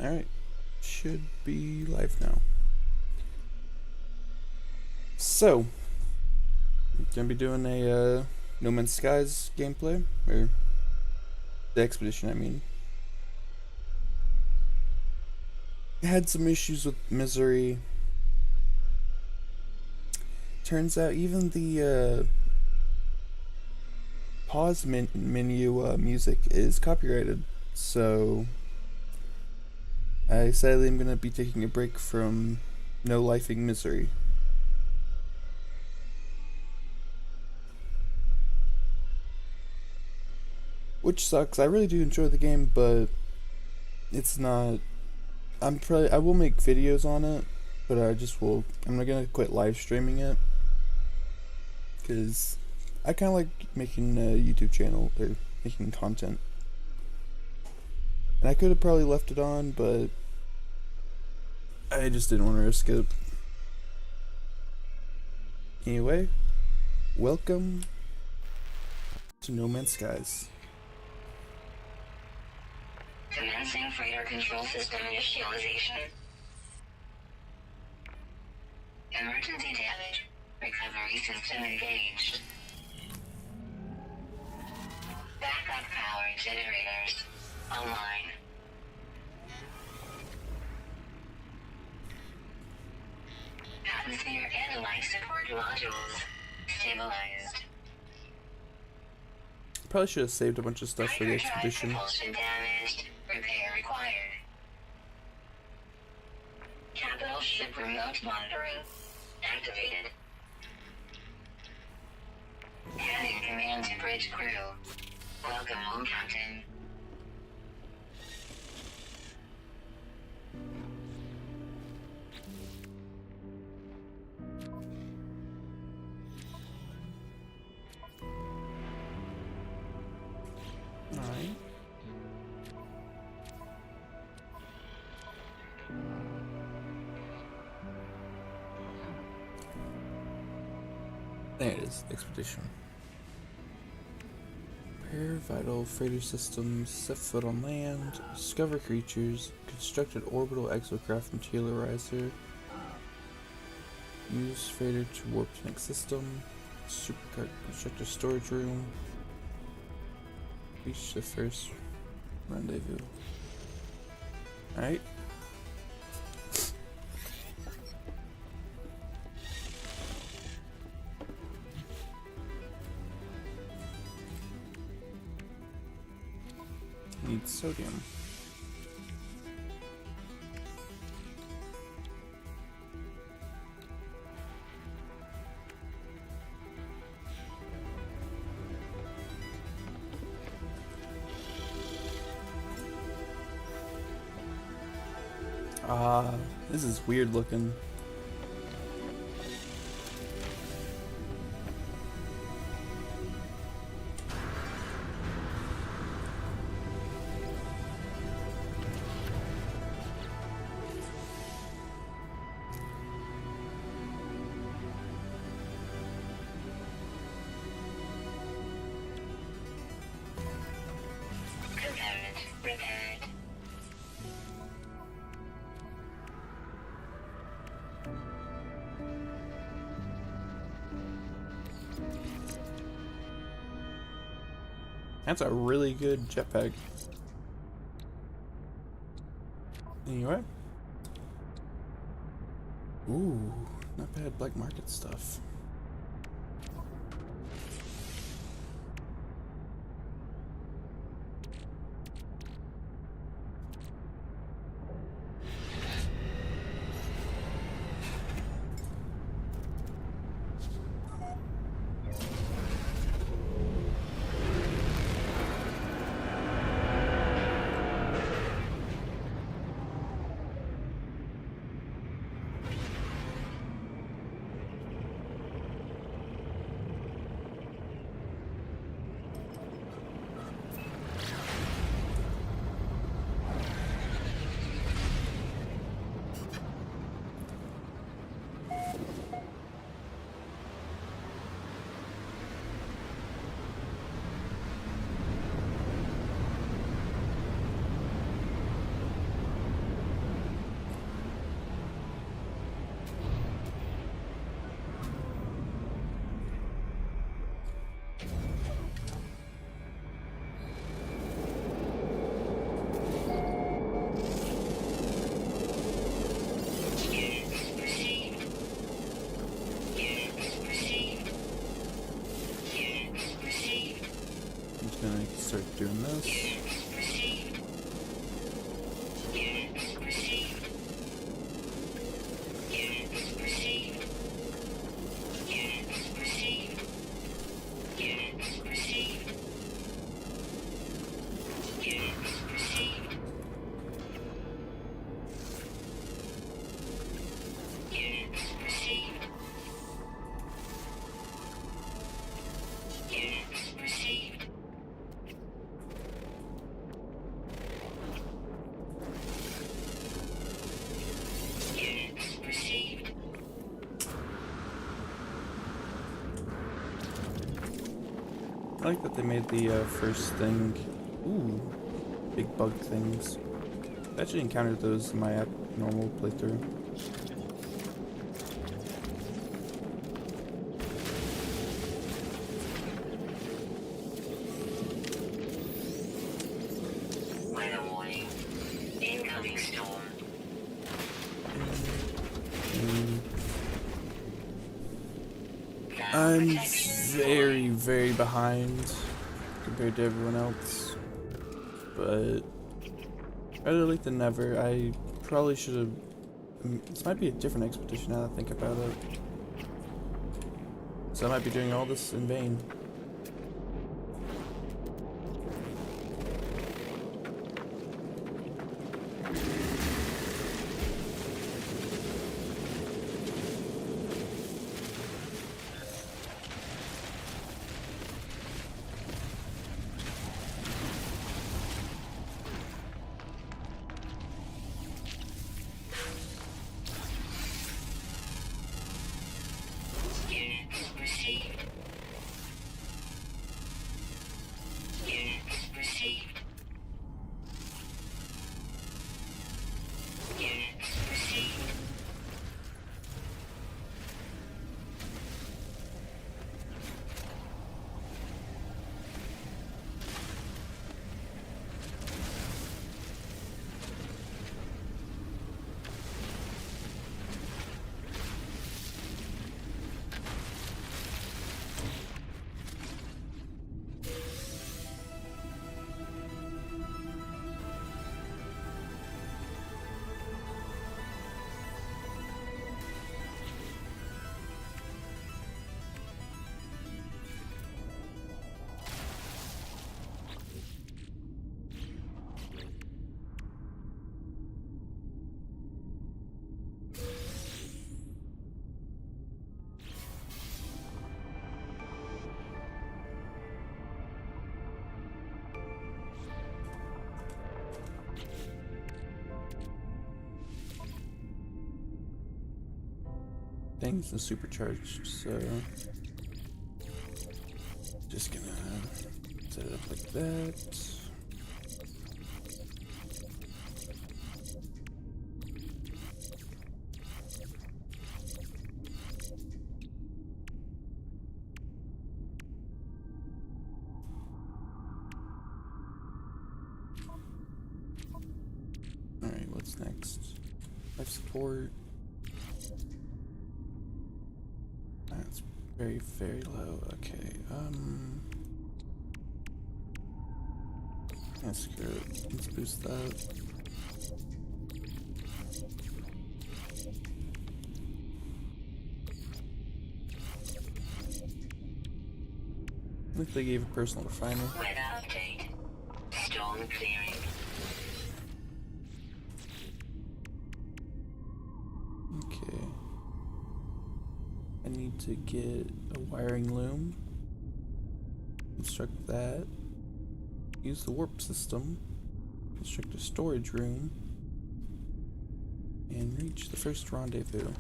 Alright, should be live now. So, gonna be doing a No Man's Skies gameplay, or the expedition, I mean. Had some issues with Misery. Turns out even the pause menu music is copyrighted, so sadly I'm gonna be taking a break from no lifing Misery. Which sucks. I really do enjoy the game, but it's not. I will make videos on it, but I'm not gonna quit live streaming it because I kind of like making a YouTube channel or making content. And I could have probably left it on, but I just didn't want to risk it. Anyway, welcome to No Man's Skies. Commencing freighter control system initialization. Emergency damage. Recovery system engaged. Backup power generators online. Atmosphere and life support modules stabilized. Probably should have saved a bunch of stuff for the expedition. Propulsion damaged. Repair required. Capital ship remote monitoring activated. Handing command to bridge crew. Welcome home, Captain. Alright. There it is, expedition. Repair vital freighter systems, set foot on land, discover creatures, constructed orbital exocraft materializer, use freighter to warp to next system, supercar constructor storage room, reach the first rendezvous. Alright. Need sodium. This is weird looking. Component repaired. That's a really good jetpack. Anyway. Ooh, not bad black market stuff. I like that they made the first thing. Ooh, big bug things. I actually encountered those in my normal playthrough. Weather warning. Incoming storm. I'm very, very behind compared to everyone else, but better late than never. I probably should have. This might be a different expedition now that I think about it. So I might be doing all this in vain. Units received. Units received. Units received. Things are supercharged, so just gonna set it up like that. Alright, what's next? Life support. That's very, very low. Okay, yeah, screw it. Let's boost that. I think they gave a personal refiner. Weather update. Storm clearing. Okay. I need to get a wiring loom. Construct that. Use the warp system. Construct a storage room. And reach the first rendezvous.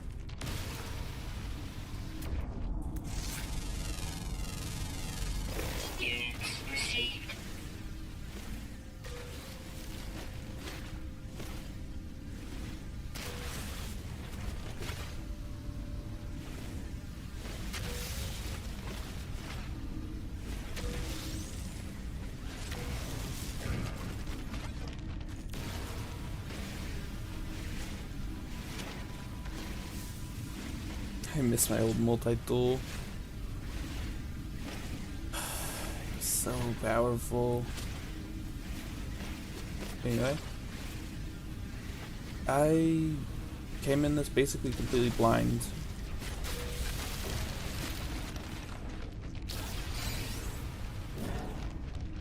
Units received. I miss my old multi-tool. So powerful. Anyway. I came in this basically completely blind.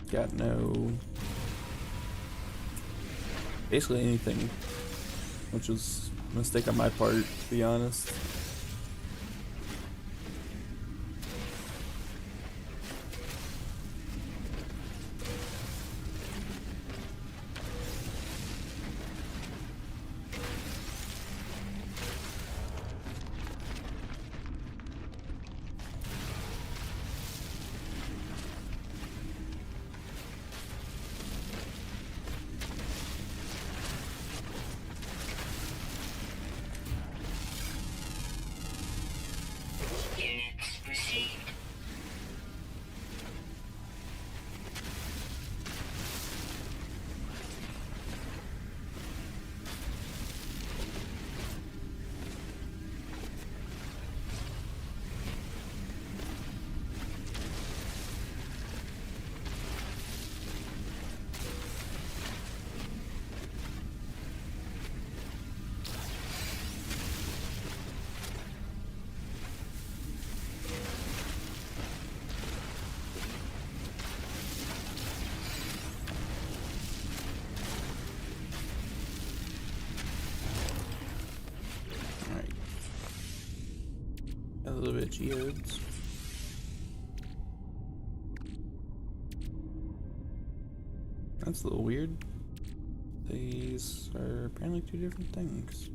Got no... basically anything. Which was a mistake on my part, to be honest. little bit of geodes. That's a little weird. These are apparently two different things.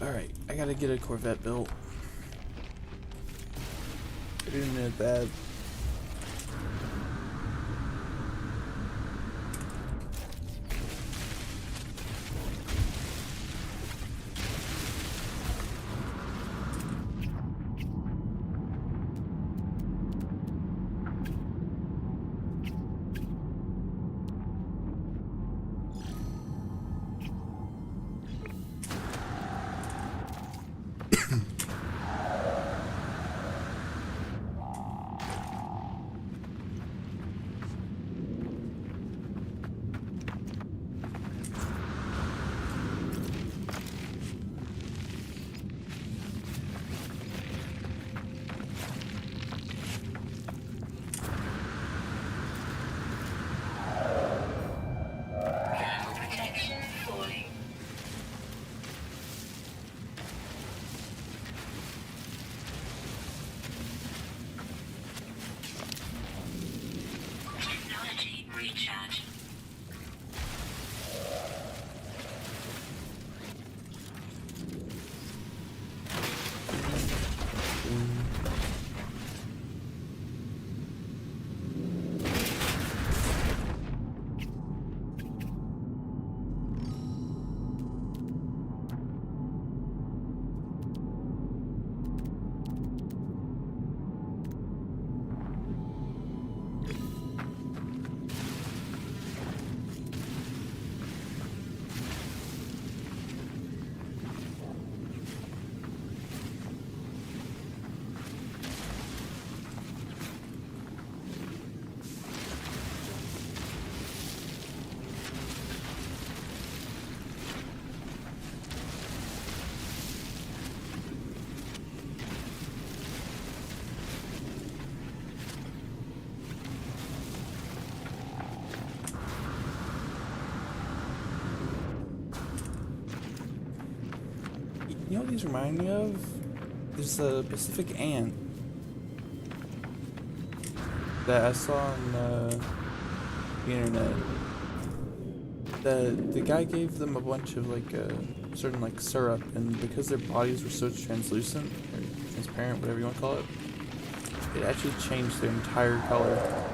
Alright, I gotta get a Corvette built. I do need that. Thermal protection falling. Technology recharge. You know what these remind me of? There's a Pacific ant that I saw on the internet. The guy gave them a bunch of like certain like syrup, and because their bodies were so translucent or transparent, whatever you want to call it, it actually changed their entire color.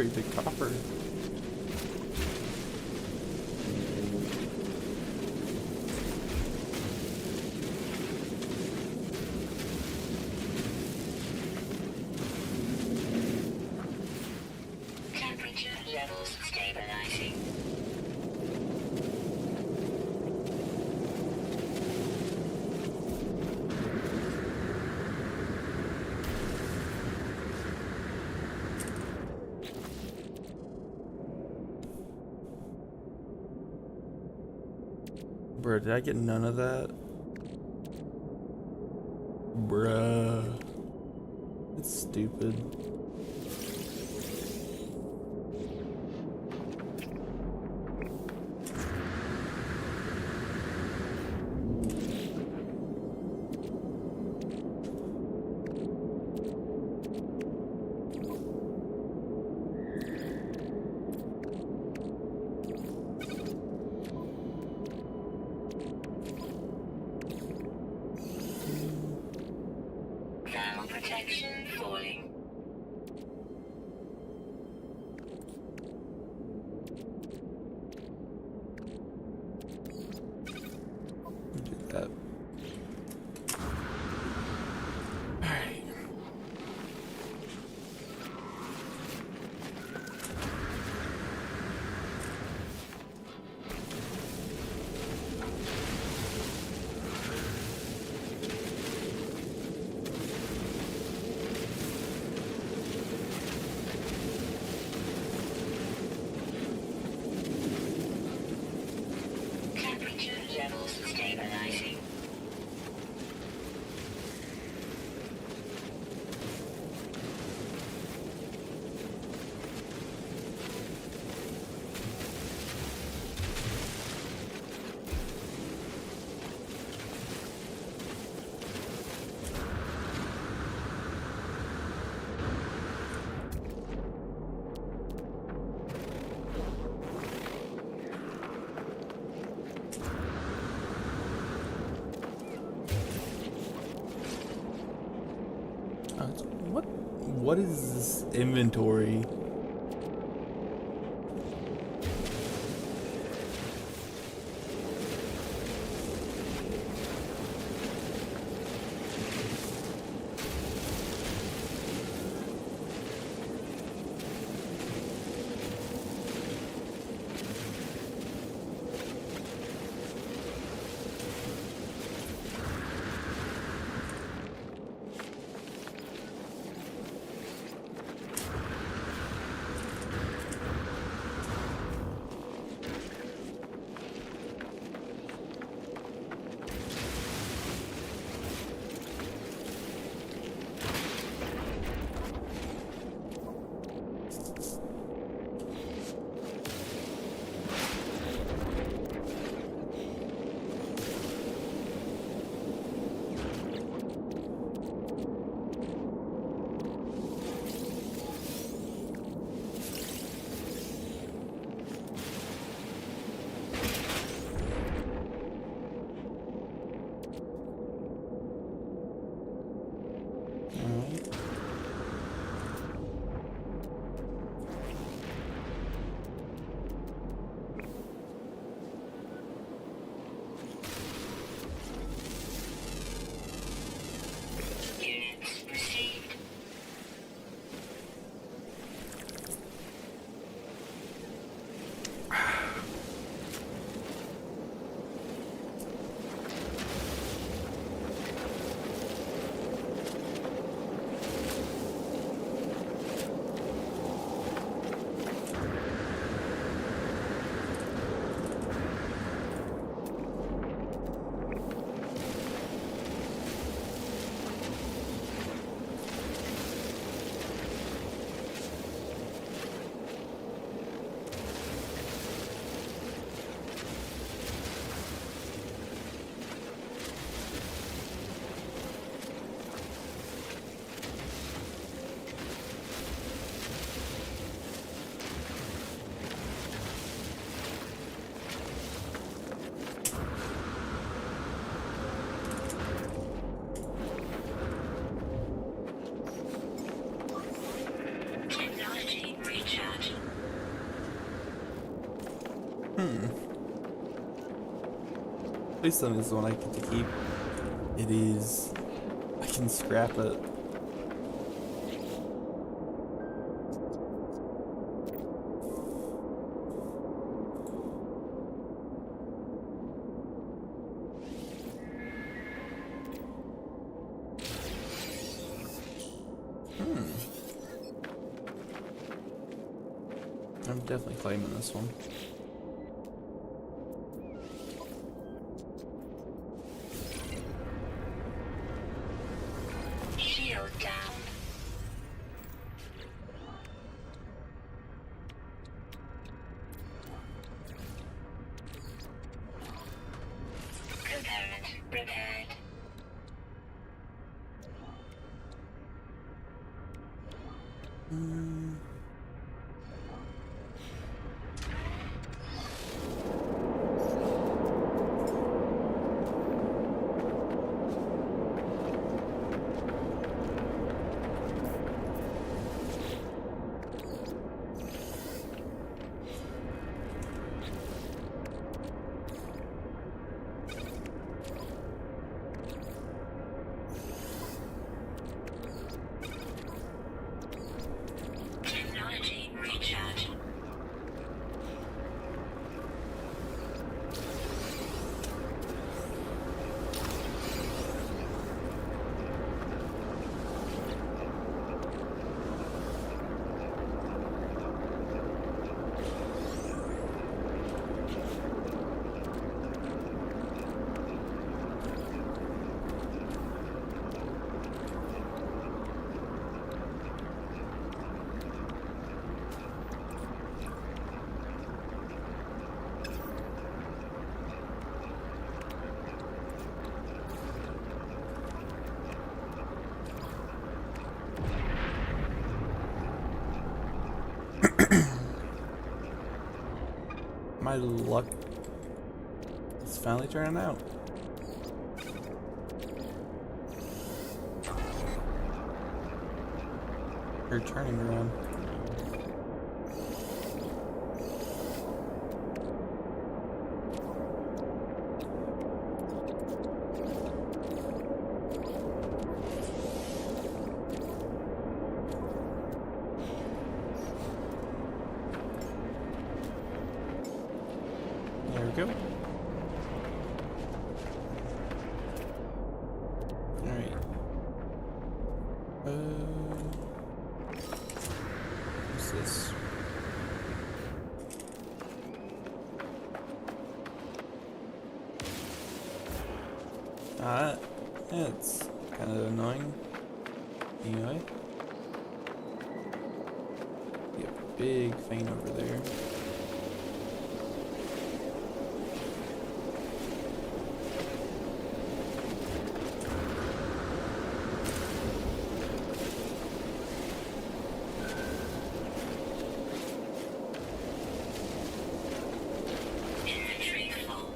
pretty big copper. Temperature levels stabilizing. Bro, did I get none of that? Bruh. It's stupid. Thermal protection falling. Do that. Alright. Temperature levels stabilizing. What is this inventory? At least then is the one I get to keep. It is. I can scrap it. I'm definitely claiming this one. Shield down. Component prepared. Technology recharge. My luck is finally turning out. Or turning around. There we go. Alright. What's this? It's kind of annoying. Anyway. Be a big vein over there. Inventory full.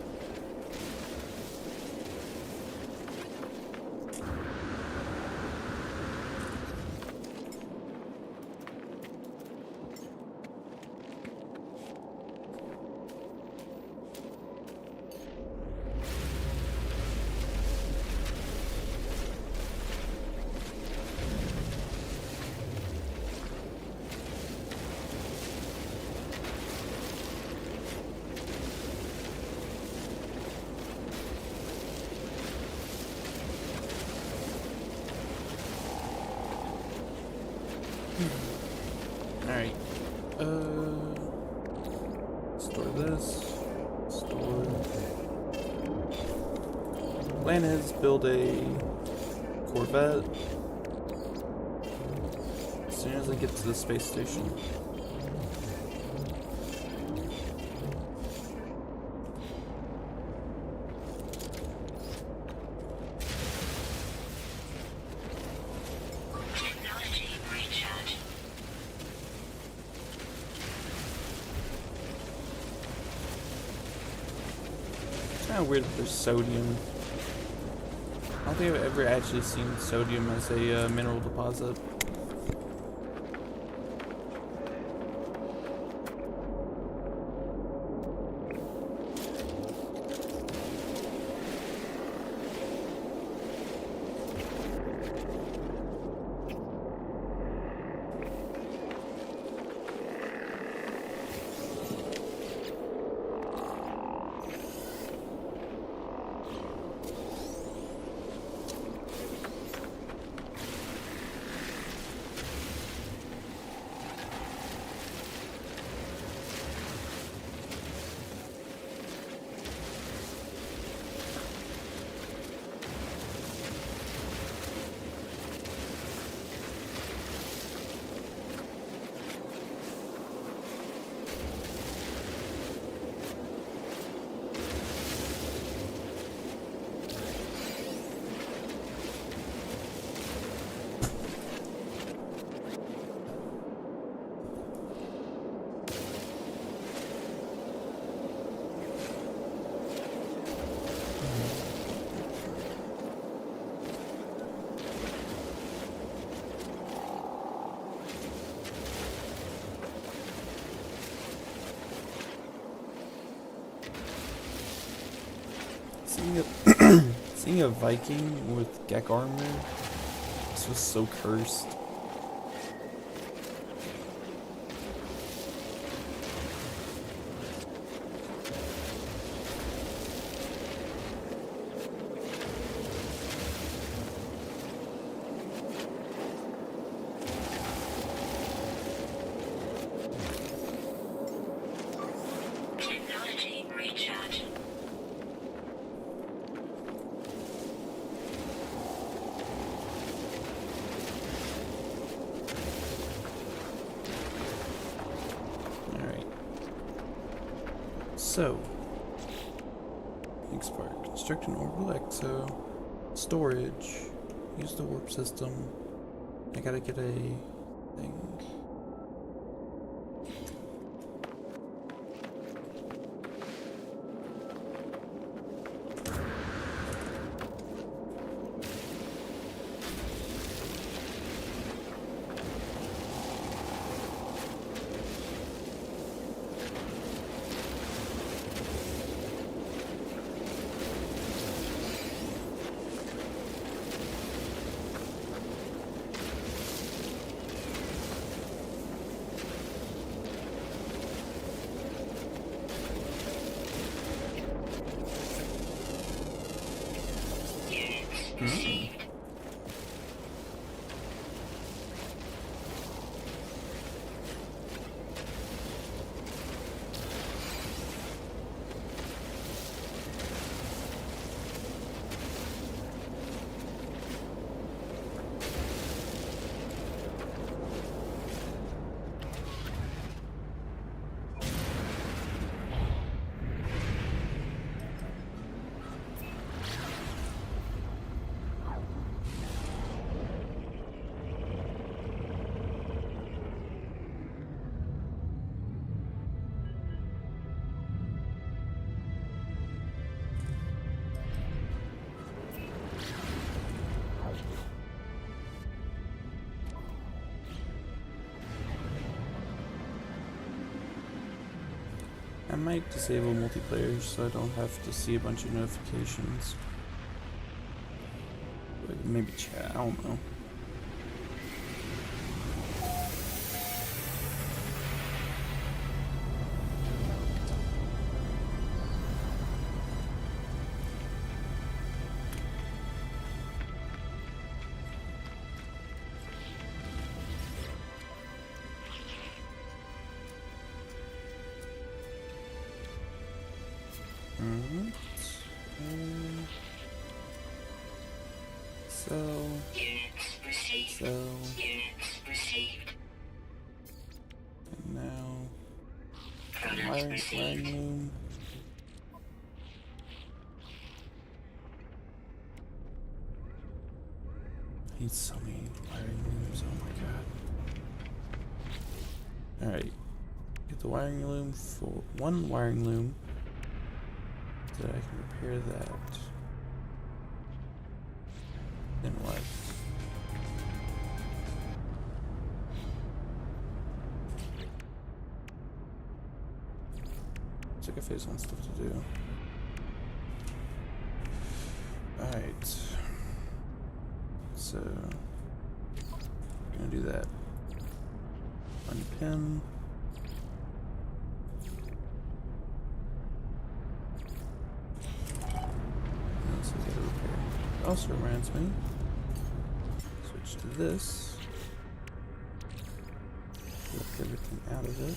Alright. Store this. Store. Plan is build a Corvette as soon as I get to the space station. Technology recharge. It's kind of weird that there's sodium. I don't think I've ever actually seen sodium as a mineral deposit. Seeing a Viking with Gek armor, this was so cursed. Technology recharge. So, next part. Construct an orbital exo. Storage. Use the warp system. I gotta get a thing. Received. I might disable multiplayer so I don't have to see a bunch of notifications. Like maybe chat, I don't know. Units received. So, Units received. and now, Product wiring received. loom. I need so many wiring looms, oh my god. Alright, get the wiring loom for one wiring loom so that I can repair that. Then what? Check if there's one stuff to do. Alright. so we're gonna do that. Unpin. So we gotta repair. It also reminds me. Switch to this. Lift everything out of it.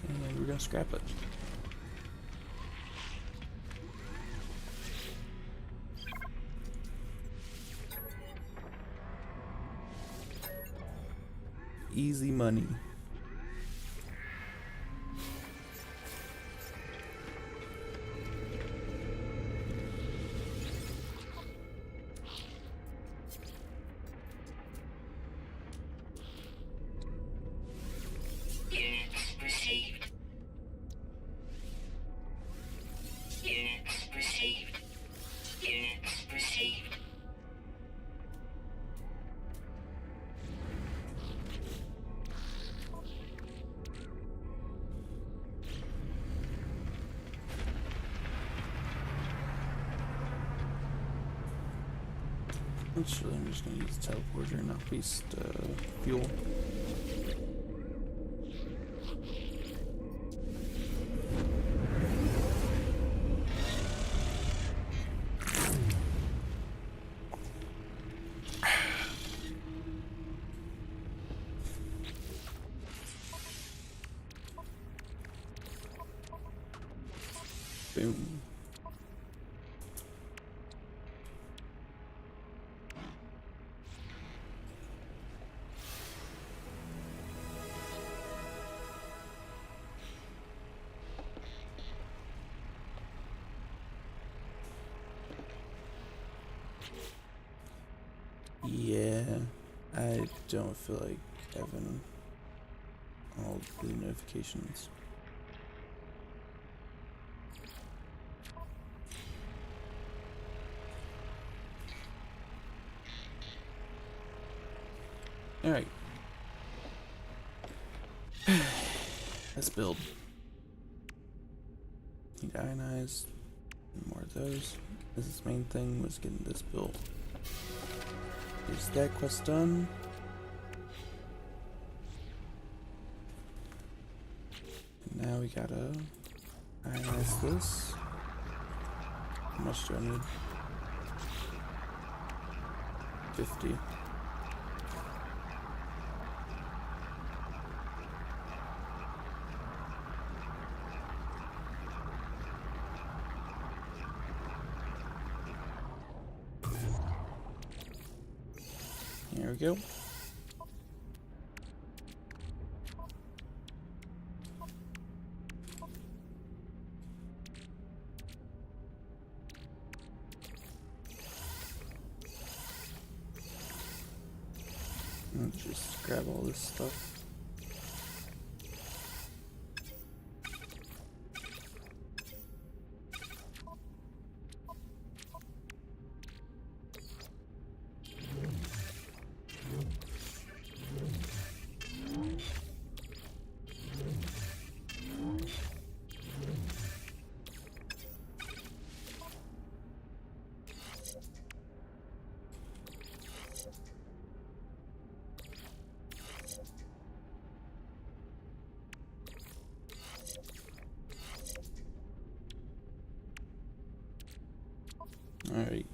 And we're gonna scrap it. Easy money. Units received. Units received. Units received. Actually, I'm just gonna use the teleporter and not waste fuel. Boom. Yeah, I don't feel like having all the notifications. Alright. Let's build. Need ionized. More of those. This main thing was getting this built. Is that quest done? And now we gotta ionize this. How much do I need? 50. Here we go. Let's just grab all this stuff. Alright.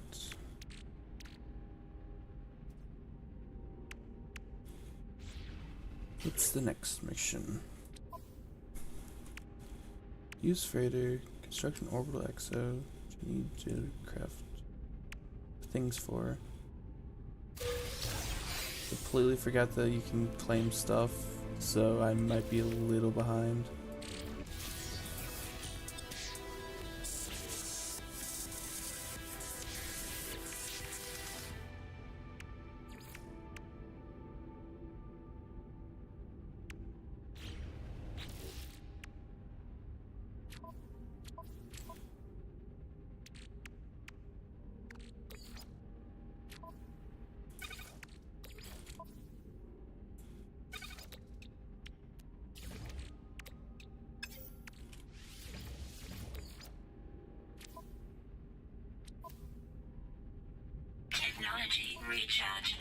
What's the next mission? Use freighter, construct an orbital exo, which you need to craft things for. Completely forgot that you can claim stuff, so I might be a little behind. Technology recharge.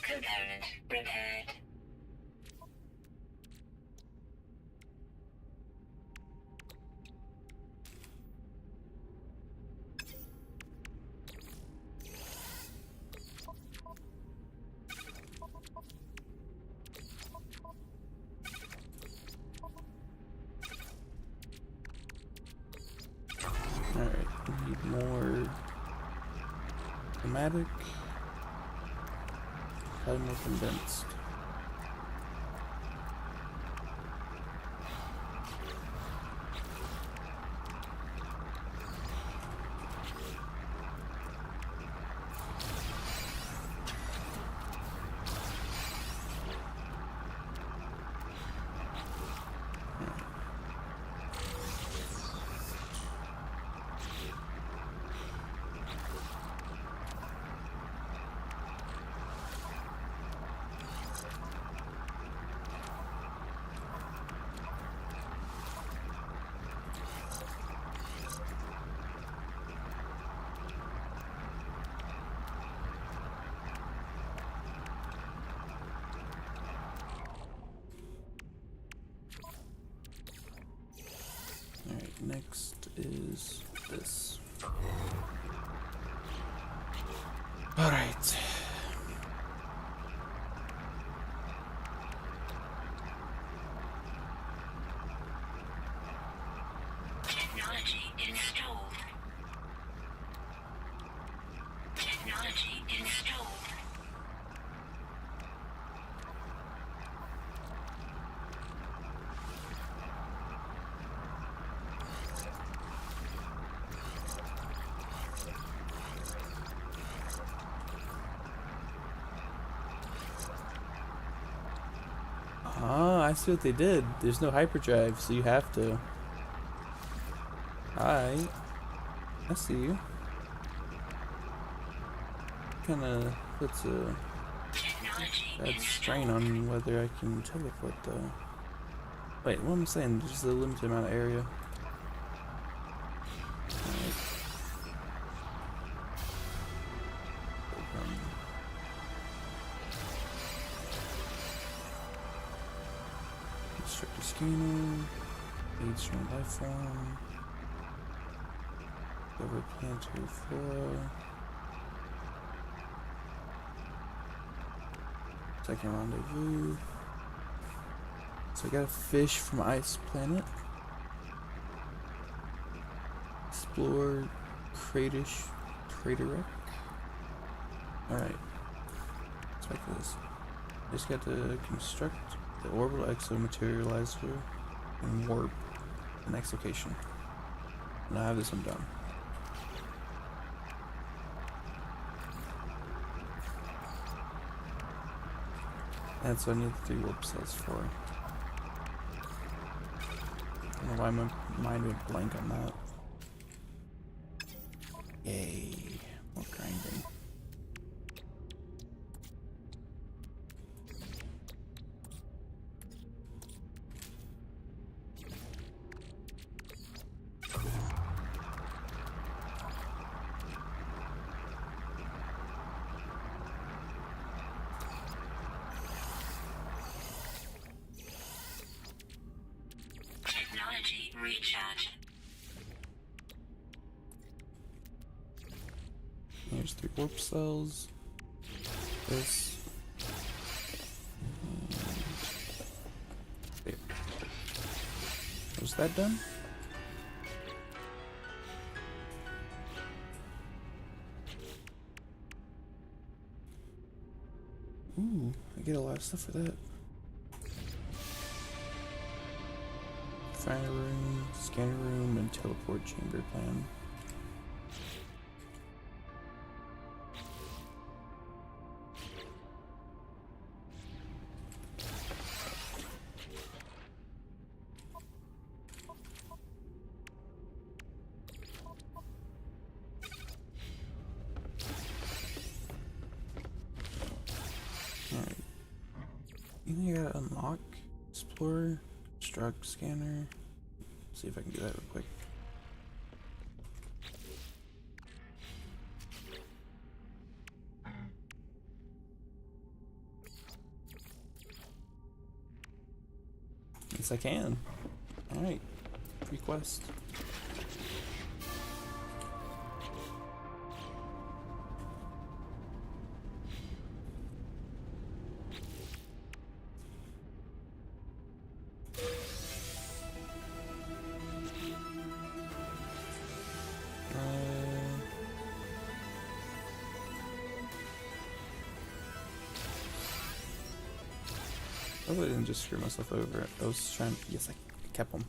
Component repaired. Alright, we need more dramatic, probably more condensed. Alright, next is this. Alright. Technology installed. Technology installed. Ah, I see what they did. There's no hyperdrive, so you have to. Alright. I see you. Kinda puts a Technology bad strain installed. on whether I can teleport though. Wait, what am I saying? There's a limited amount of area. Alright. Open. Constructor scanner. Aid strong life form. Over planetary flora. Second rendezvous. So I got a fish from ice planet. Explore crater wreck. Alright. Let's check this. Just got to construct the orbital exomaterializer and warp the next location. And I have this one done. That's what I need the 3 warp cells for. I don't know why my mind went blank on that. Yay. More grinding. Technology recharge. There's 3 warp cells. This. There. Was that done? Ooh, I get a lot of stuff for that. Fire room, scanner room, and teleport chamber plan. Alright. You think I gotta unlock Explorer, Construct, Scanner. See if I can do that real quick. Yes, I can. Alright. Free quest. Hopefully I didn't just screw myself over. I was trying. Yes, I kept them.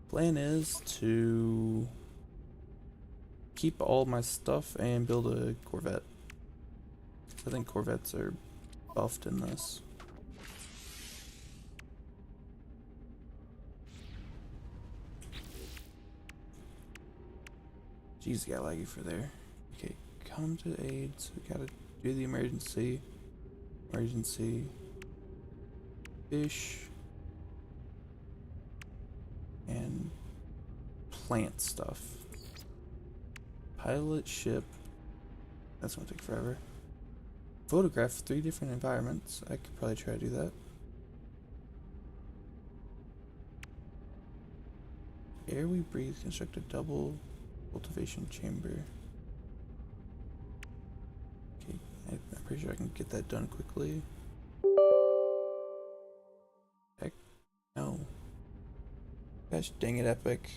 Plan is to keep all my stuff and build a Corvette. I think Corvettes are buffed in this. Jeez, got laggy for there. Okay, come to aid. So we gotta do the emergency. Emergency. Fish. And plant stuff. Pilot ship. That's gonna take forever. Photograph 3 different environments. I could probably try to do that. Air we breathe. Construct a double cultivation chamber. Okay, I'm pretty sure I can get that done quickly. Heck, no. Gosh dang it, Epic.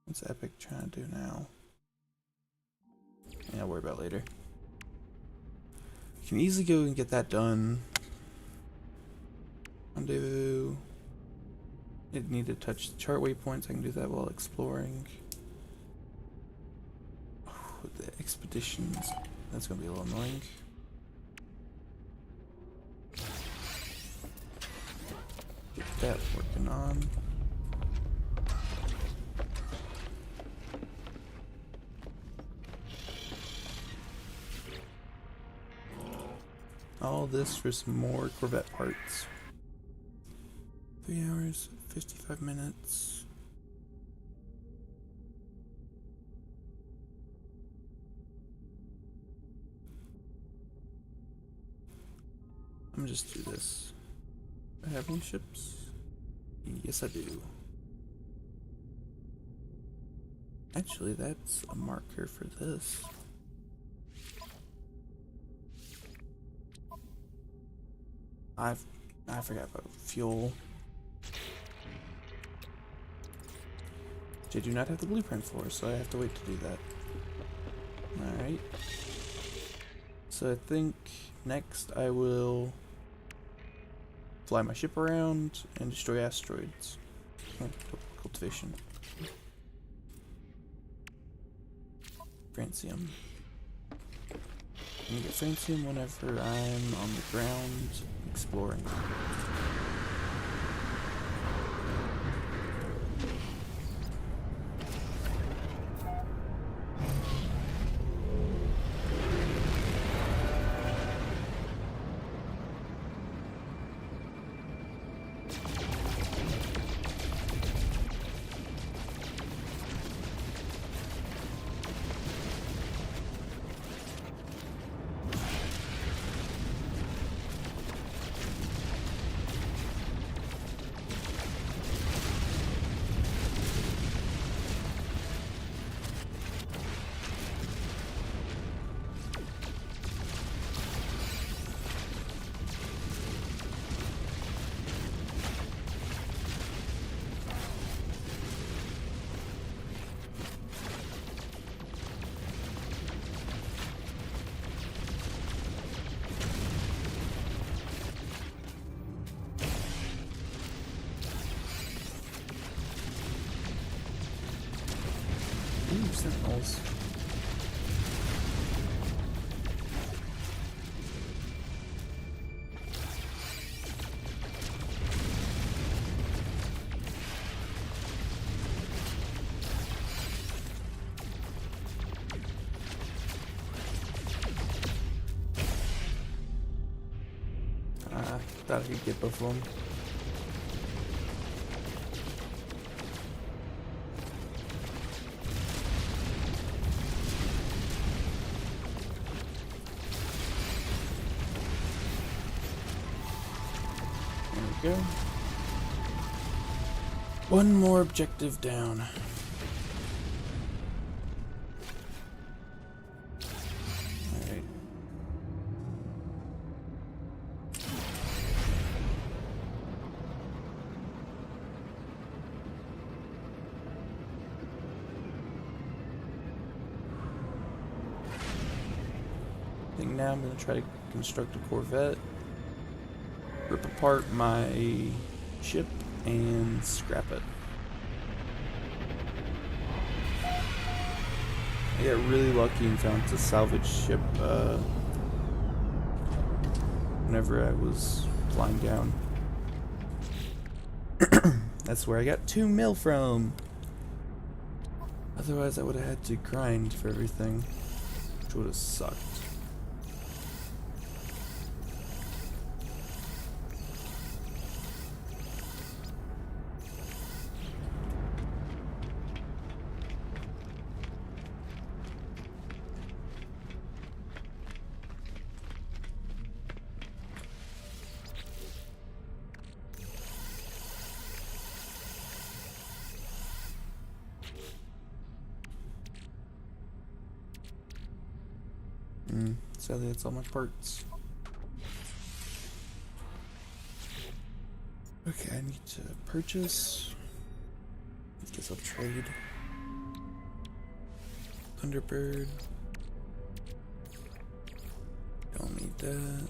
What's Epic trying to do now? Yeah, I'll worry about later. You can easily go and get that done. Rendezvous. It need to touch the chart waypoints. I can do that while exploring. Oh, the expeditions. That's gonna be a little annoying. Get that working on. All this for some more Corvette parts. 3 hours, 55 minutes. I'm gonna just do this. Do I have any ships? Yes, I do. Actually, that's a marker for this. I forgot about fuel. Which I do not have the blueprint for, so I have to wait to do that. Alright. So I think next I will fly my ship around and destroy asteroids. Cultivation. Francium. I can get francium whenever I'm on the ground exploring. Ooh, sentinels. Thought I could get both of them. Go. One more objective down. Alright. I think now I'm going to try to construct a Corvette, rip apart my ship, and scrap it. I got really lucky and found a salvage ship whenever I was flying down. That's where I got 2 mil from. Otherwise I would have had to grind for everything, which would have sucked. Sadly, that's all my parts. Okay, I need to purchase. I guess I'll trade. Thunderbird. Don't need that.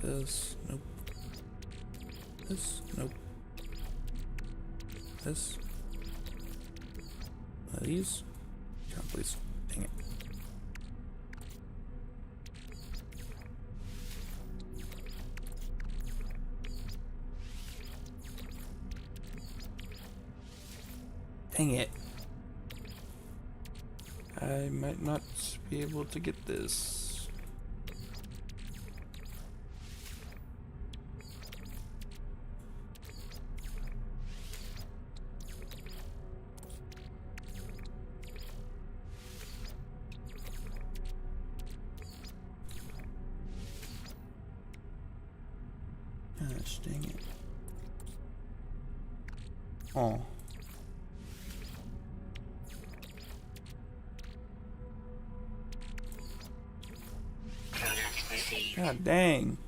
This, nope. This, nope. This. One of these. Come on, please. Dang it. Dang it. I might not be able to get this. Gosh, dang it. Oh. God dang.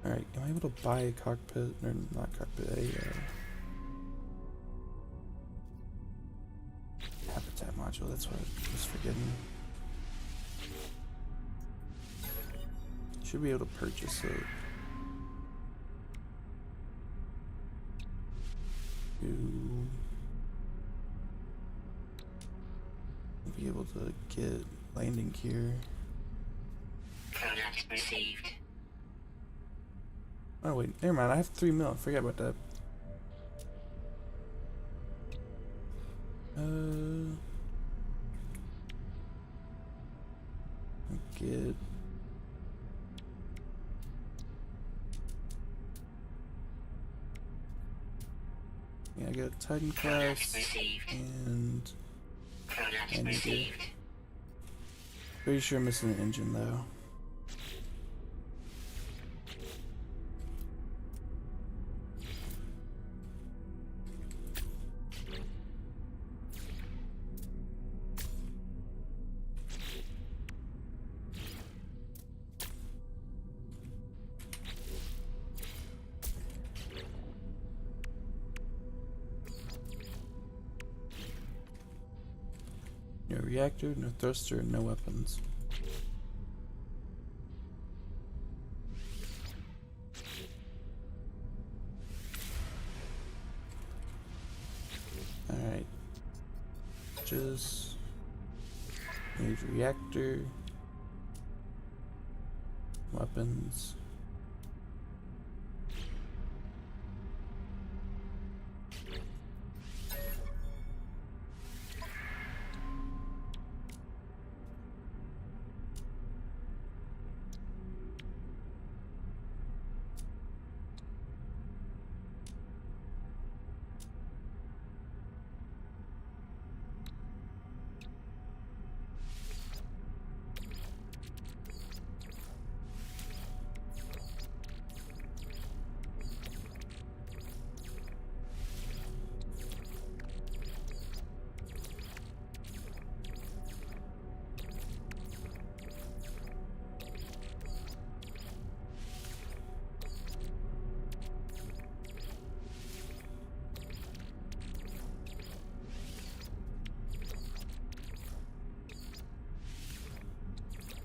Alright, am I able to buy a cockpit? Or not cockpit, a habitat module, that's what I was forgetting. Should be able to purchase it. Be able to get landing gear. Product received. Oh wait, never mind. I have 3 mil. Forget about that. Get. Yeah, I got Titan class and. Product received. Pretty sure I'm missing an engine though. No reactor, no thruster, no weapons. Alright. Just need reactor, weapons.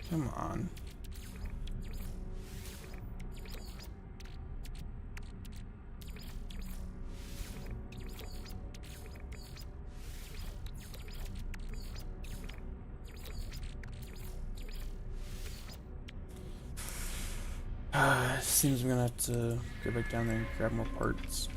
Come on. Seems I'm gonna have to go back down there and grab more parts.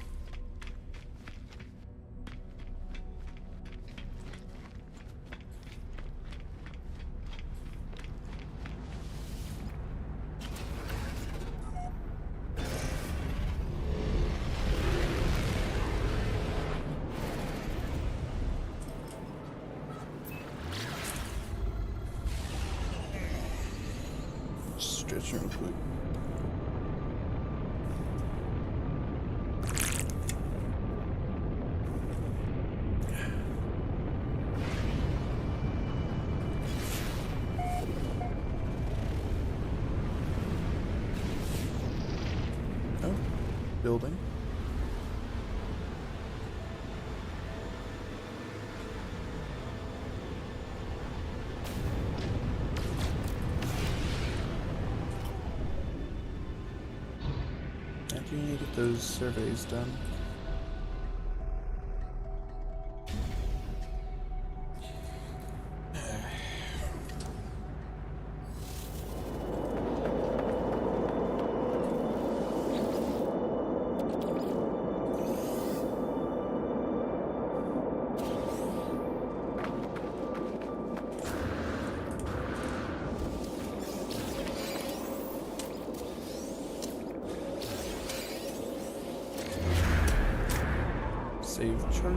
Stretch real quick. Oh, building. I do need to get those surveys done. Save chart.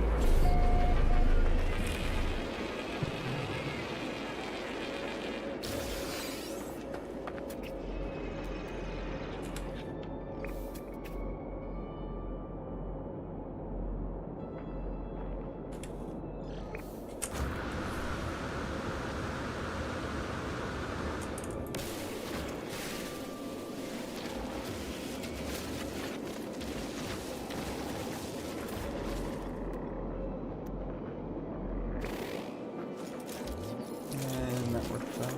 And that worked out.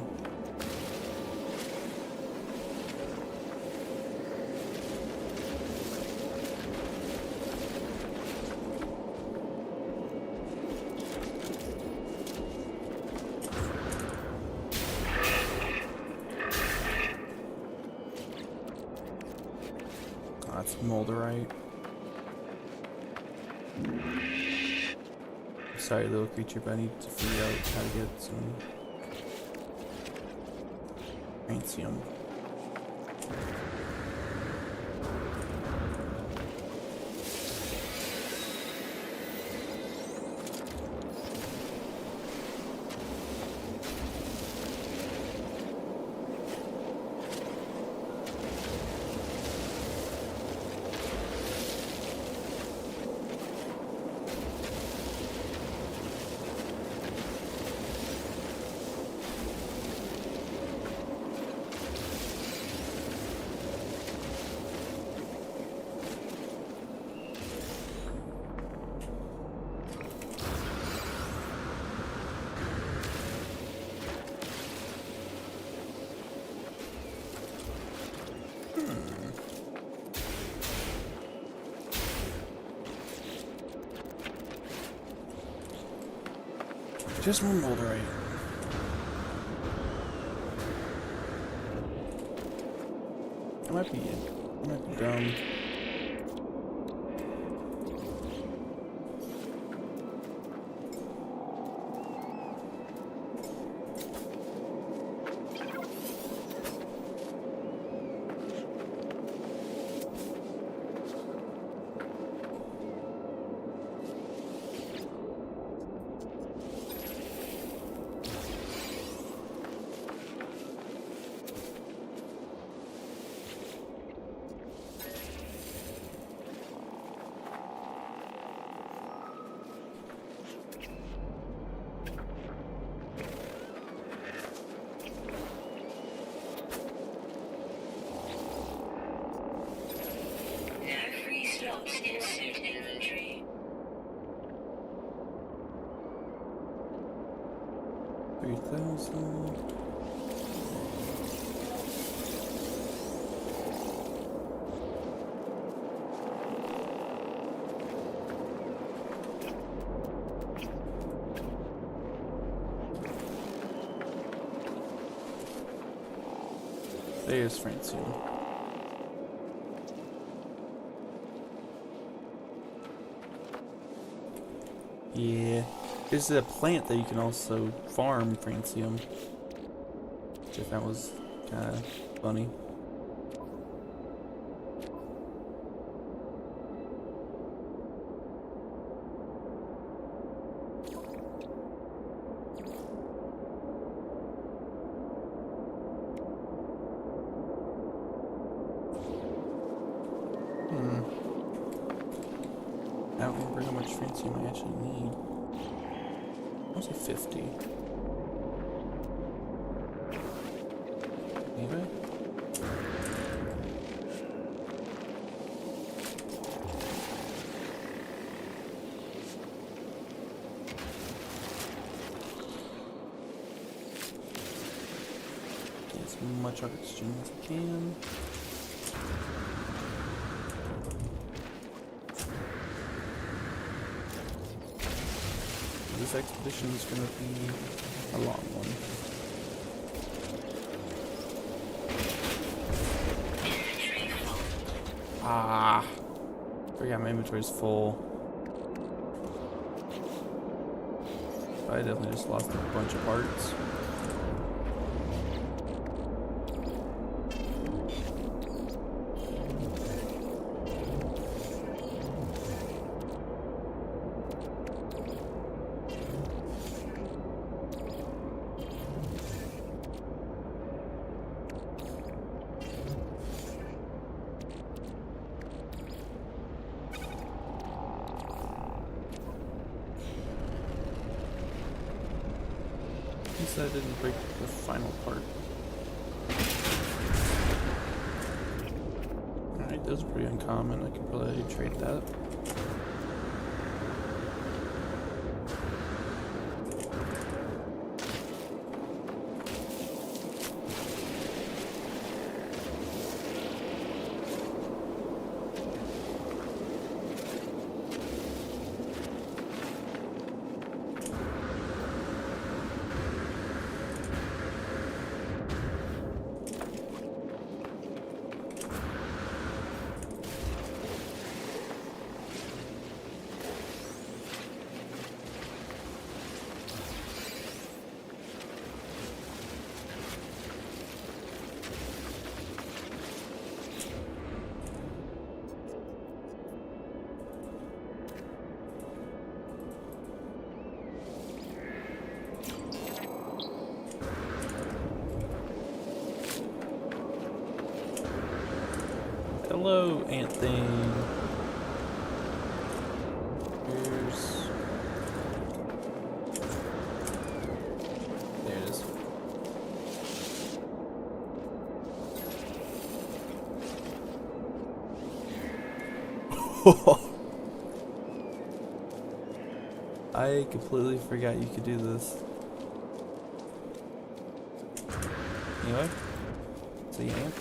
Oh, that's Molderite. Sorry, little creature, but I need to figure out how to get some Rancium. Just one Molderite. I might be dumb. Insert inventory. 3,000. There's Francium. Yeah. There's a plant that you can also farm Francium. Which I found was kind of funny. I don't remember how much Francium I actually need. I'll say 50. Anyway. Get as much oxygen as I can. This expedition is going to be a long one. Ah, forgot my inventory's full. I definitely just lost a bunch of parts. I didn't break the final part. Alright, those are pretty uncommon. I could probably trade that. Hello, ant thing. Here's... There it is. I completely forgot you could do this. Anyway, see you, ant.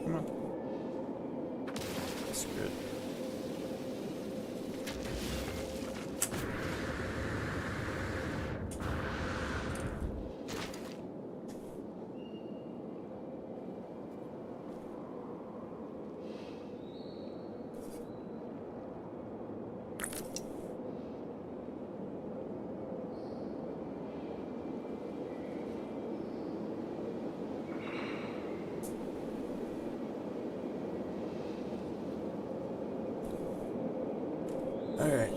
Come on. That's good. All right.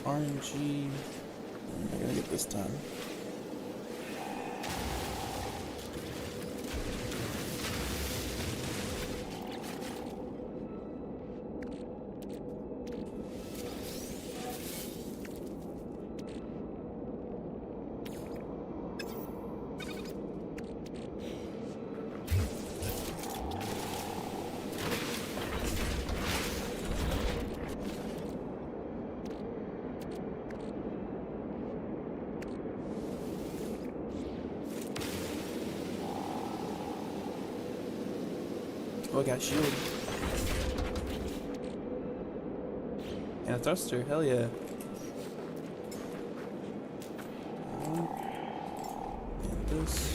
RNG. What am I gonna get this time? Oh, I got a shield. And a thruster, hell yeah. And this.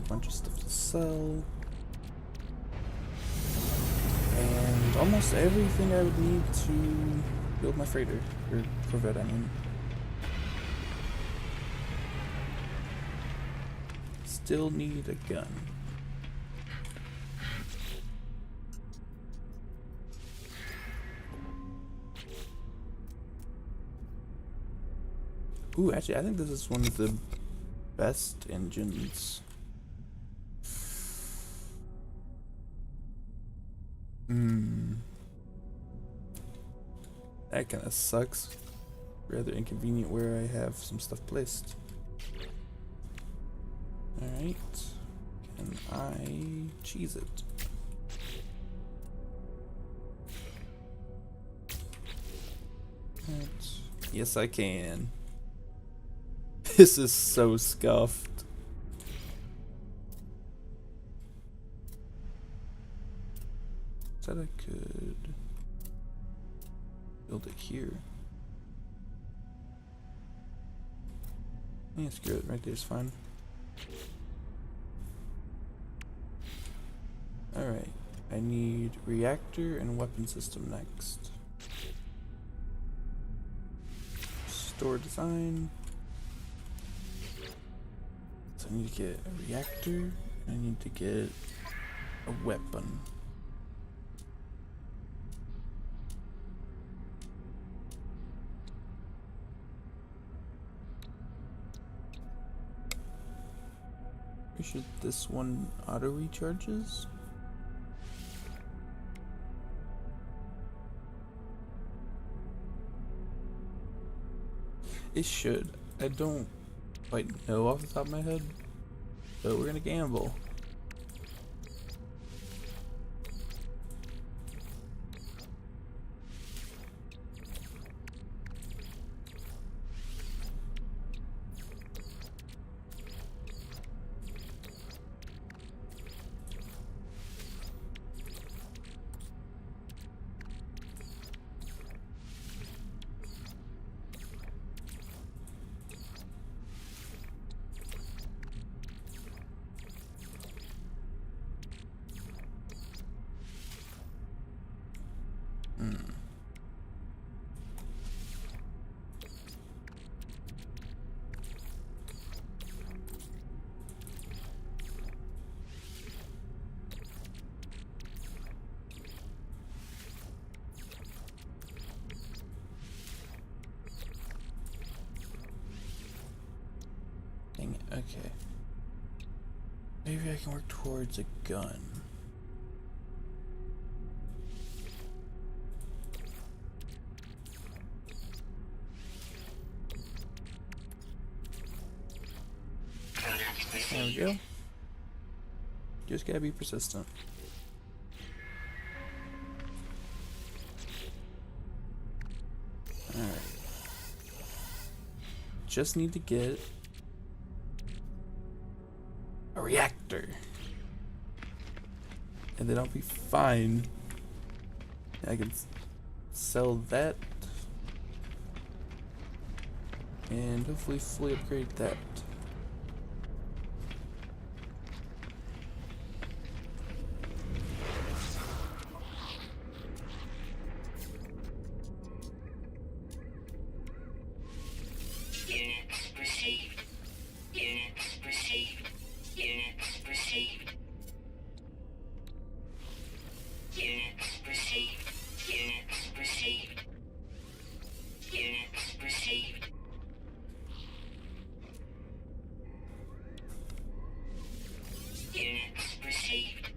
Bunch of stuff to sell. And almost everything I would need to build my freighter. Or Corvette, I mean. Still need a gun. Ooh, actually, I think this is one of the best engines. That kind of sucks. Rather inconvenient where I have some stuff placed. Alright. Can I cheese it? Right. Yes, I can. This is so scuffed. Said I could build it here. Yeah, screw it. Right there's fine. Alright. I need reactor and weapon system next. Store design. So I need to get a reactor. I need to get a weapon. Pretty sure this one auto recharges. It should. I don't quite know off the top of my head, but we're gonna gamble. Dang it, okay. Maybe I can work towards a gun. There we go. Just gotta be persistent. Alright. Just need to get a reactor. And then I'll be fine. I can sell that. And hopefully fully upgrade that. Units received. Units received. Units received. Units received. Units received. Units received. Units received.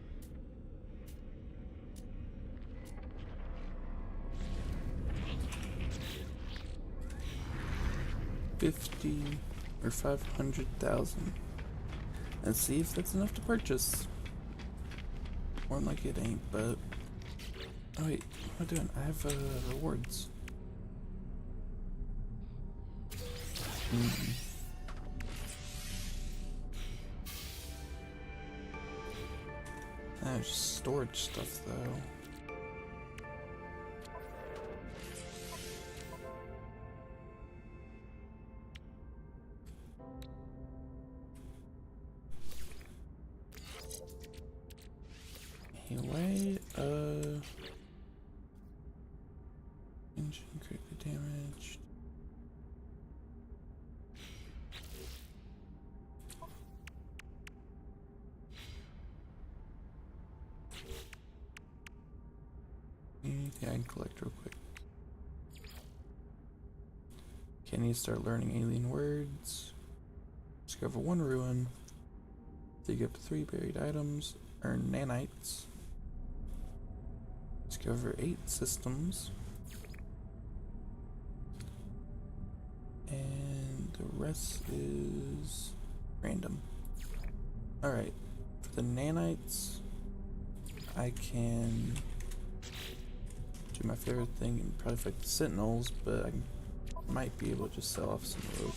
50 or 500,000 and see if that's enough to purchase. More like it ain't, but oh wait, what am I doing? I have rewards. Just storage stuff though. Anyway, engine critically damaged. Anything I can collect real quick. Can you start learning alien words? Discover 1 ruin. Dig up 3 buried items. Earn nanites. Discover 8 systems. And the rest is random. Alright, for the nanites, I can do my favorite thing and probably fight the sentinels, but I might be able to just sell off some of those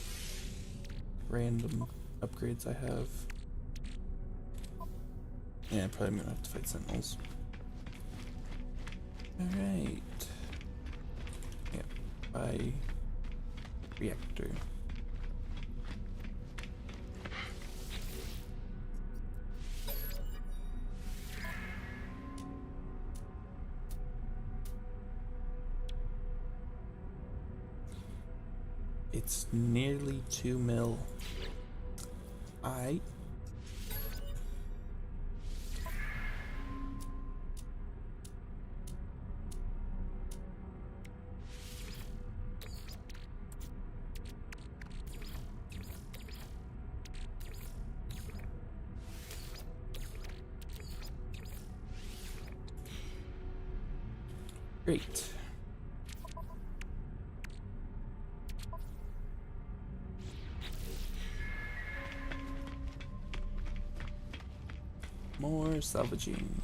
random upgrades I have. Yeah, probably gonna have to fight sentinels. Alright. Yep, buy reactor. It's nearly 2 mil. Great. More salvaging.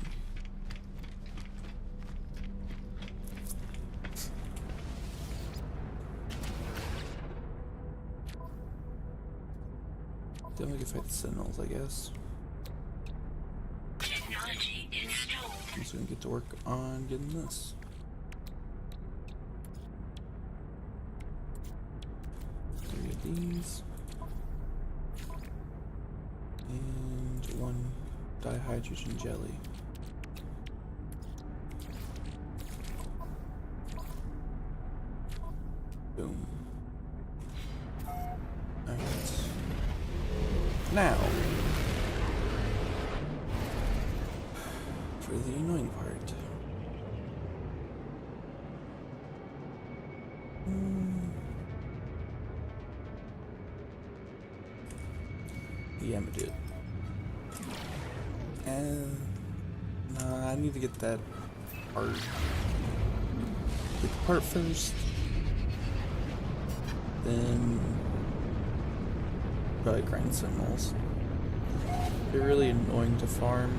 Then we can fight the Sentinels, I guess. Technology installed. I'm just gonna get to work on getting this. 3 of these. And 1 dihydrogen jelly. Boom. Alright. Now, for the annoying part. Yeah, I'm gonna do it. And nah, I need to get that part. Get the part first. Then probably grind sentinels. They're really annoying to farm.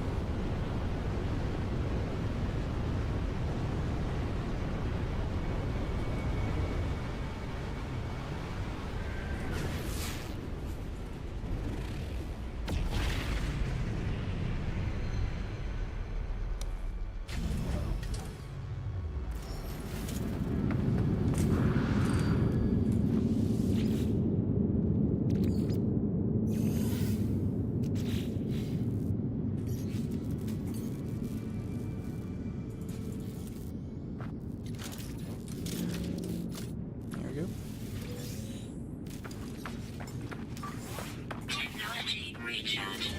Technology recharge.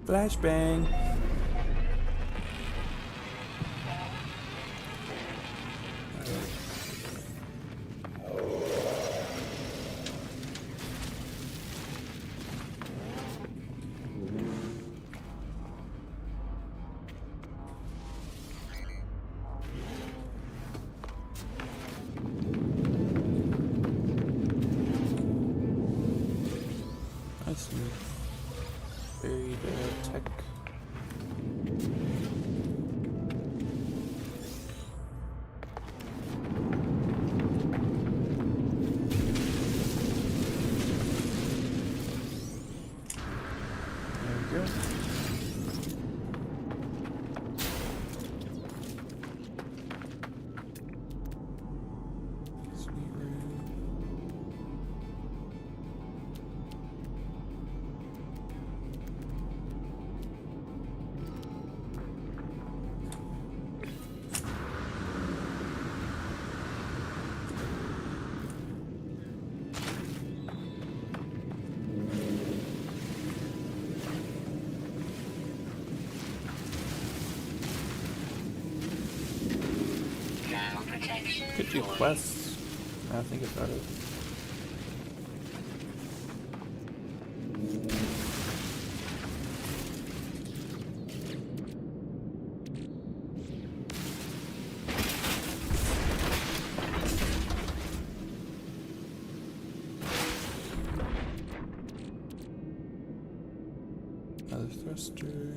Flashbang. I see. Buried tech. There we go. Sweet room. Now protection. Could do quests. Now I think about it. Another thruster.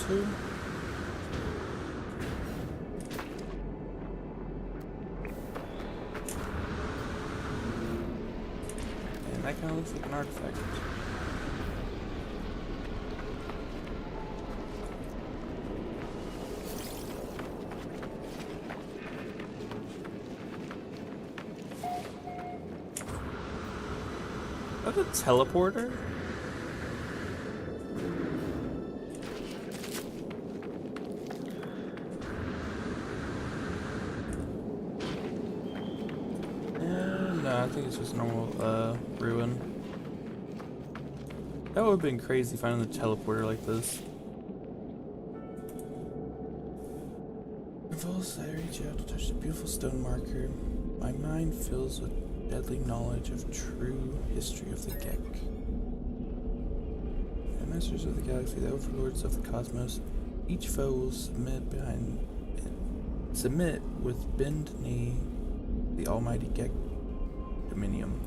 too. And that kind of looks like an artifact. Is that a teleporter? No, I think it's just a normal ruin. That would have been crazy finding a teleporter like this. As I reach out to touch the beautiful stone marker, my mind fills with deadly knowledge of true history of the Gek. The masters of the galaxy, the overlords of the cosmos, each foe will submit with bend knee the almighty Gek Dominion.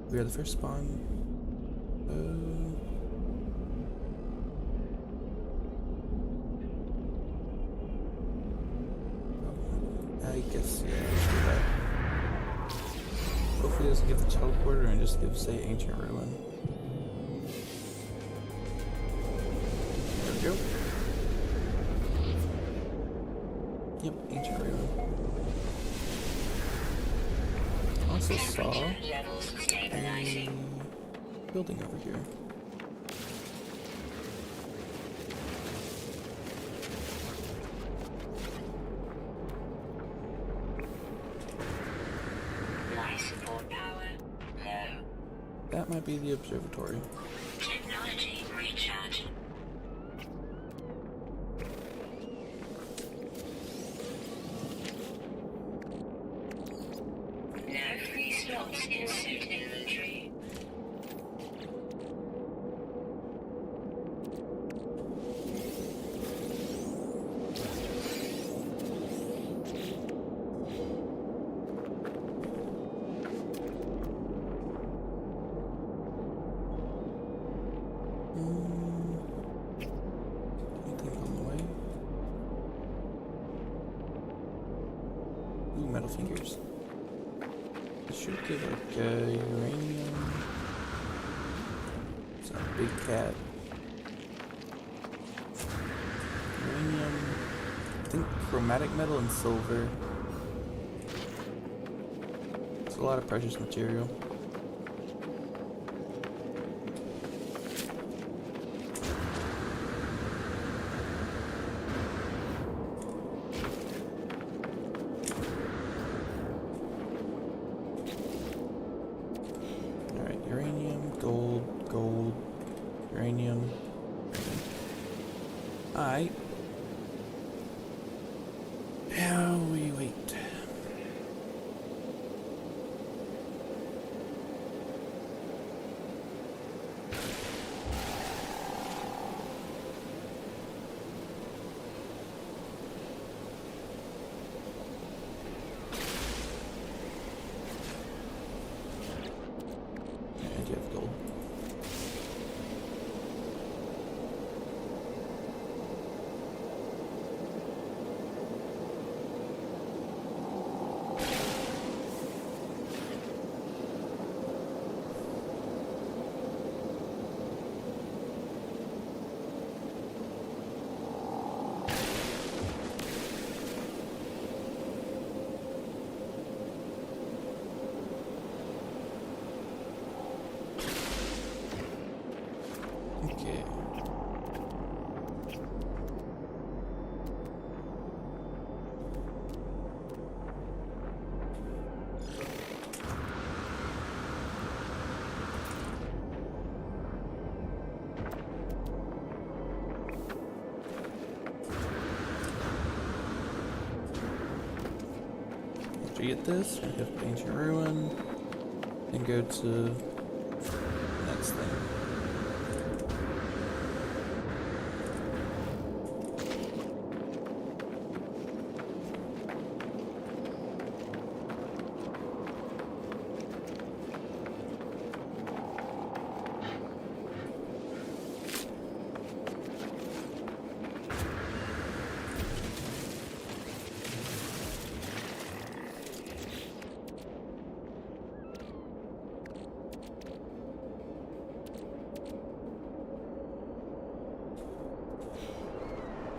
We are the first spawn. I guess, yeah, let's do that. Hopefully it doesn't give the teleporter and just gives, say, ancient ruin. There we go. Yep, ancient ruin. Also saw a building over here. That might be the observatory. Technology recharge. No free slots in suit inventory. Anything on the way? Ooh, metal fingers. It should give like uranium. It's a big cat. Uranium. I think chromatic metal and silver. It's a lot of precious material. Gold, uranium. Alright. Now we wait. And you have gold. Okay. After you get this, we have Ancient Ruin, and go to the next thing.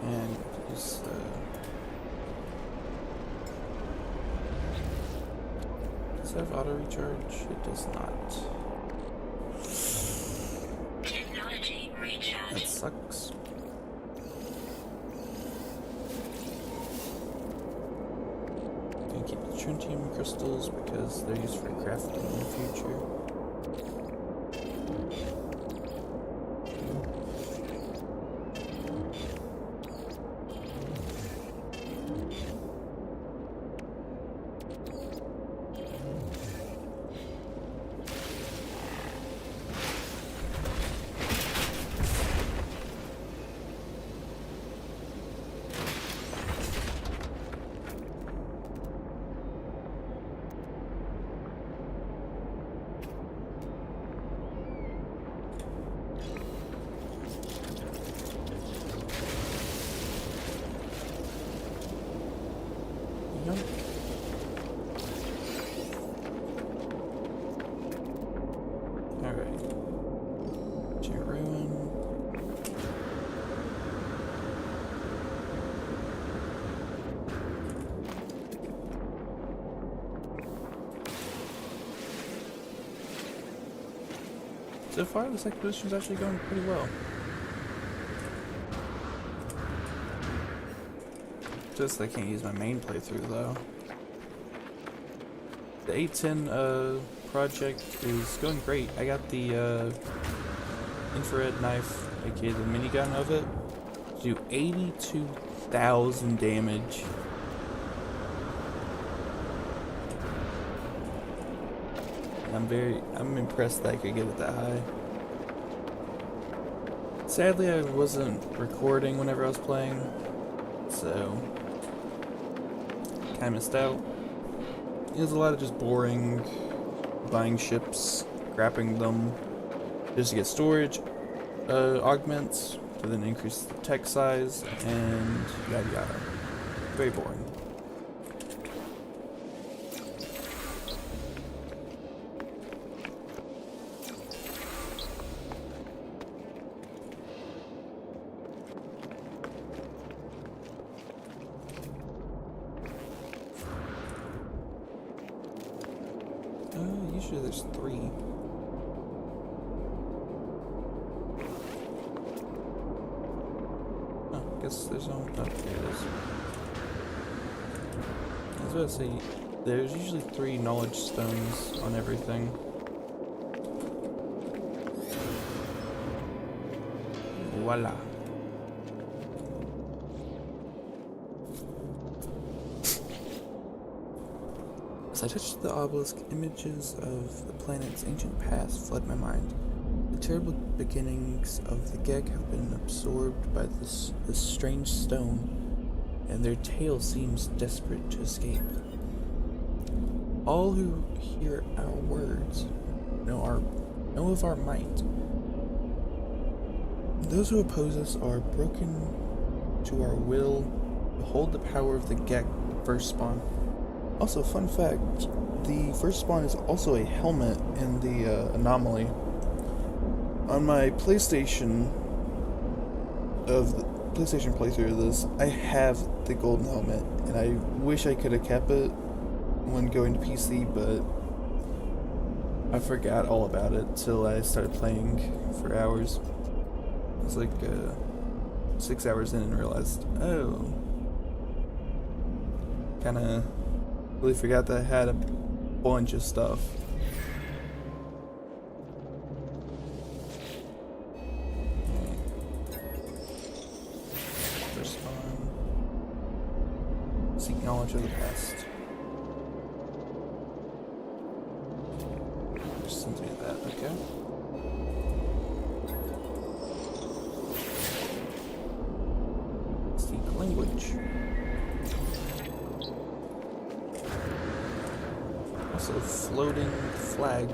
And use does it have auto recharge? It does not. Technology That recharge. sucks. Gonna keep the tritium crystals because they're used for crafting in the future. Yep. Alright. To ruin. So far, this expedition's actually going pretty well. Just I can't use my main playthrough though. The A10 project is going great. I got the infrared knife, aka the minigun of it, to do 82,000 damage. I'm impressed that I could get it that high. Sadly, I wasn't recording whenever I was playing, so I missed out. It was a lot of just boring, buying ships, grapping them, just to get storage augments, to then increase the tech size, and yada yada. Very boring. Usually there's 3. Oh, I guess there's only. Oh, there it is. I was about to say, there's usually 3 knowledge stones on everything. Voila. As I touched the obelisk, images of the planet's ancient past flood my mind. The terrible beginnings of the Gek have been absorbed by this strange stone, and their tale seems desperate to escape. All who hear our words know of our might. Those who oppose us are broken to our will. Behold the power of the Gek first spawn. Also, fun fact, the first spawn is also a helmet in the anomaly. On my PlayStation playthrough of this, I have the golden helmet, and I wish I could have kept it when going to PC, but I forgot all about it till I started playing for hours. It was like 6 hours in and realized, oh, kinda really forgot that I had a bunch of stuff. First spawn. Seek knowledge of the past. Just something like that, okay. Seek language. Also, floating flag.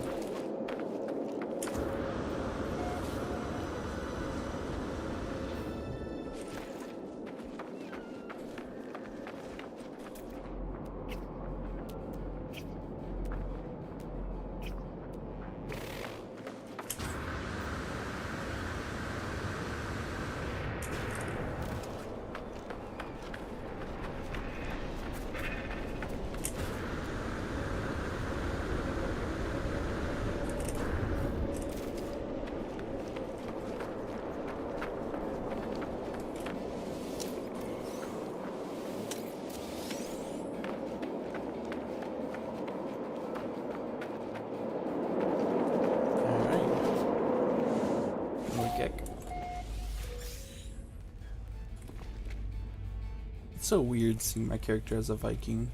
It's so weird seeing my character as a Viking.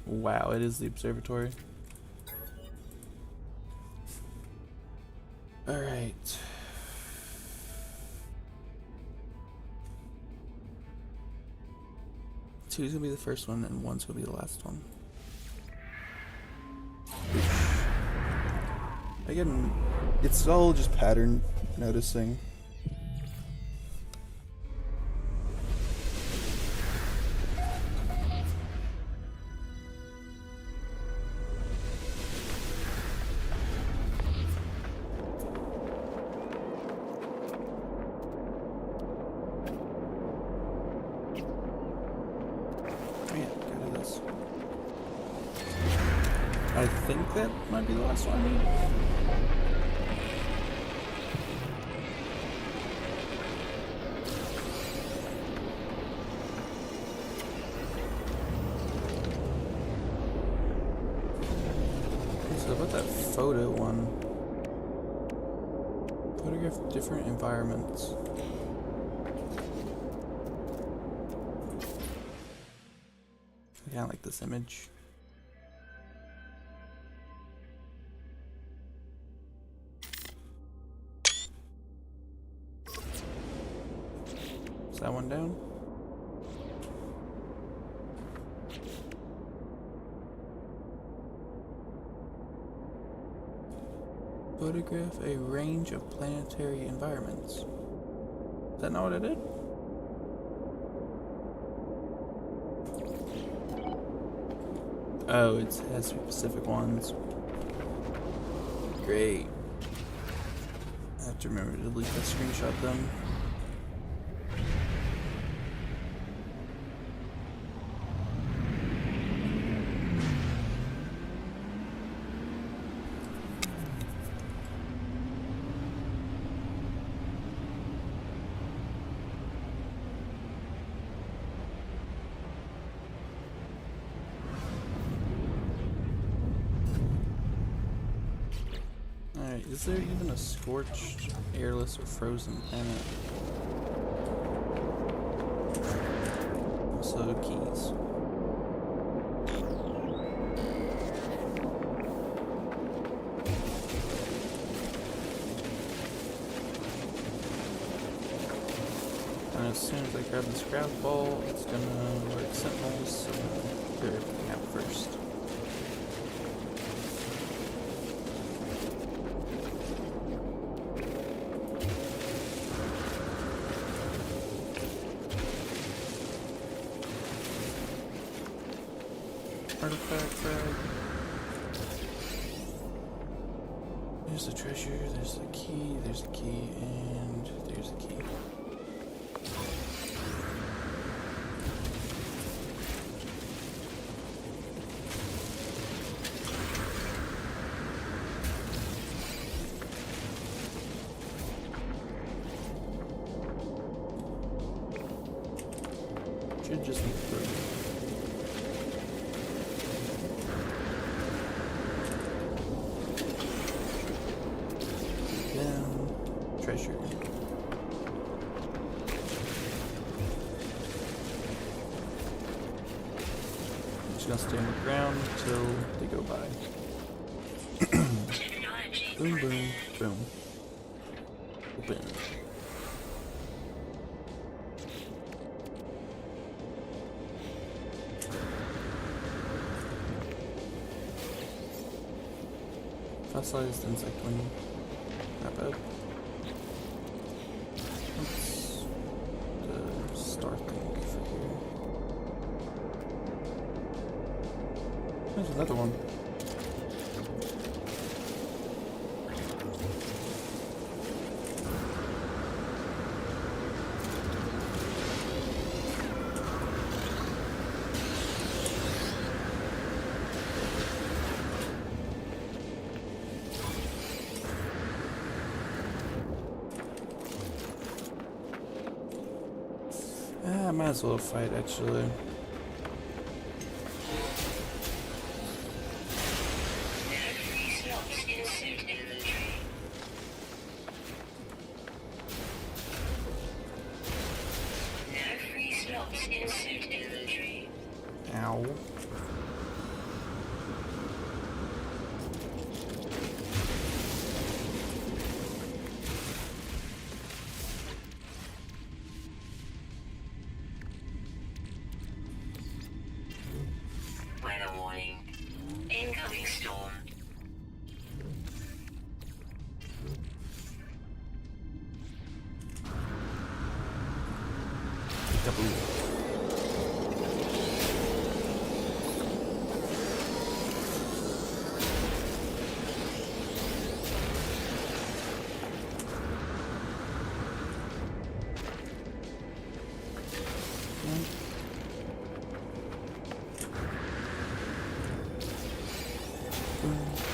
Wow, it is the observatory. Alright. Two's gonna be the first one, and one's gonna be the last one. Again, it's all just pattern noticing. I think that might be the last one. Okay, so about that photo one. Photograph different environments. I kind of like this image. That one down. Photograph a range of planetary environments. Is that not what I did? Oh, it has specific ones. Great. I have to remember to delete that screenshot then. Alright, is there even a scorched, airless, or frozen planet? Also, keys. And as soon as I grab this grab ball, it's gonna work sentinels, so I'm gonna clear everything out first. Artifact bag. There's the treasure, there's the key, and there's the key. Should just be through. Treasure. I'm just gonna stay on the ground until they go by. Boom, boom, boom. Open. Fossilized insect wing. Not bad. The star thing for here. There's another one. might as well fight actually. Free slots in suit inventory. No free slots in suit inventory. Ow. Weather warning. Incoming storm.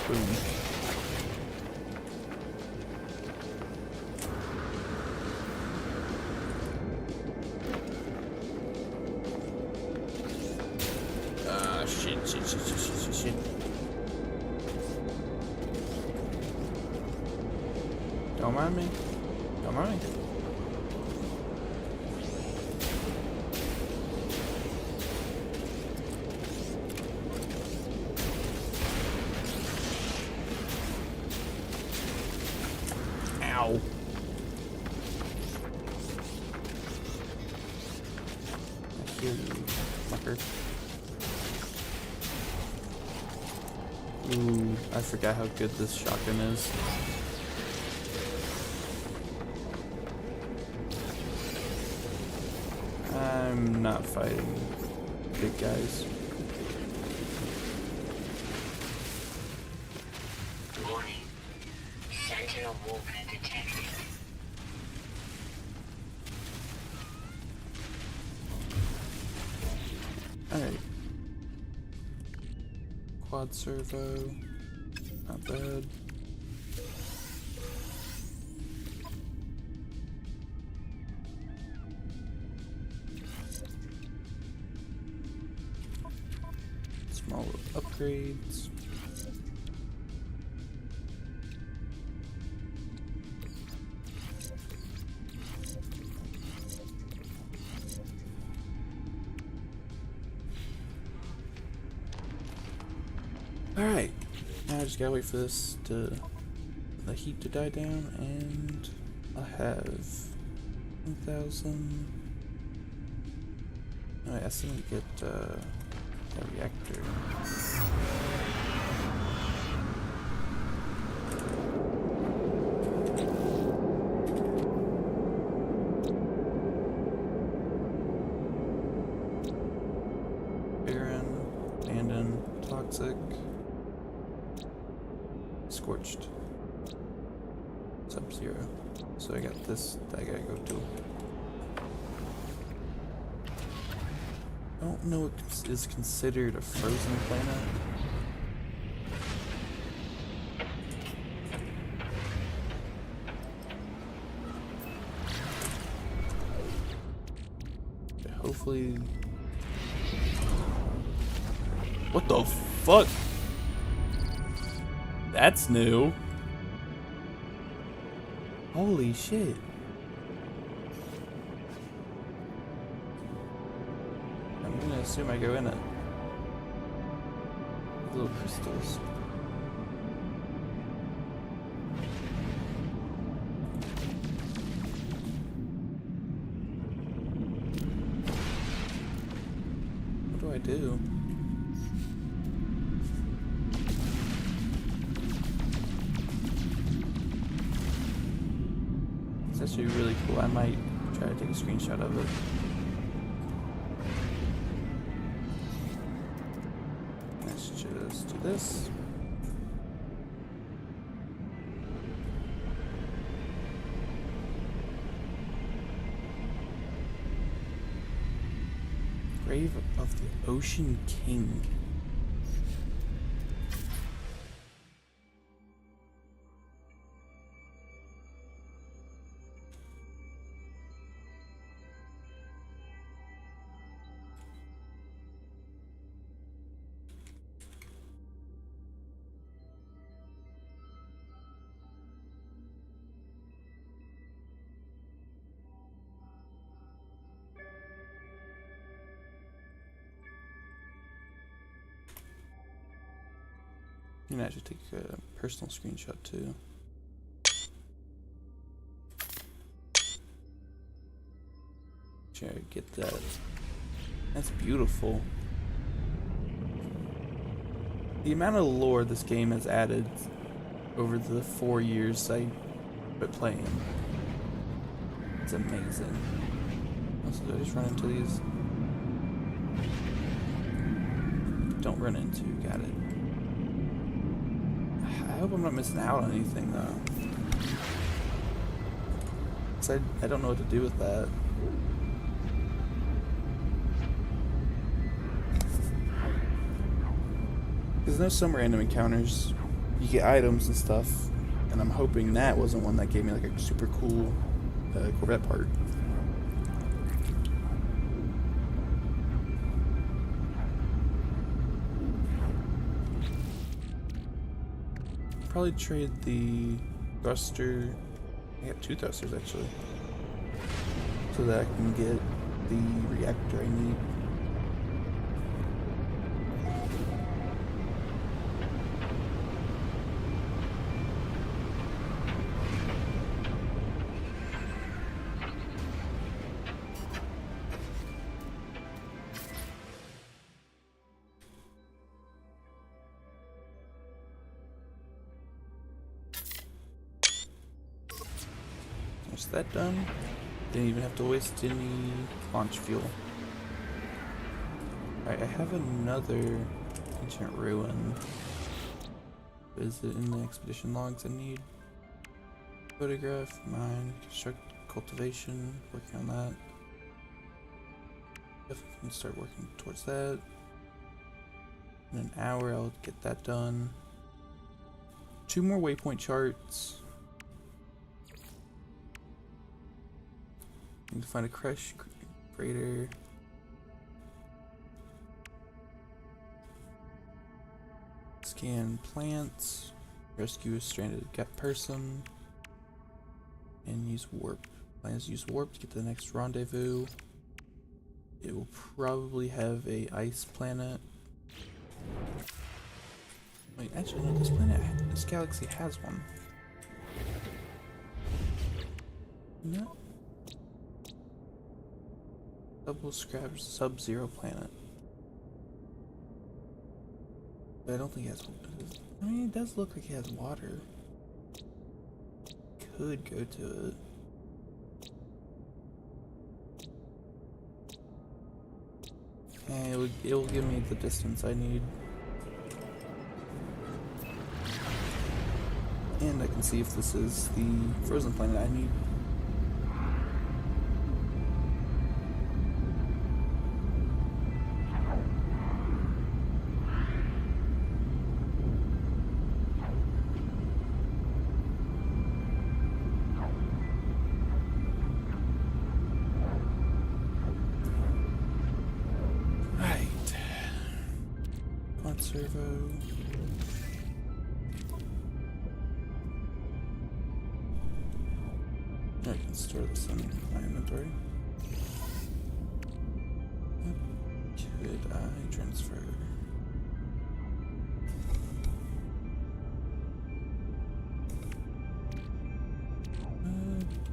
Boom. Shit. Don't mind me. Don't mind me. Ow. I hear you, fucker. Ooh, I forgot how good this shotgun is. I'm not fighting big guys. Warning. Sentinel walker detected. Alright. Quad servo. Not bad. Small upgrades. Alright, now I just gotta wait for the heat to die down, and I have 1,000. Alright, I still need to get a reactor. Barren, abandoned, toxic. Scorched. Sub-zero. So I got this that I gotta go to. I don't know what is considered a frozen planet. But hopefully... What the fuck? That's new. Holy shit. I'm gonna assume I go in it. Little crystals. What do I do? It's actually really cool. I might try to take a screenshot of it. Let's just do this. Grave of the Ocean King. You can actually take a personal screenshot too. Try to get that. That's beautiful. The amount of lore this game has added over the 4 years I've been playing. It's amazing. Also, did I just run into these? Don't run into, got it. I hope I'm not missing out on anything though. 'Cause I don't know what to do with that. Because there's some random encounters. You get items and stuff, and I'm hoping that wasn't one that gave me like a super cool Corvette part. Probably trade the thruster. I got 2 thrusters actually, so that I can get the reactor I need. There's that done. Didn't even have to waste any launch fuel. Alright, I have another ancient ruin. Is it in the expedition logs I need? Photograph, mine, construct, cultivation, working on that. Definitely can start working towards that. In an hour I'll get that done. 2 more waypoint charts. Need to find a crush crater. Scan plants. Rescue a stranded person. And use warp. Plans to use warp to get to the next rendezvous. It will probably have a ice planet. Wait, actually no, this galaxy has one. No. Double scrapped sub-zero planet. But I don't think it has. I mean, it does look like it has water. Could go to it. And it will give me the distance I need. And I can see if this is the frozen planet I need. Servo. I can store this in my inventory. What could I transfer?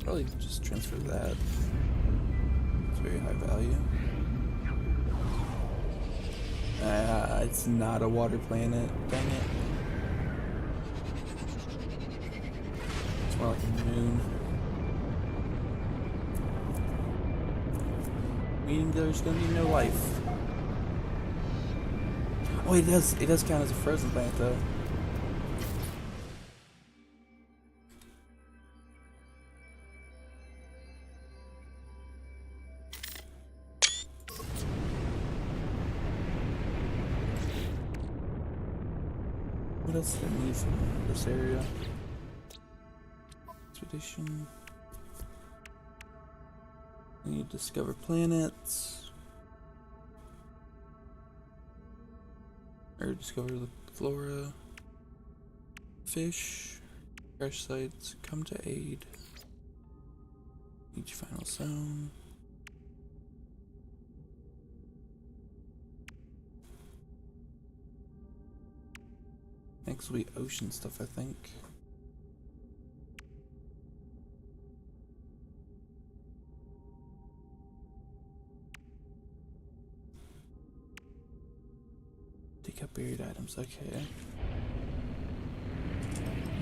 Probably just transfer that. It's very high value. It's not a water planet. Dang it. It's more like a moon. Meaning there's gonna be no life. Oh, it does count as a frozen planet though. What else do I need from this area? Expedition. I need to discover planets. Or discover the flora. Fish. Crash sites. Come to aid. Each final zone. Next will be ocean stuff, I think. Take up buried items, okay.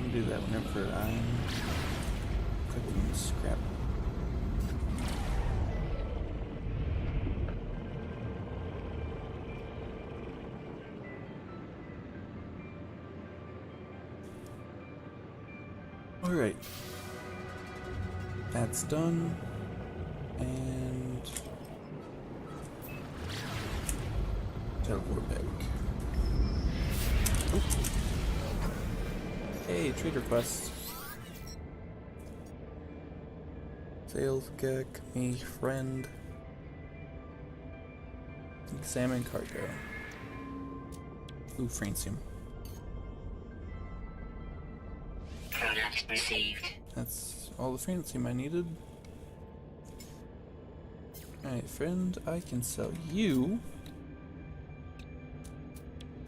I'll do that whenever I'm cooking scrap. Alright. That's done. And teleport back. Oop. Hey, trade request. Sales gek, me, friend. Examine cargo. Ooh, francium. Product received. That's all the francium I needed. Alright, friend, I can sell you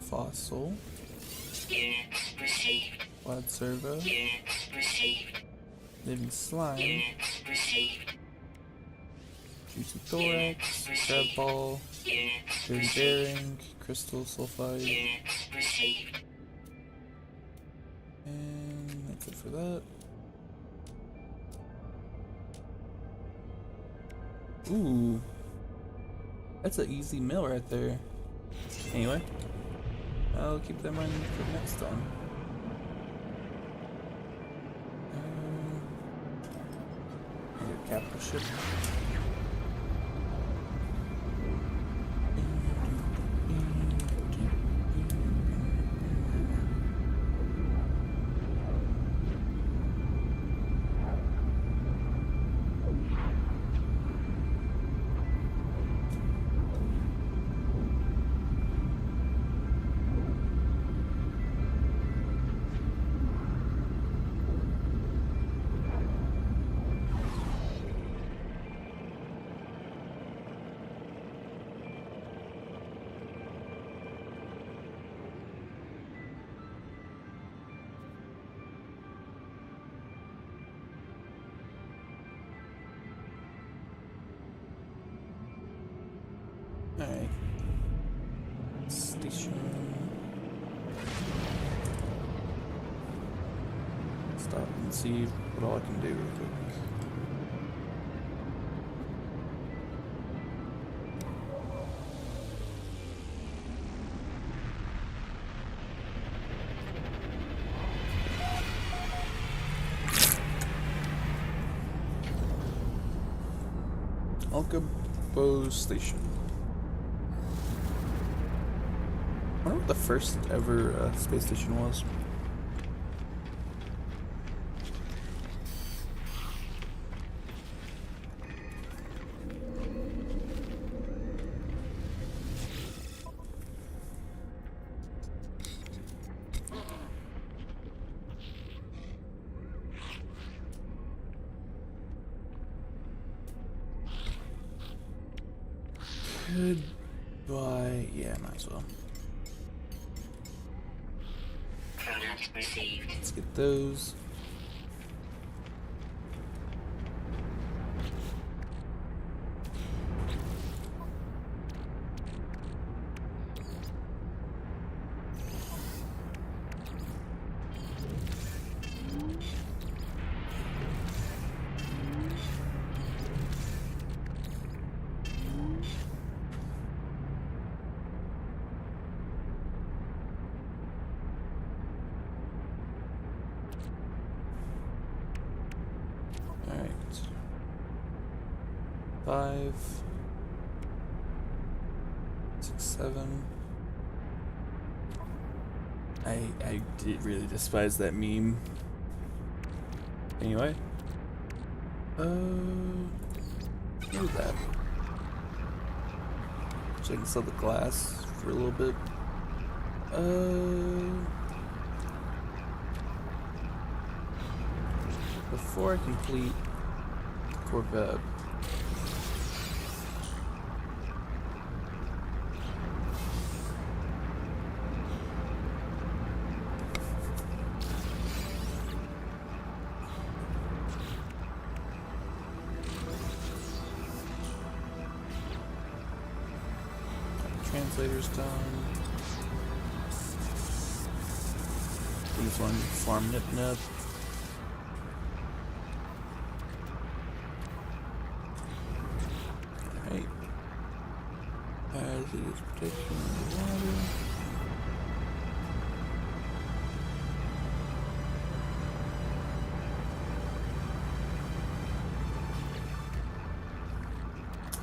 fossil, Units received. blood servo, Units received. living slime, Units received. juicy thorax, crab ball, Units dirty received. bearing, crystal sulfide, Units received. and that's it for that. Ooh, that's an easy mill right there. Anyway, I'll keep that in mind for next time. I need a capital ship. Alright. Station. Stop and see what all I can do real quick. Alcabo Station. I wonder what the first ever space station was. Goodbye. Yeah, might as well. Product received. Let's get those. Alright. 5, 6, 7. I did really despise that meme. Anyway. What is that? So I can sell the glass for a little bit. Before I complete Corvette. translator's done. This one, farm nip nip. Alright. As it is protection in the water.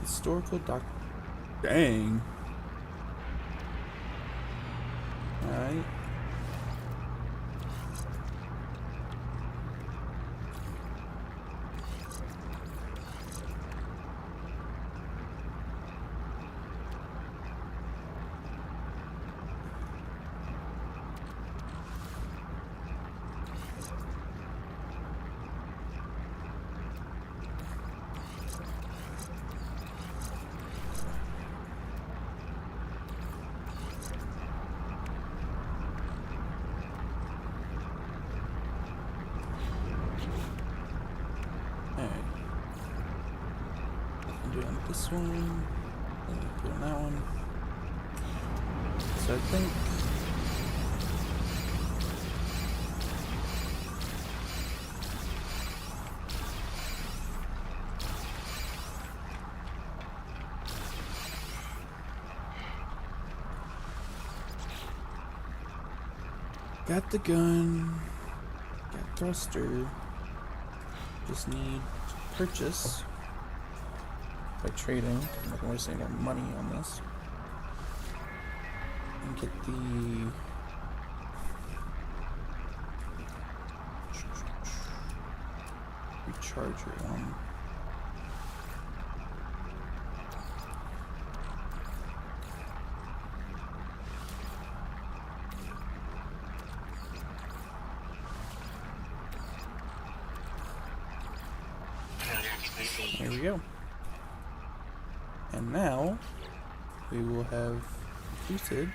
Historical doc. Dang. Alright. Doing this one, then doing that one. So I think got the gun, got thruster, just need to purchase by trading. I'm not gonna waste any more money on this. And get the recharger one. There we go. And now we will have completed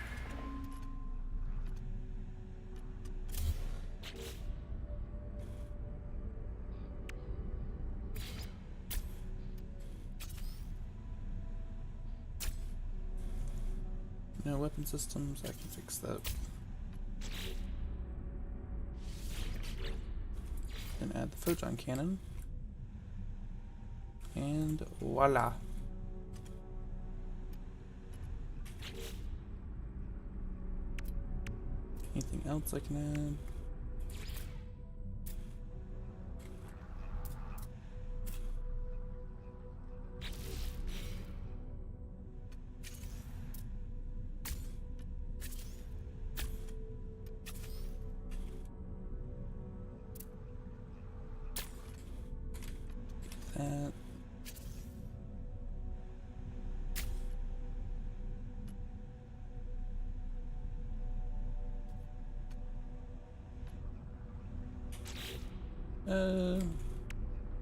no weapon systems. I can fix that. And add the photon cannon. And voila. Anything else I can add? That.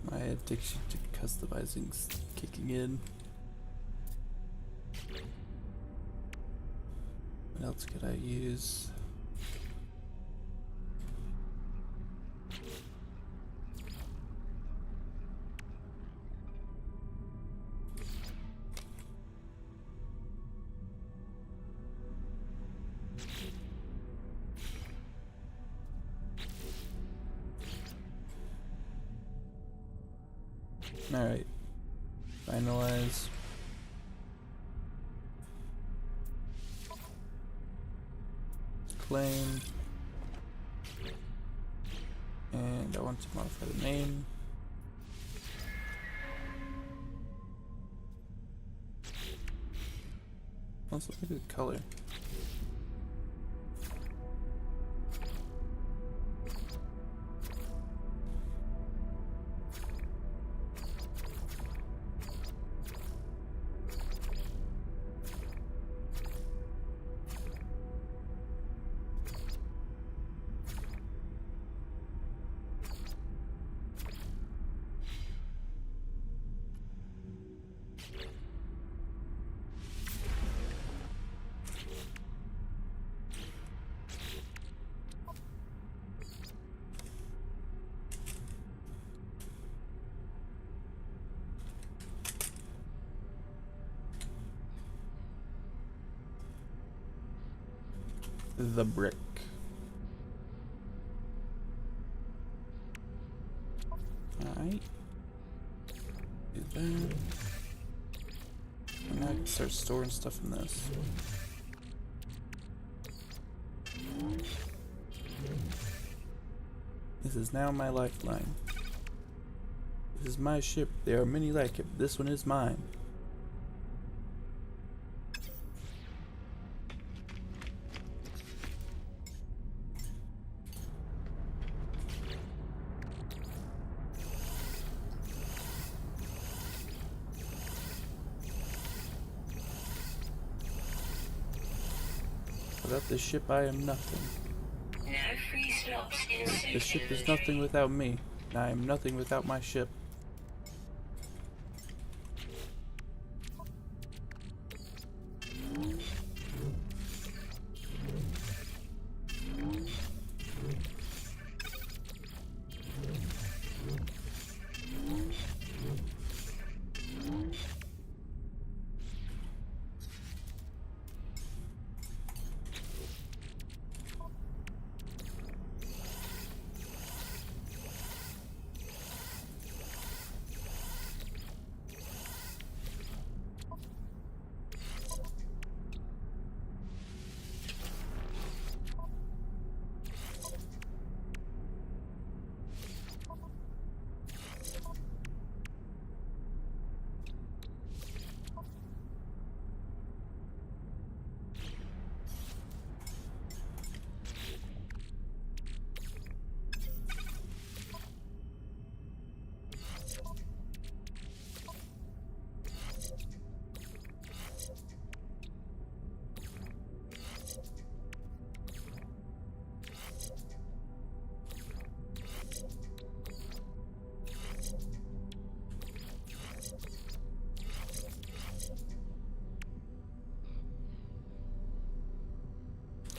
My addiction to customizing's kicking in. What else could I use? Alright. Finalize. Claim. And I want to modify the name. Let's look at the color. the brick. Alright. Do that. And now I can start storing stuff in this. This is now my lifeline. This is my ship. There are many like it. This one is mine. Without this ship, I am nothing. No free slots in suit The ship is inventory. nothing without me. And I am nothing without my ship.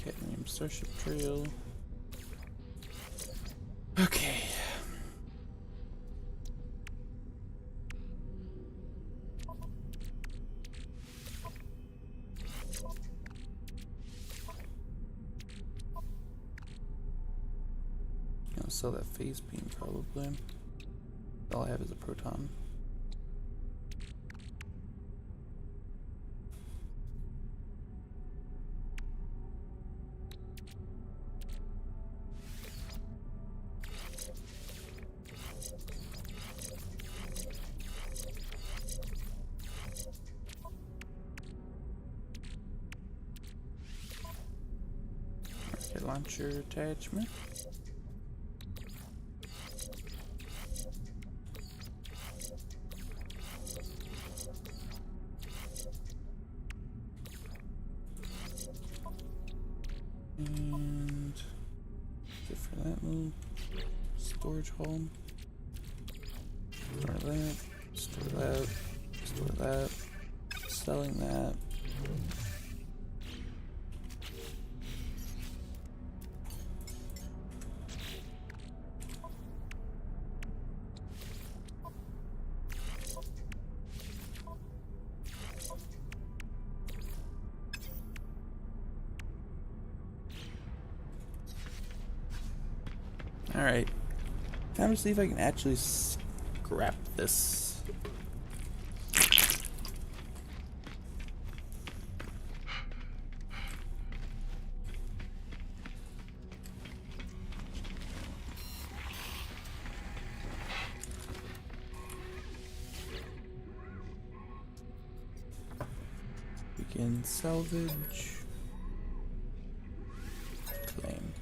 Cadmium Starship Trail. Okay. Gonna sell that phase beam probably. All I have is a proton. Rocket launcher attachment. And good for that little storage hole. Store that, store that, store that, selling that. Alright, time to see if I can actually scrap this. Begin salvage. Claim.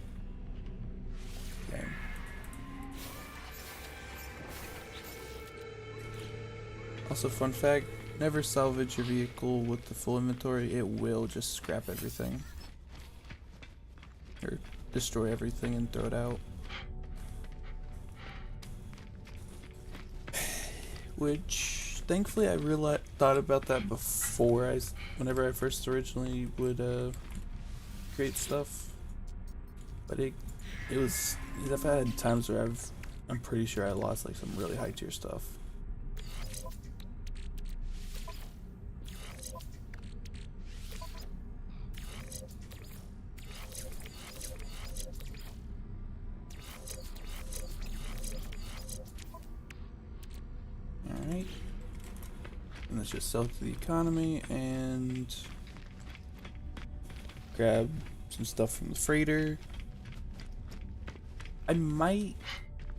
Claim. Also, fun fact, never salvage your vehicle with the full inventory. It will just scrap everything. Or destroy everything and throw it out. Which, thankfully, I thought about that before whenever I first originally would create stuff. But it was, I've had times where I'm pretty sure I lost like some really high tier stuff. Alright. And let's just sell to the economy and grab some stuff from the freighter. I might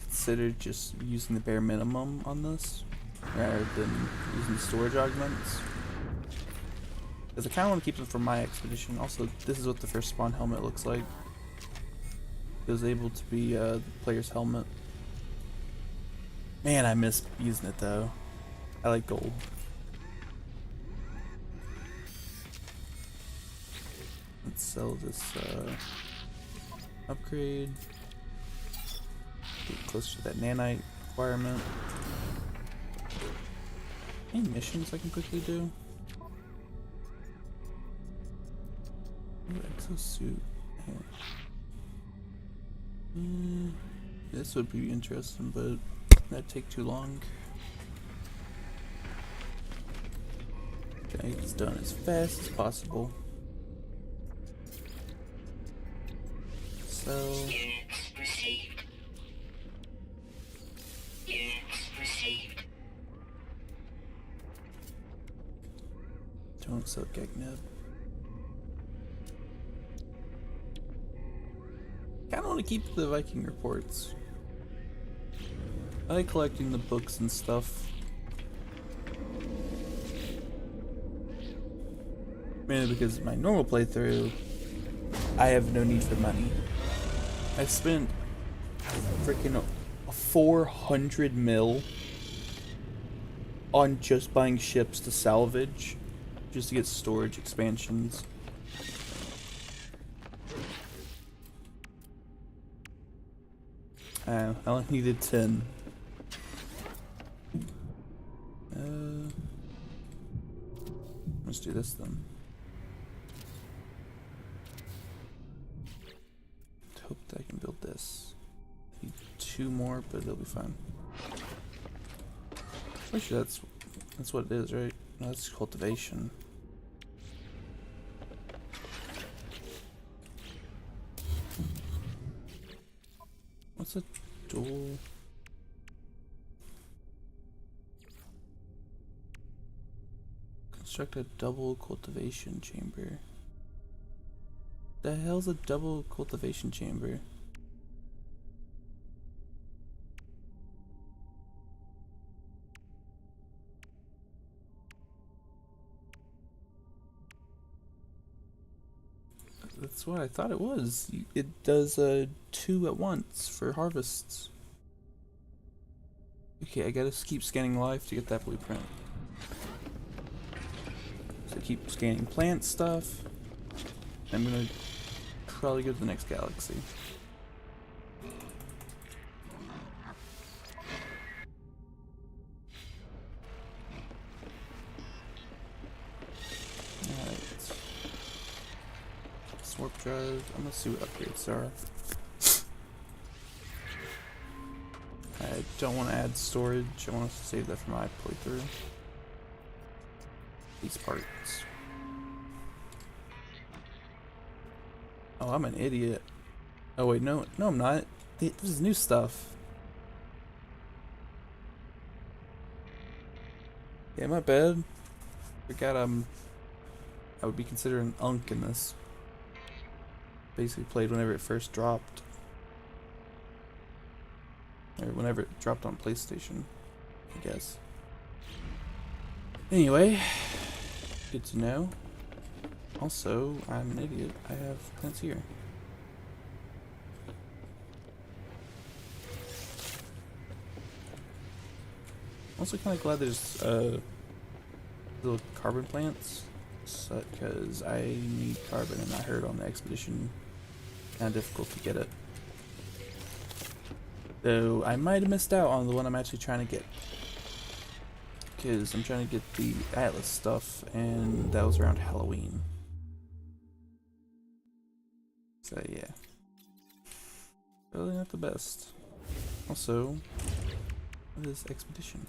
consider just using the bare minimum on this rather than using the storage augments. Because I kind of want to keep them for my expedition. Also, this is what the first spawn helmet looks like. It was able to be the player's helmet. Man, I miss using it though. I like gold. Let's sell this upgrade. Get closer to that nanite requirement. Any missions I can quickly do? Ooh, exosuit. This would be interesting, but that'd take too long. Okay, it's done as fast as possible. So Units received. Units received. don't sell Gagneb. Kinda wanna keep the Viking reports. I like collecting the books and stuff. Mainly because my normal playthrough, I have no need for money. I spent freaking 400 mil on just buying ships to salvage, just to get storage expansions. I only needed 10. Let's do this then. Hope that I can build this. Need 2 more, but they'll be fine. Pretty sure that's what it is, right? No, that's cultivation. What's a dual? Construct a double cultivation chamber. The hell's a double cultivation chamber? That's what I thought it was. It does 2 at once for harvests. Okay, I gotta keep scanning life to get that blueprint. So keep scanning plant stuff. I'm gonna probably go to the next galaxy. Alright. Warp drive. I'm gonna see what upgrades there are. I don't want to add storage. I want to save that for my playthrough. These parts. Oh, I'm an idiot. Oh wait, no, I'm not. This is new stuff. Yeah, my bad. Forgot I would be considered an unk in this. Basically played whenever it first dropped. Or whenever it dropped on PlayStation, I guess. Anyway, good to know. Also, I'm an idiot. I have plants here. Also kind of glad there's little carbon plants, because I need carbon, and I heard on the expedition kind of difficult to get it. Though I might have missed out on the one I'm actually trying to get, because I'm trying to get the atlas stuff, and that was around Halloween. So yeah, really not the best. Also, what is expedition?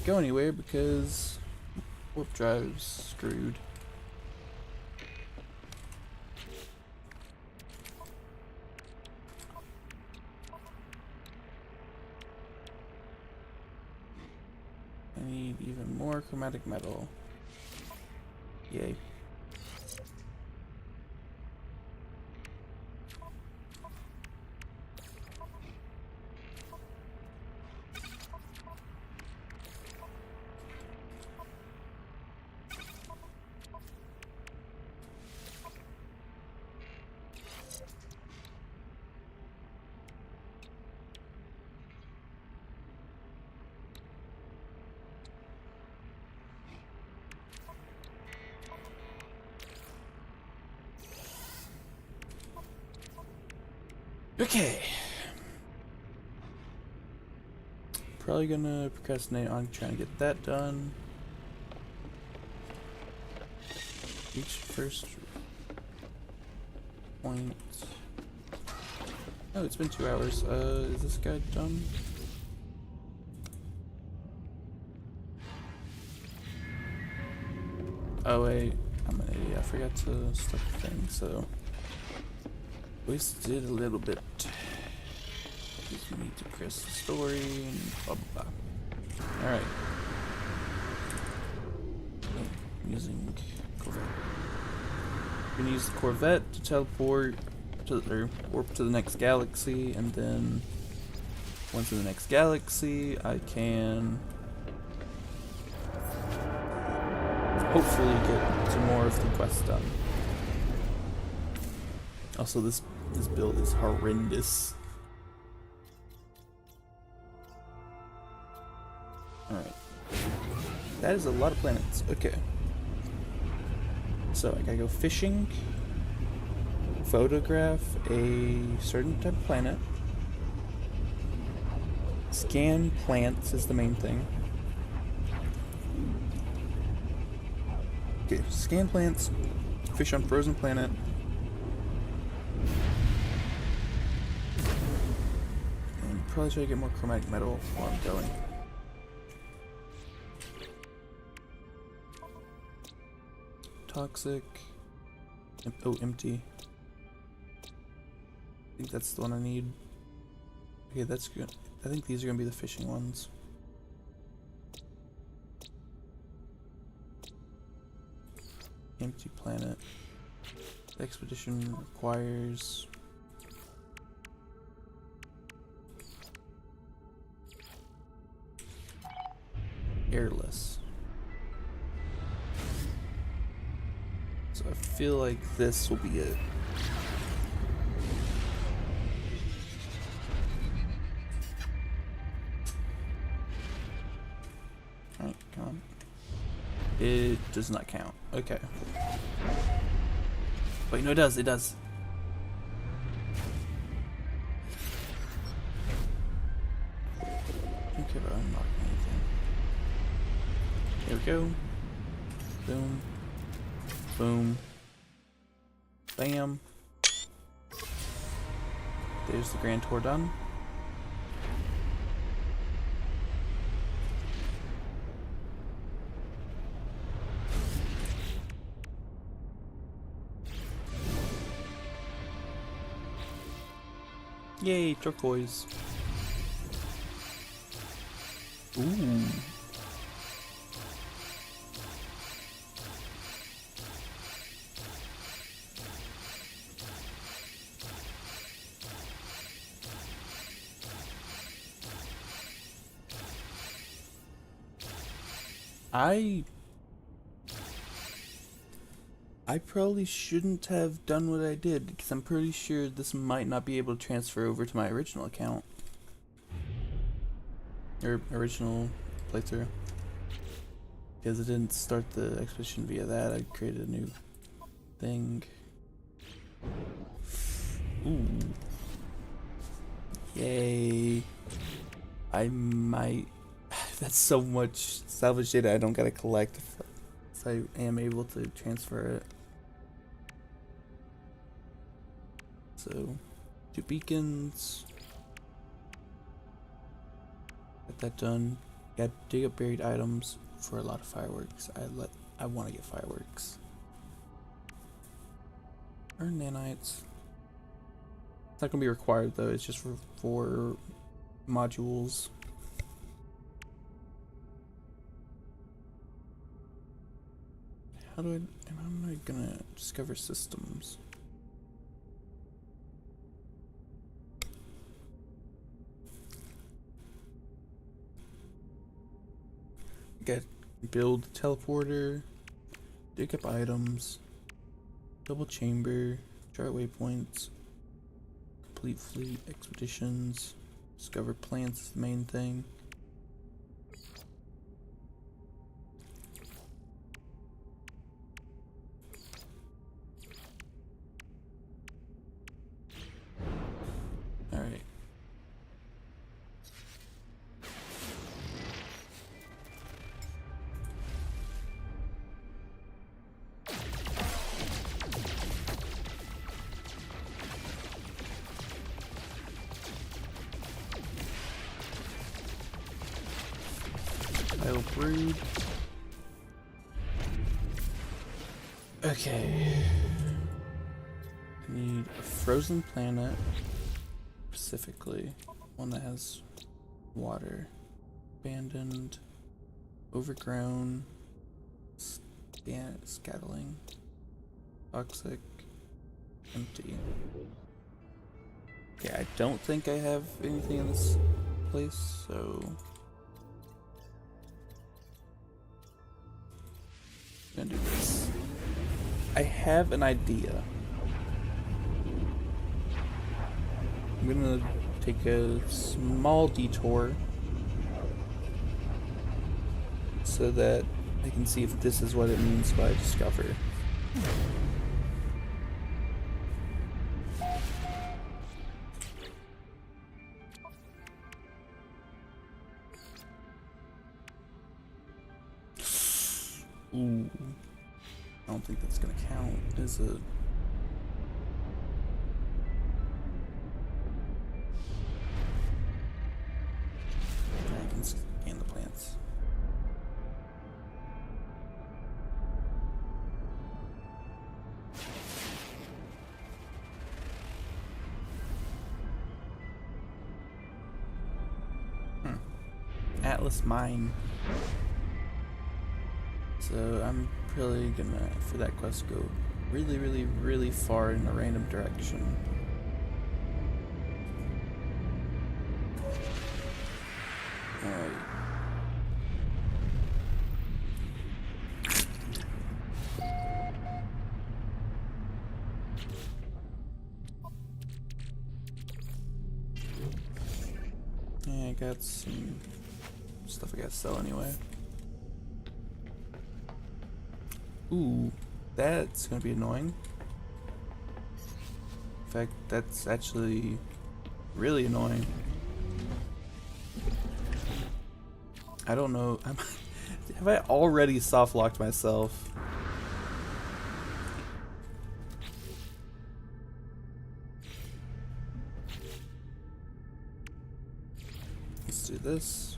go anywhere because warp drive's screwed. I need even more chromatic metal. Yay. Okay. Probably gonna procrastinate on trying to get that done. Reach first point. Oh, it's been 2 hours. Is this guy done? Oh wait, I'm an idiot. I forgot to start the thing, so wasted a little bit. Gives me to press the story and blah blah blah. Alright. I'm using Corvette. I'm gonna use the Corvette to teleport to or warp to the next galaxy, and then once in the next galaxy I can hopefully get some more of the quest done. Also, this build is horrendous. Alright. That is a lot of planets. Okay. So I gotta go fishing, photograph a certain type of planet, scan plants is the main thing. Okay, scan plants, fish on frozen planet. And probably try to get more chromatic metal while I'm going. Toxic. Oh, empty. I think that's the one I need. Okay, that's good. I think these are gonna be the fishing ones. Empty planet. The expedition requires airless. So I feel like this will be it. Alright, come on. It does not count. Okay. Wait, no, it does. It does. I don't care about unlocking anything. There we go. Boom. Boom. Bam. There's the grand tour done. Yay, turquoise. Ooh. I probably shouldn't have done what I did, because I'm pretty sure this might not be able to transfer over to my original account. Or original playthrough. Because I didn't start the expedition via that, I created a new thing. Ooh. Yay. I might... That's so much salvage data I don't gotta collect if I am able to transfer it. So, 2 beacons. Get that done. Gotta dig up buried items for a lot of fireworks. I want to get fireworks. Or nanites. It's not gonna be required though. It's just for modules. How am I gonna discover systems? Get build teleporter, dig up items, double chamber, chart waypoints, complete fleet expeditions, discover plants is the main thing. Alright. Idle brood. Okay. I need a frozen planet, specifically one that has water. Abandoned, overgrown, scattling, toxic, empty. Okay, I don't think I have anything in this place, so I'm gonna do this. I have an idea. I'm gonna take a small detour so that I can see if this is what it means by discover. Ooh. I don't think that's gonna count as a... I can scan the plants. Atlas mine. So I'm really gonna, for that quest, go really far in a random direction. Alright. Yeah, I got some stuff I gotta sell anyway. Ooh, that's gonna be annoying. In fact, that's actually really annoying. I don't know. Have I already soft locked myself? Let's do this.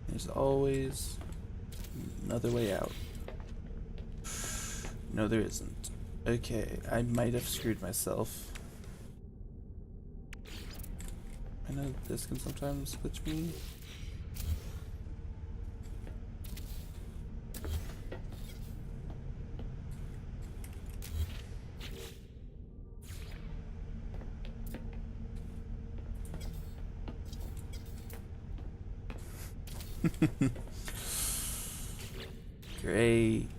There's always another way out. No, there isn't. Okay, I might have screwed myself. I know this can sometimes glitch me. Great.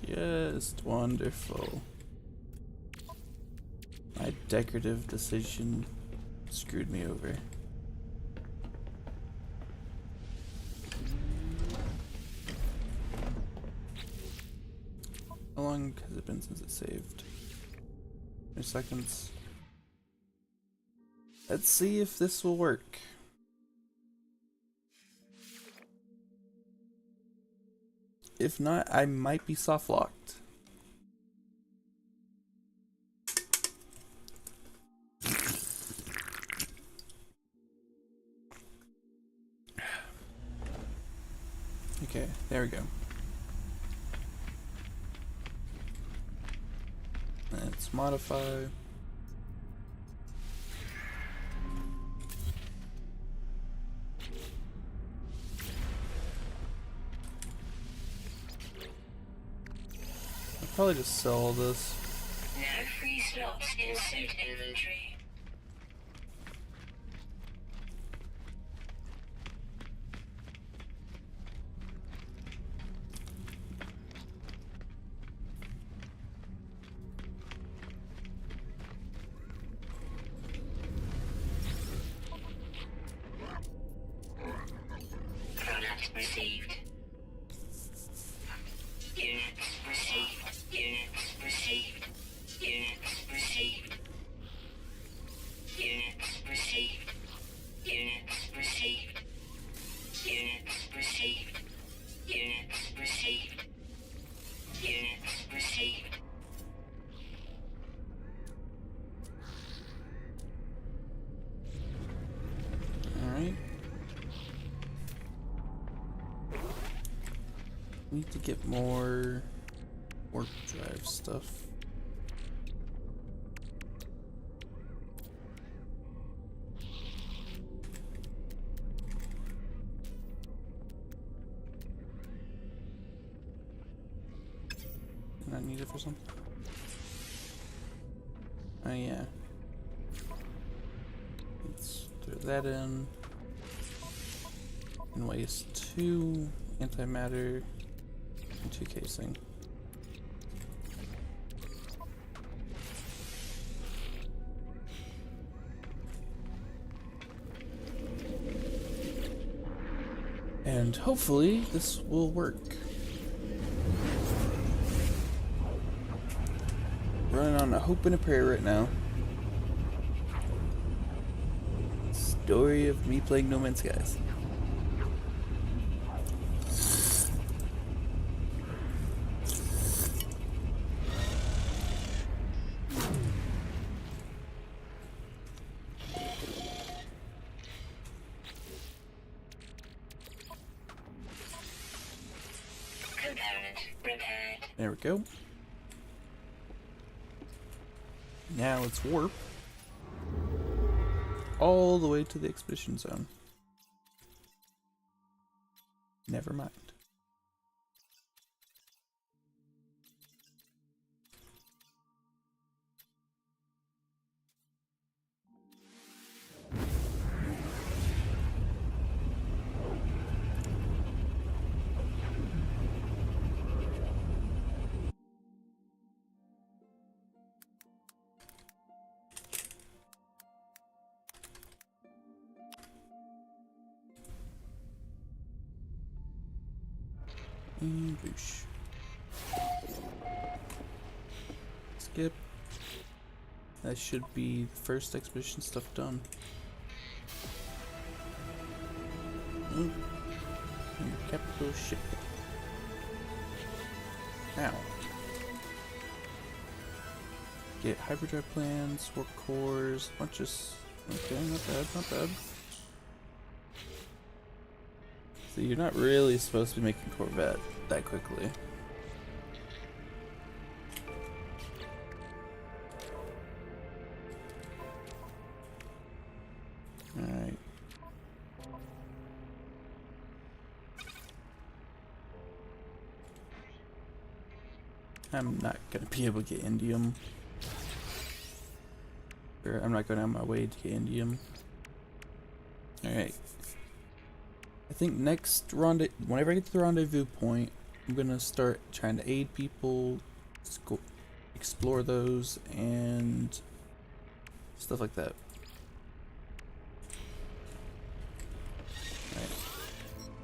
Just wonderful. My decorative decision screwed me over. How long has it been since it saved? 20 seconds. Let's see if this will work. If not, I might be soft locked. Okay, there we go. Let's modify. I'll probably just sell all this. No free slots in suit inventory. Product received. Units received. Units received. Units received. Units received. Units received. Units received. Units received. Units received. Alright. Need to get more warp drive stuff. And I need it for something. Oh yeah. Let's throw that in. And waste 2 antimatter and 2 casing. And hopefully this will work. Running on a hope and a prayer right now. Story of me playing No Man's Skies. Component repaired. There we go. Now let's warp all the way to the expedition zone. Never mind. And boosh. Skip. That should be the first expedition stuff done. Your capital ship. Now. Get hyperdrive plans, warp cores, bunch of. Okay, not bad, not bad. So you're not really supposed to be making Corvette that quickly. Alright. I'm not gonna be able to get indium. Or I'm not going out of my way to get indium. Alright. I think next whenever I get to the rendezvous point, I'm gonna start trying to aid people, explore those, and stuff like that. Alright.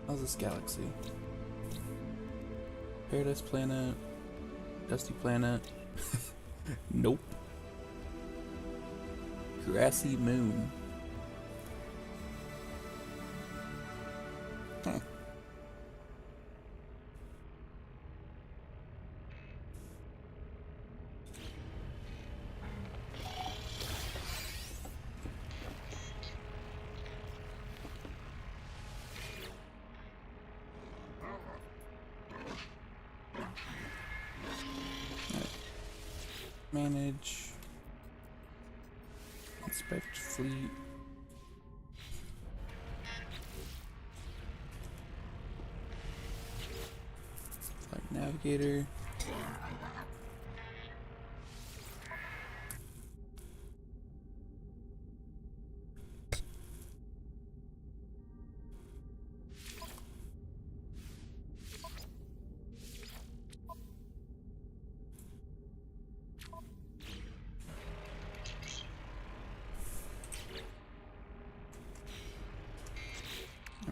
How's this galaxy? Paradise planet. Dusty planet. Nope. Grassy moon. Huh. Manage. Inspect fleet. Flight navigator.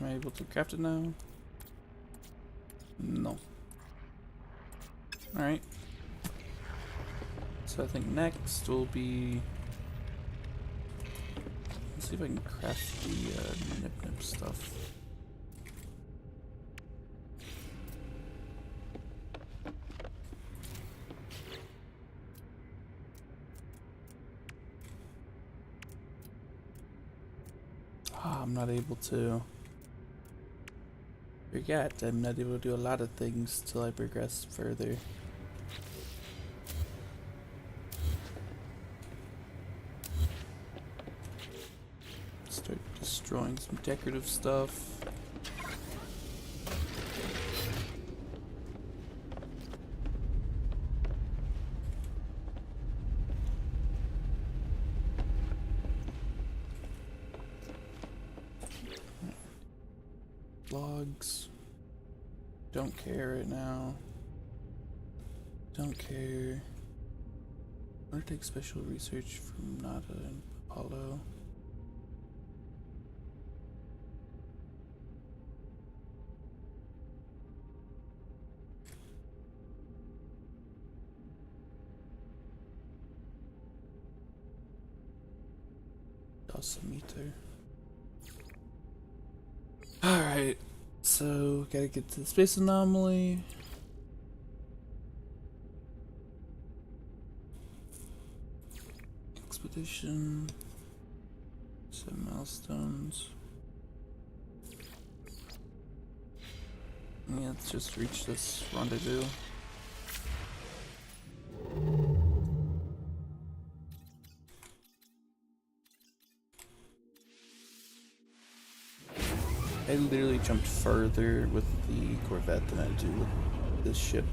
Am I able to craft it now? No. Alright. So I think next will be... Let's see if I can craft the nip stuff. Ah, I'm not able to. Forget, I'm not able to do a lot of things till I progress further. Start destroying some decorative stuff. Logs. Don't care right now. Don't care. I want to take special research from Nada and Apollo. Dosimeter. Alright, so gotta get to the space anomaly. Expedition. Set milestones. Yeah, let's just reach this rendezvous. I literally jumped further with the Corvette than I do with this ship.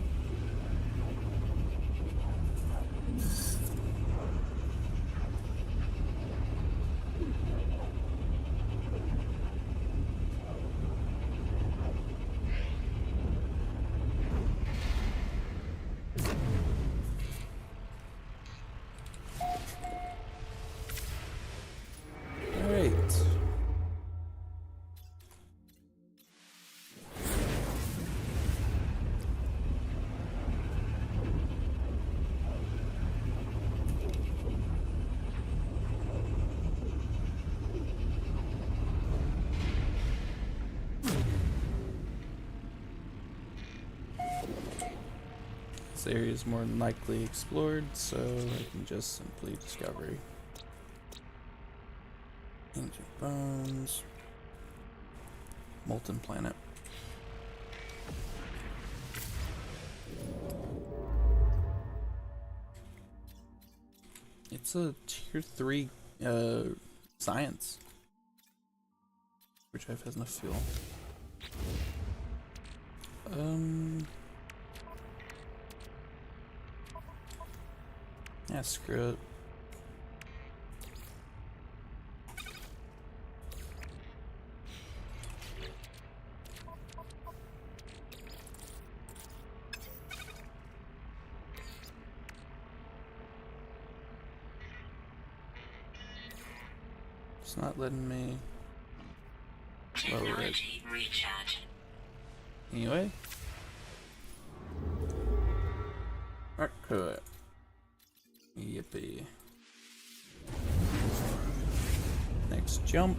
Alright. This area is more than likely explored, so I can just simply discovery. Ancient bones. Molten planet. It's a tier 3 science. Which has enough fuel. Yeah, screw it. It's not letting me lower it. Technology recharge. Anyway. Okay. Yippee. Next jump.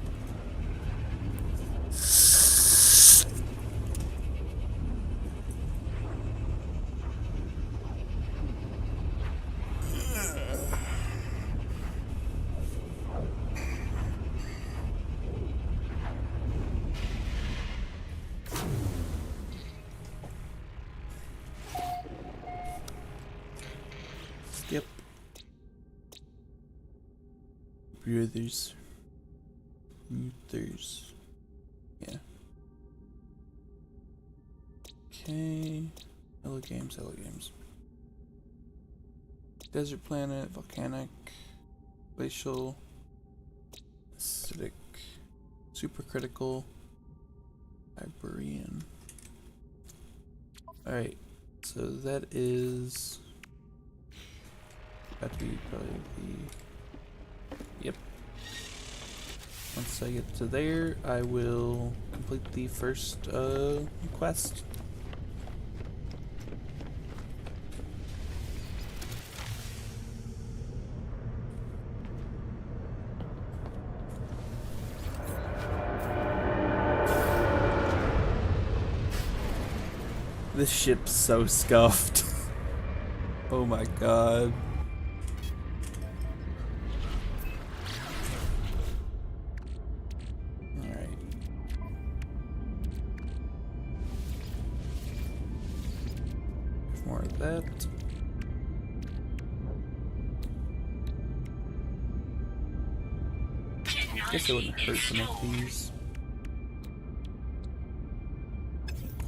Skip. brothers. Ruthers. Yeah. Okay. Hello games, hello games. Desert planet, volcanic, glacial, acidic, supercritical, Iberian. Alright, so that is about to be probably the, yep. Once I get to there, I will complete the first quest. This ship's so scuffed. Oh my god. Alright. More of that. Guess it wouldn't hurt to make these.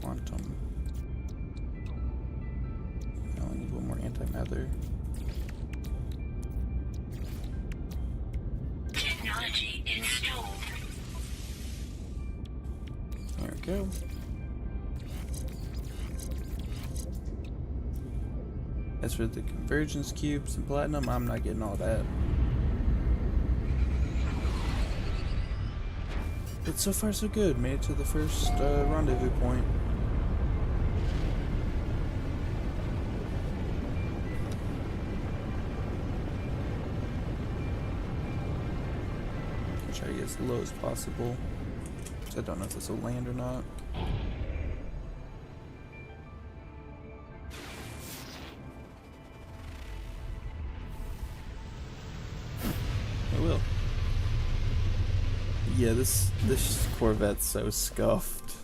Quantum. I only need one more antimatter. Technology installed. There we go. As for the convergence cubes and platinum, I'm not getting all that. But so far so good. Made it to the first rendezvous point. Try to get as low as possible. I don't know if this will land or not. I will. Yeah, this Corvette's so scuffed.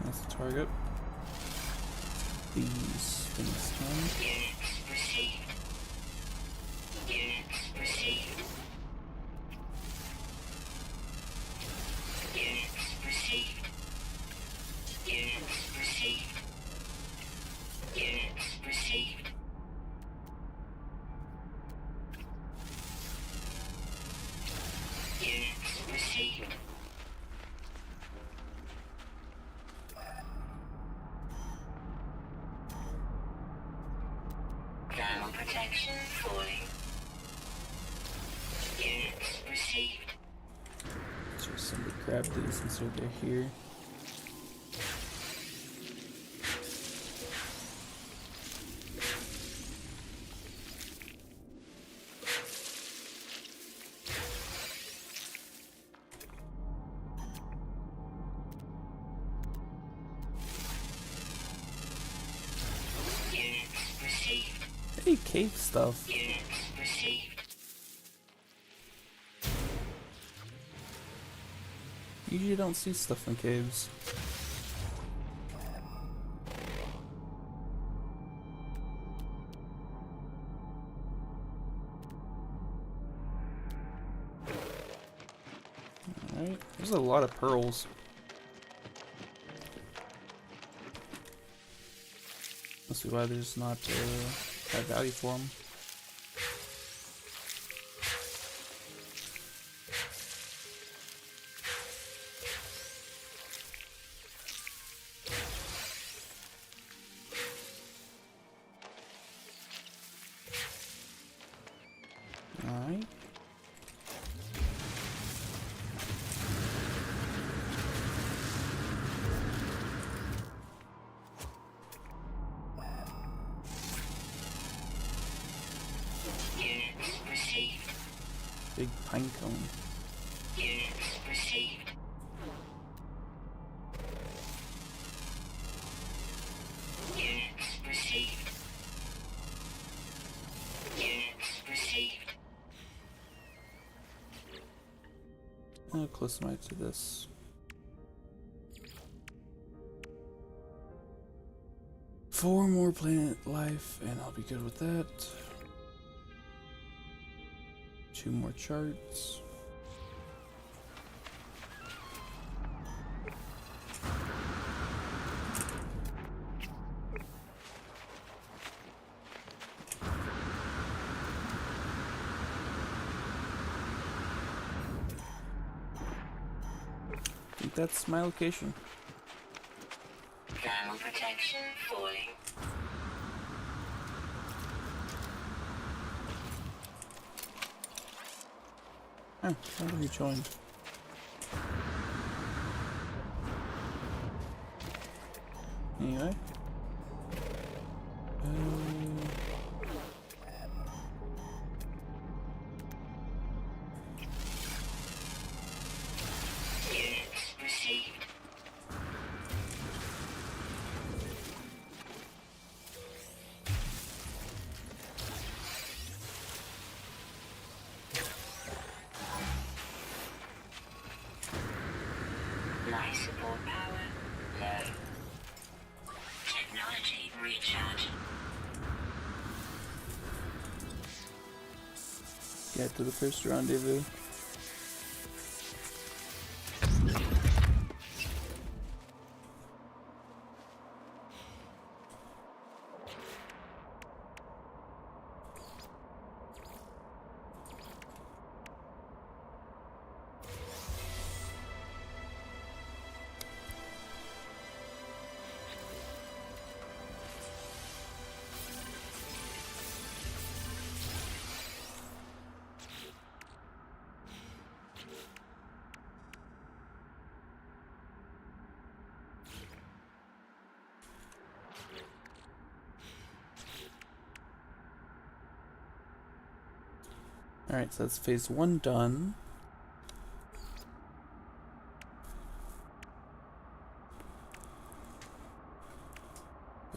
That's the target. These things done. Units received. Units received. Units received. Units received. Units received. Units received. Thermal protection falling. Units received. So somebody grab these since they're here. Units received. Hey, cave stuff. Units received. Usually don't see stuff in caves. Alright, there's a lot of pearls. Must be why there's not high value for them. Alright. Units received. Big pine cone. Units received. Units received. Units received. How close am I to this? 4 more planet life, and I'll be good with that. 2 more charts. I think that's my location. Thermal protection falling. Oh, how did we join? Anyway. Units received. Life support power low. Technology recharge. Get to the first rendezvous. Alright, so that's phase 1 done.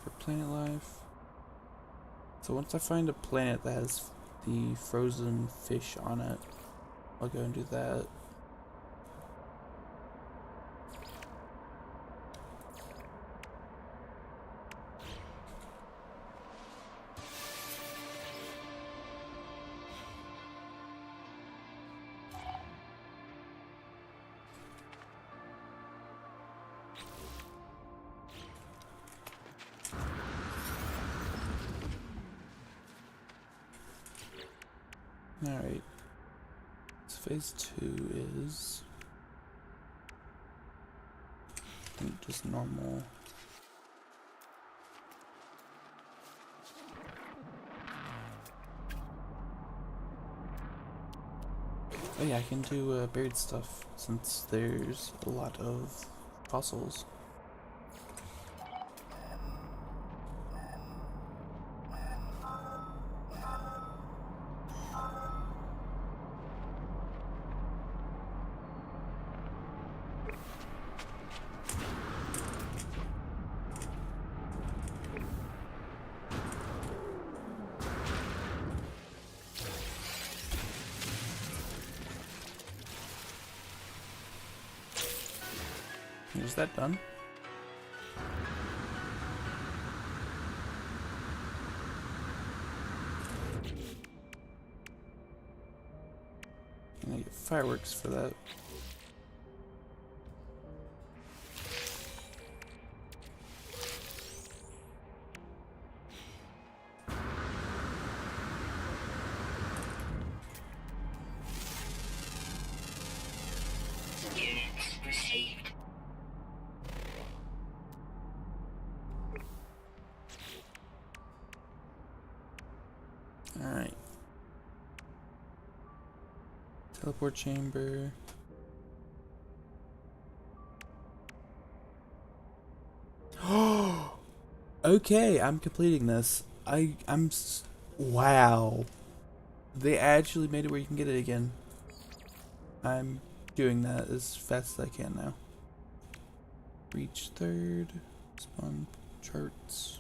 For planet life. So once I find a planet that has the frozen fish on it, I'll go and do that. Alright. So phase 2 is I think just normal. Oh yeah, I can do buried stuff since there's a lot of fossils. Is that done? And I get fireworks for that. Units received. Alright. Teleport chamber. Okay, I'm completing this. Wow. They actually made it where you can get it again. I'm doing that as fast as I can now. Reach 3rd. Spawn charts.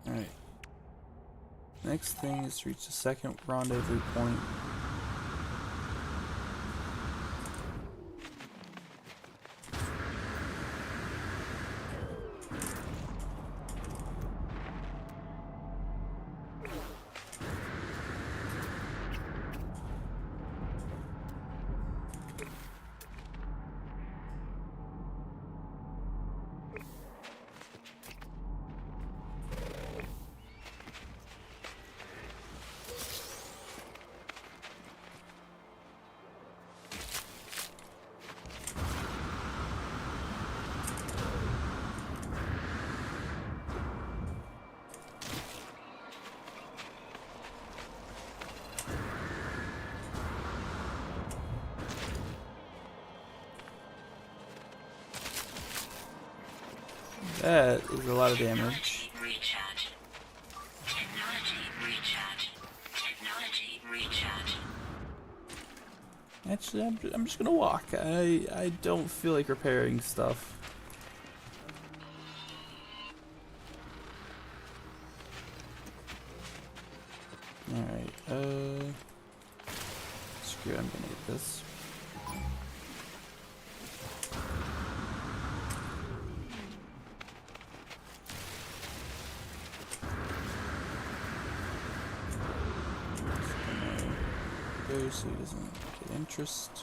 Alright. Next thing is to reach the second rendezvous point. That is a lot of damage. Recharge. Technology recharge. Technology recharge. Actually, I'm just gonna walk. I don't feel like repairing stuff. Alright, screw it, I'm gonna eat this. Go so he doesn't get interest.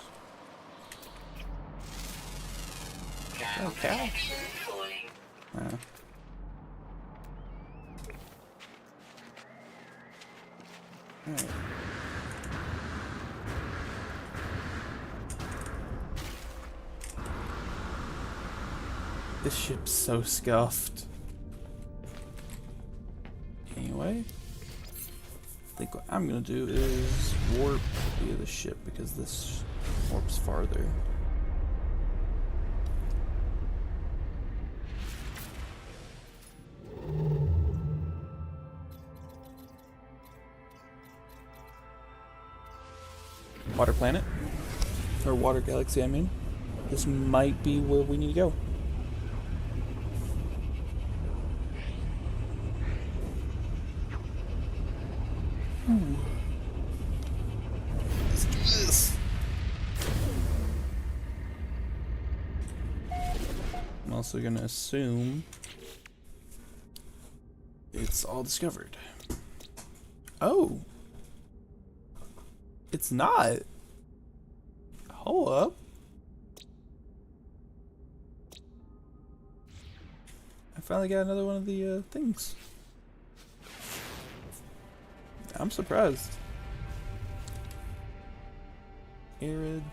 Oh, cow. Protection falling. Alright. This ship's so scuffed. Anyway, I think what I'm gonna do is warp via the ship because this warps farther. Water planet, or water galaxy, I mean. This might be where we need to go. Let's do this. I'm also gonna assume it's all discovered. Oh. It's not. Hold up. I finally got another one of the things. I'm surprised. Arid.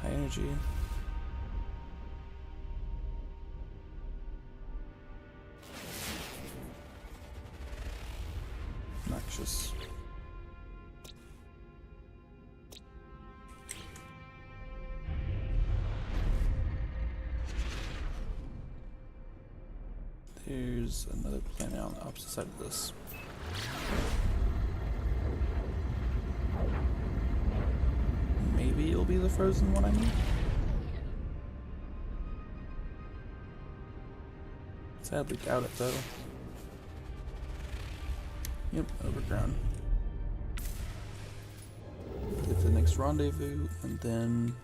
High energy. Noxious. There's another planet on the opposite side of this. Maybe it'll be the frozen one I need. Sadly doubt it though. Yep, overgrown. Get to the next rendezvous, and then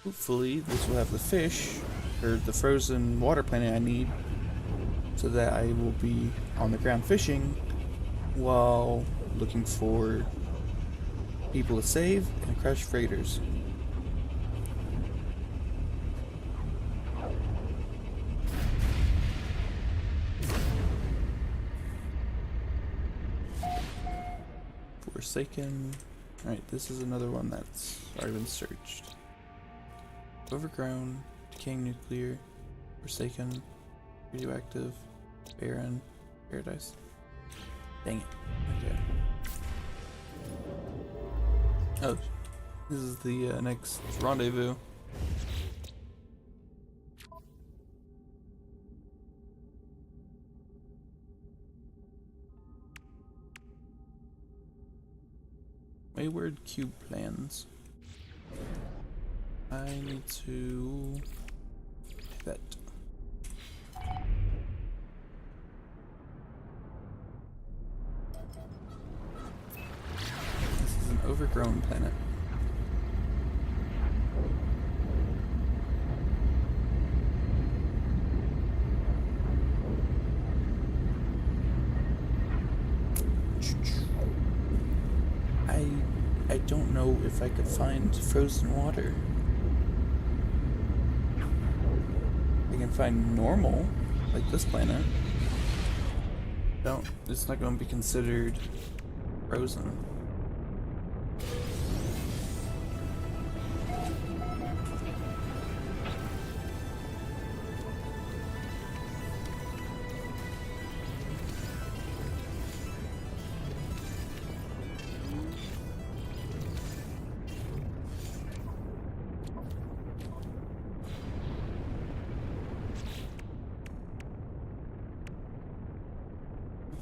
hopefully this will have the fish, or the frozen water planet I need, so that I will be on the ground fishing while looking for people to save and crash freighters. Forsaken. Alright, this is another one that's already been searched. Overgrown, decaying nuclear, forsaken, radioactive, barren, paradise. Dang it. Okay. Oh, this is the next rendezvous. Wayward cube plans. I need to that. This is an overgrown planet. I don't know if I could find frozen water. I can find normal, like this planet. It's not going to be considered frozen.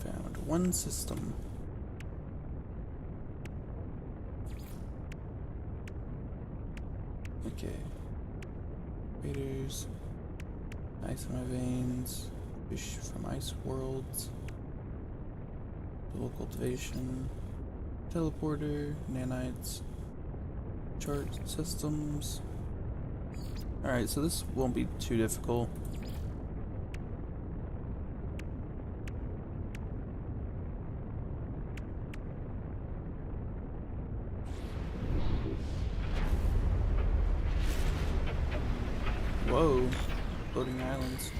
Found one system. Okay. Raiders. Ice in my veins. Fish from ice worlds. Dual cultivation. Teleporter. Nanites. Chart systems. Alright, so this won't be too difficult. Whoa, floating islands.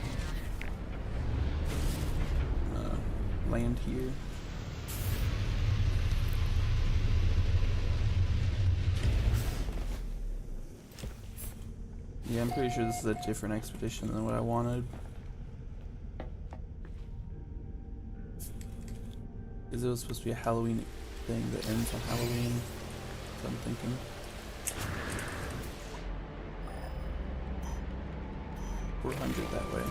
Land here. Yeah, I'm pretty sure this is a different expedition than what I wanted. Because it was supposed to be a Halloween thing that ends on Halloween. So I'm thinking. $400 that way.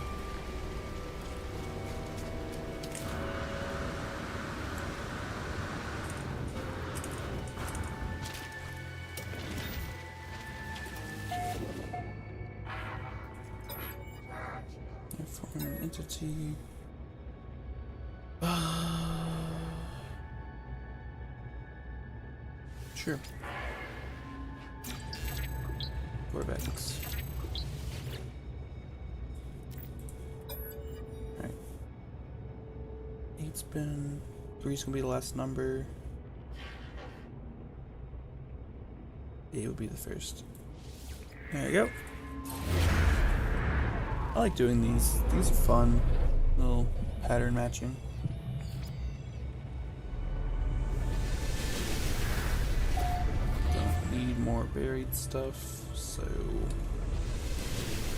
Foreign entity. Sure. Quarterbacks. Alright. 8 spin. 3's gonna be the last number. 8 would be the first. There you go. I like doing these. These are fun. Little pattern matching. Don't need more buried stuff, so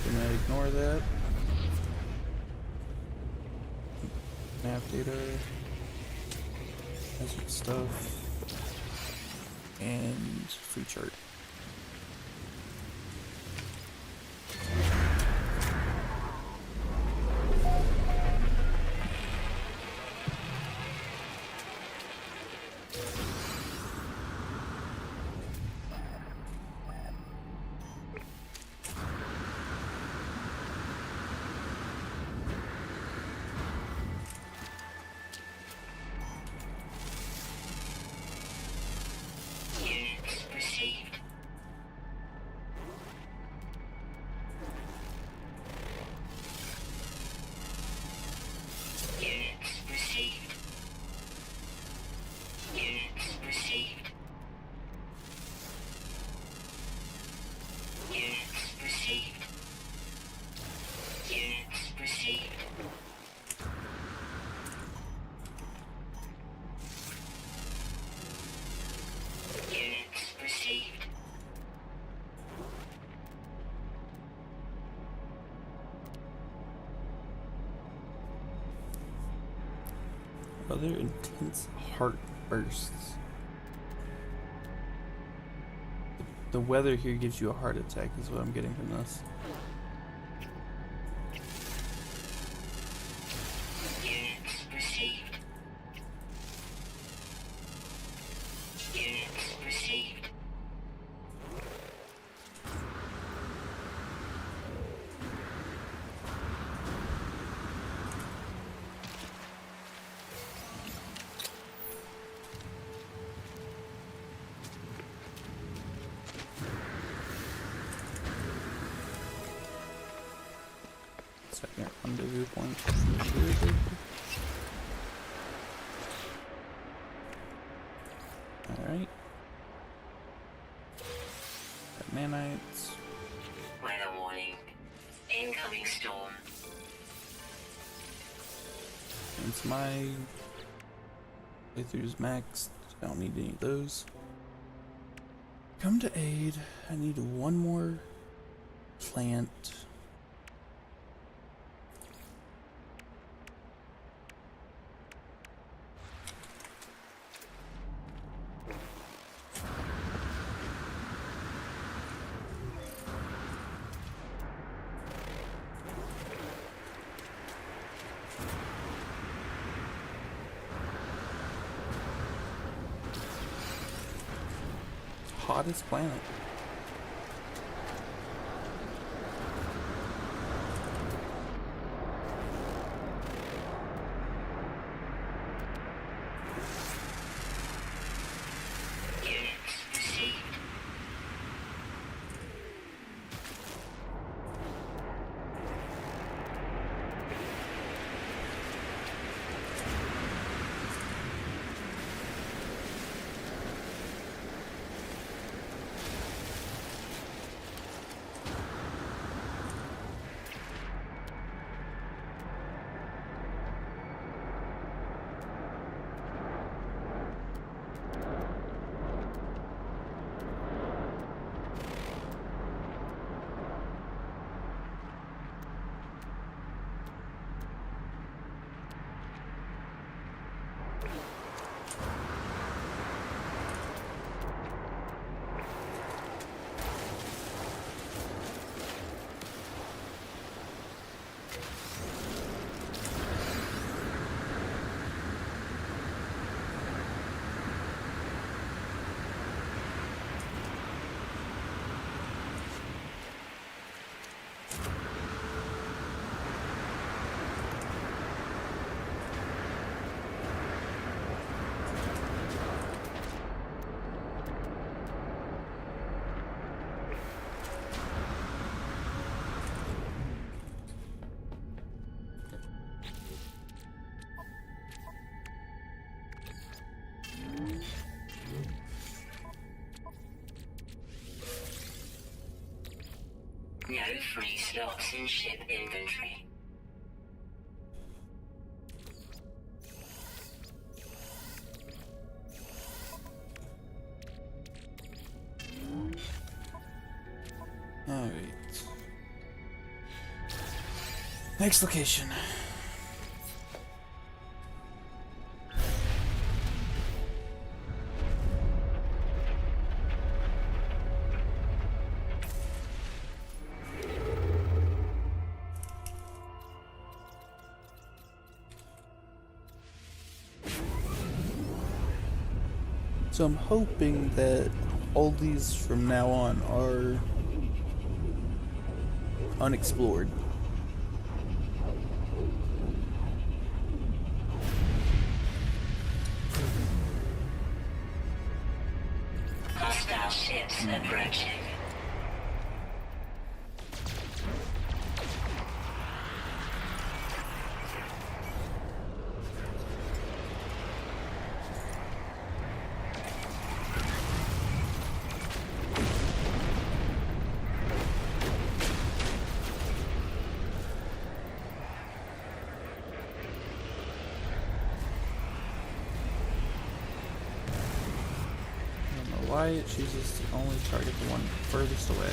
gonna ignore that. Map data, hazard stuff, and free chart. Other intense heart bursts. The weather here gives you a heart attack is what I'm getting from this. Second rendezvous point. Alright. Got nanites. Weather warning. Incoming storm. Since my playthrough's maxed, I don't need any of those. Come to aid. I need one more plant. Hottest planet. Units received. No free slots in ship inventory. Alright. Next location. So I'm hoping that all these from now on are unexplored. Hostile ships approaching. Why it chooses to only target the one furthest away.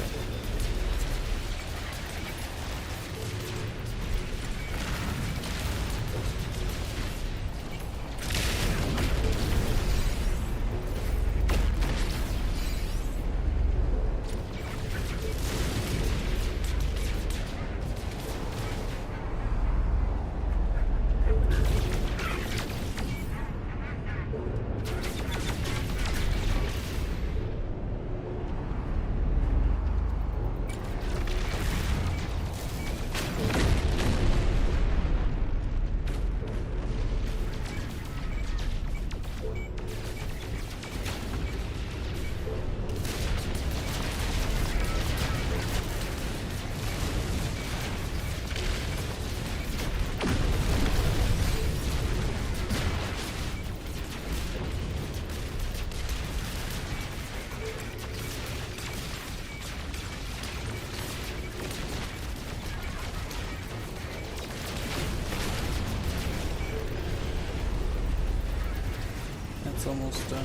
almost done.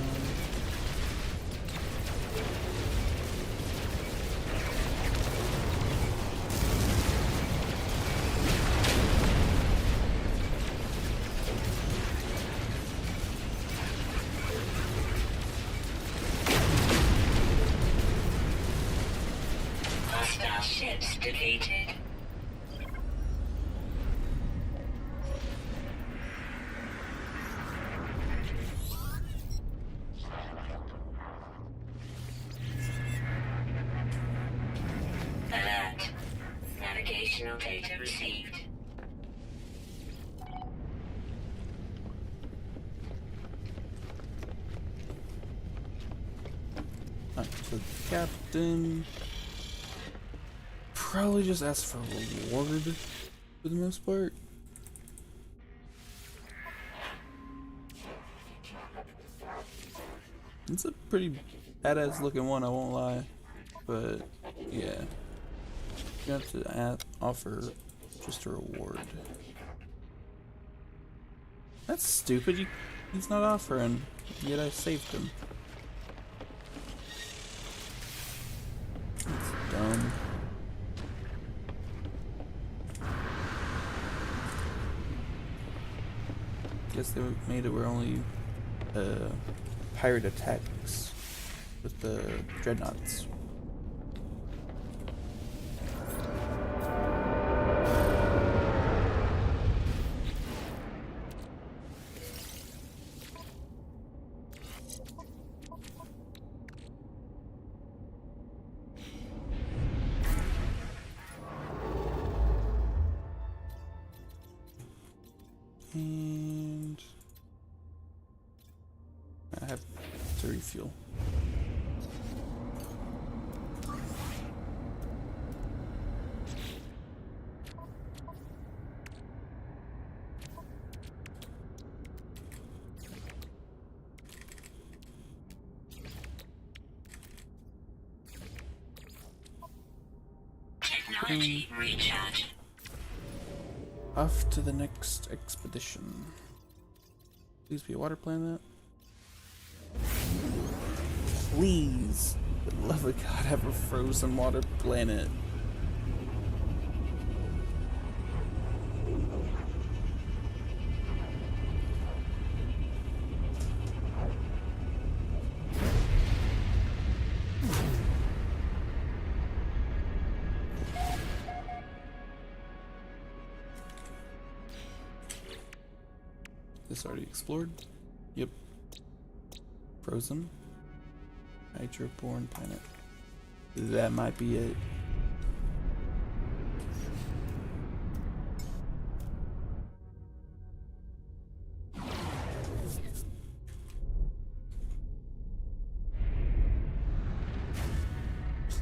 Hostile ships defeated. Alert. Navigational data received. Alright, so the captain probably just asked for a reward for the most part. It's a pretty badass looking one, I won't lie. But yeah, you have to offer just a reward. That's stupid. He's not offering, yet I saved him. That's dumb. Guess they made it where only pirate attacks with the dreadnoughts. And I have to refuel. Technology recharge. Off to the next expedition. Please be a water planet. Please, for the love of God, have a frozen water planet. This already explored? Yep. Frozen. Hydroborne planet. That might be it.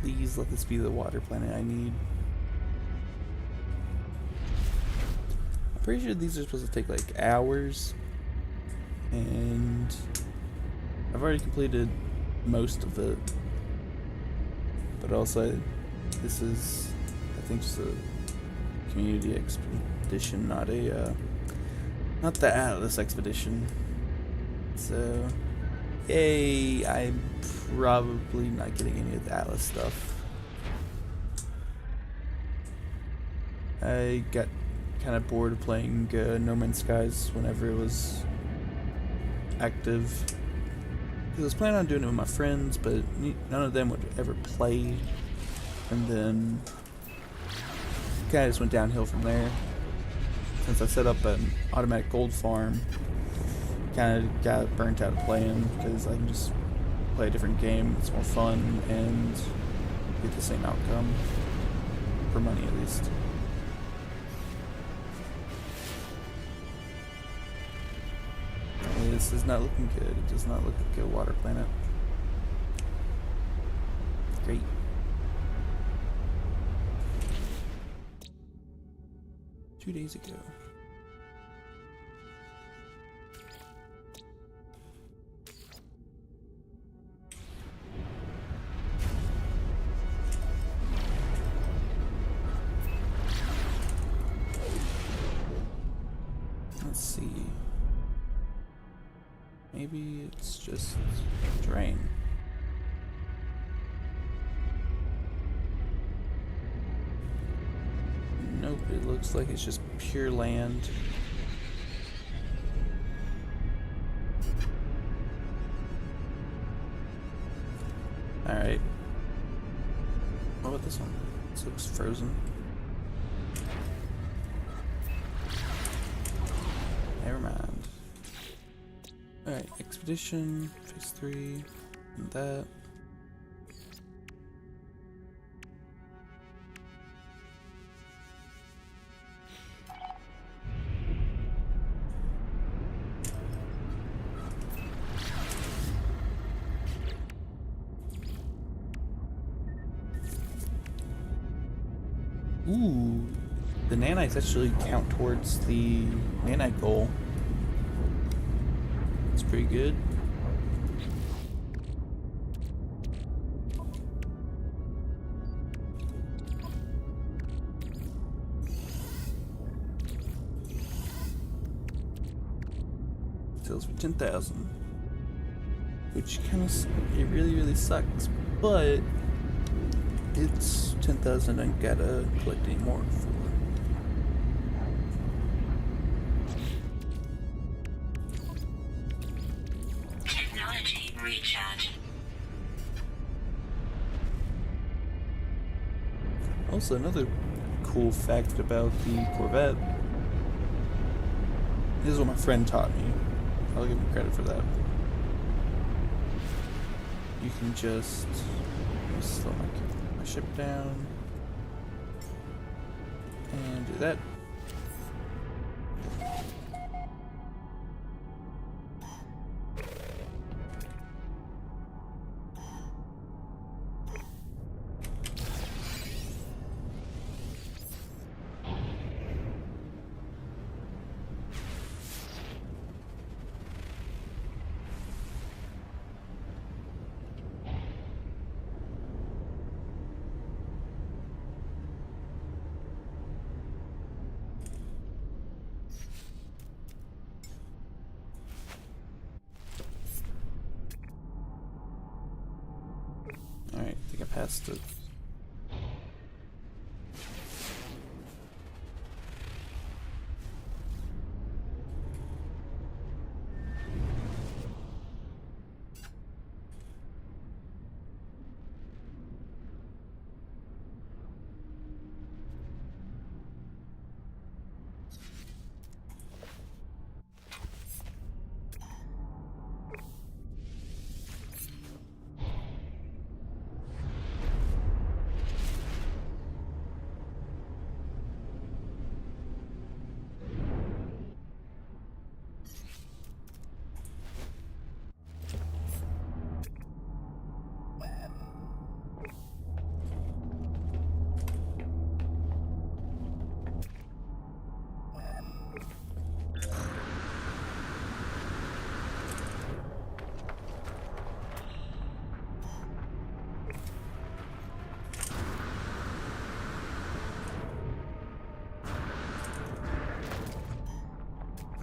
Please let this be the water planet I need. I'm pretty sure these are supposed to take like hours. And I've already completed most of it. But also, this is, I think, just a community expedition, not the Atlas expedition. So, yay! I'm probably not getting any of the Atlas stuff. I got kind of bored of playing No Man's Skies whenever it was active. I was planning on doing it with my friends, but none of them would ever play. And then kind of just went downhill from there. Since I set up an automatic gold farm, kind of got burnt out of playing because I can just play a different game. It's more fun and get the same outcome for money at least. This is not looking good. It does not look like a water planet. Great. Two days ago. Let's see. Maybe it's just terrain. Nope, it looks like it's just pure land. Alright. What about this one? This looks frozen. Never mind. Alright, expedition, phase 3, and that. Ooh, the nanites actually count towards the nanite goal. It's pretty good. Sells for 10,000, which kind of it really sucks, but it's 10,000 and gotta collect any more for. Technology recharge. Also, another cool fact about the Corvette. This is what my friend taught me. I'll give him credit for that. You can just slow my ship down and do that. Alright, I think I passed it.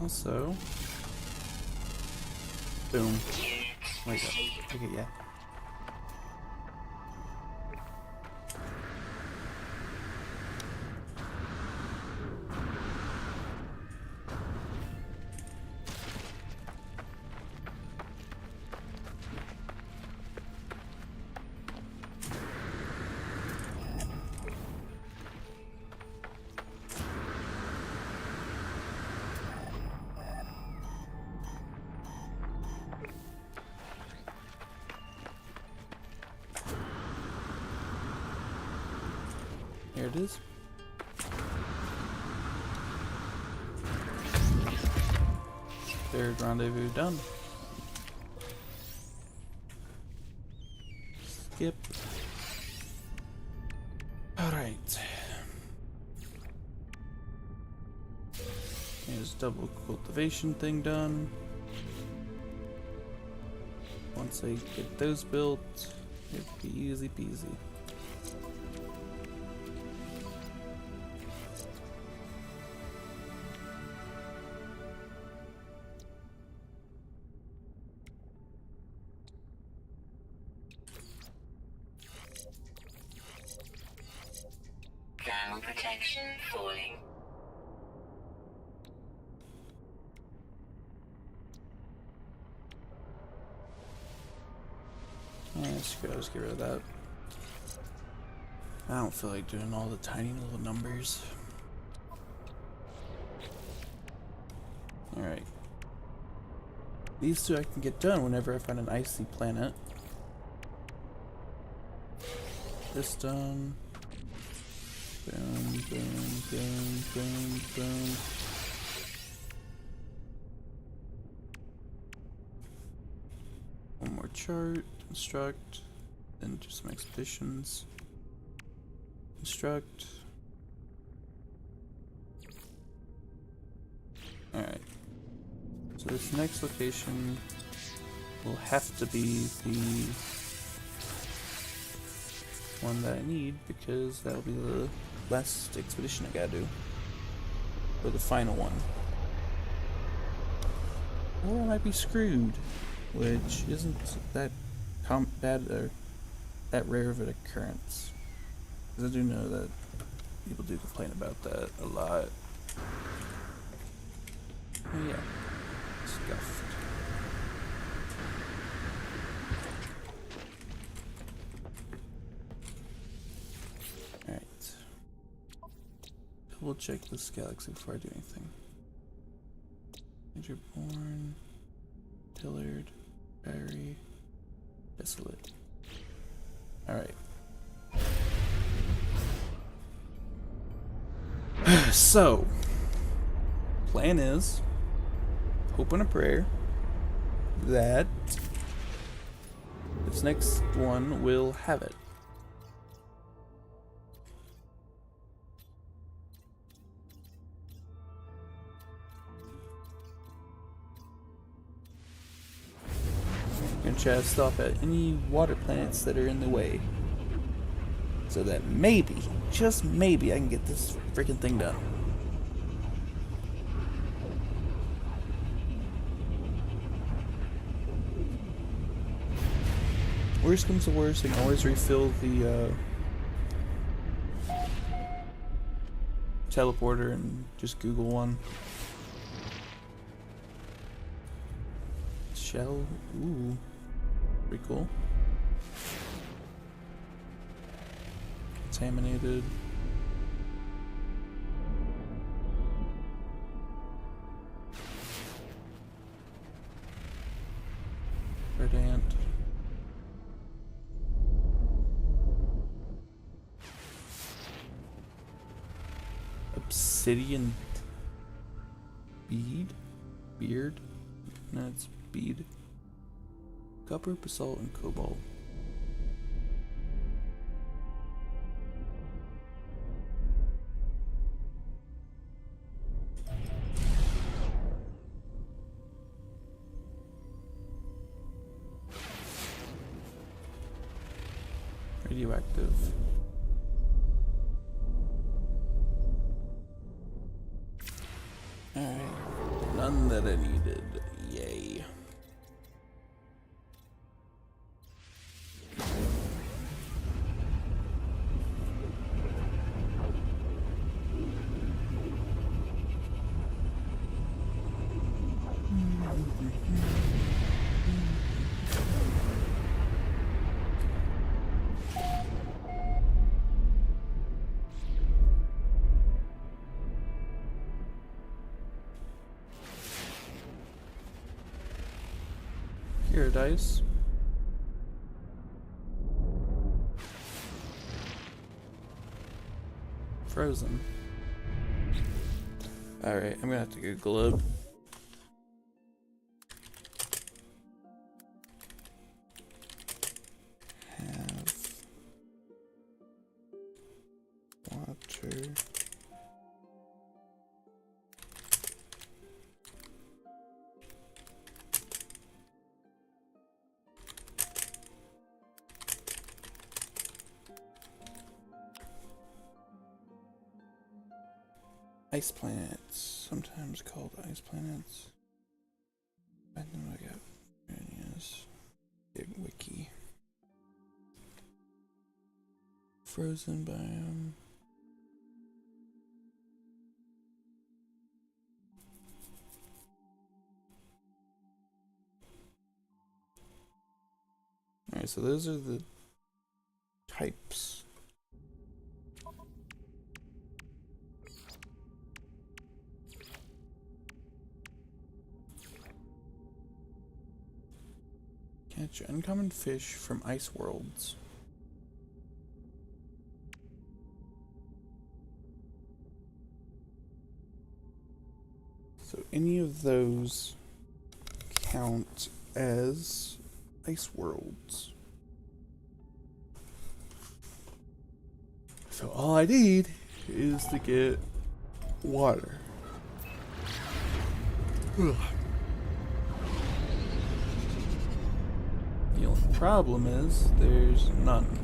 Also, boom. Wait, okay, yeah. Here it is. Third rendezvous done. Skip. Alright. Here's double cultivation thing done. Once I get those built, it'll be easy peasy. Thermal protection falling. Yeah, let's get rid of that. I don't feel like doing all the tiny little numbers. Alright. These two I can get done whenever I find an icy planet. This done. Boom, boom, boom, boom, boom. One more chart, construct, then do some expeditions. Construct. Alright. So this next location will have to be the one that I need, because that'll be the last expedition I gotta do. Or the final one. Or I might be screwed, which isn't that bad or that rare of an occurrence. Because I do know that people do complain about that a lot. Oh yeah. Scuffed. Alright. Double check this galaxy before I do anything. Born, Tillard, Barry, Desolate. Alright. So, plan is, hope and a prayer that this next one will have it. I'm gonna try to stop at any water planets that are in the way, so that maybe, just maybe, I can get this freaking thing done. Worst comes to worst, I can always refill the teleporter and just Google one. Shell, ooh, pretty cool. Contaminated. Verdant. Obsidian beard? No, it's bead. Copper, basalt, and cobalt. Radioactive. Alright, none that I needed. Yay. Paradise. Frozen. Alright, I'm gonna have to Google it. Have water. Ice planets, sometimes called ice planets. I know I got yes. Big wiki. Frozen biome. Alright, so those are the types. Catch uncommon fish from ice worlds. So any of those count as ice worlds. So all I need is to get water. Ugh. The only problem is there's none.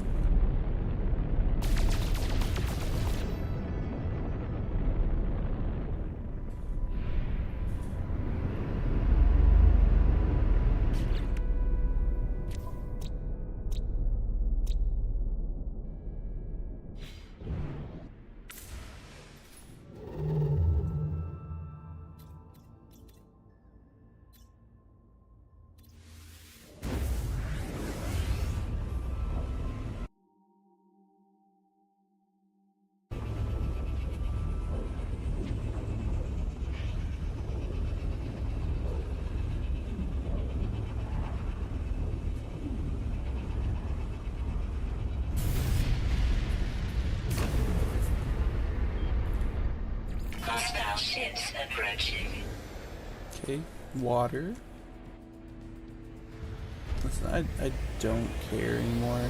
Hostile ships approaching. Okay, water. Listen, I don't care anymore.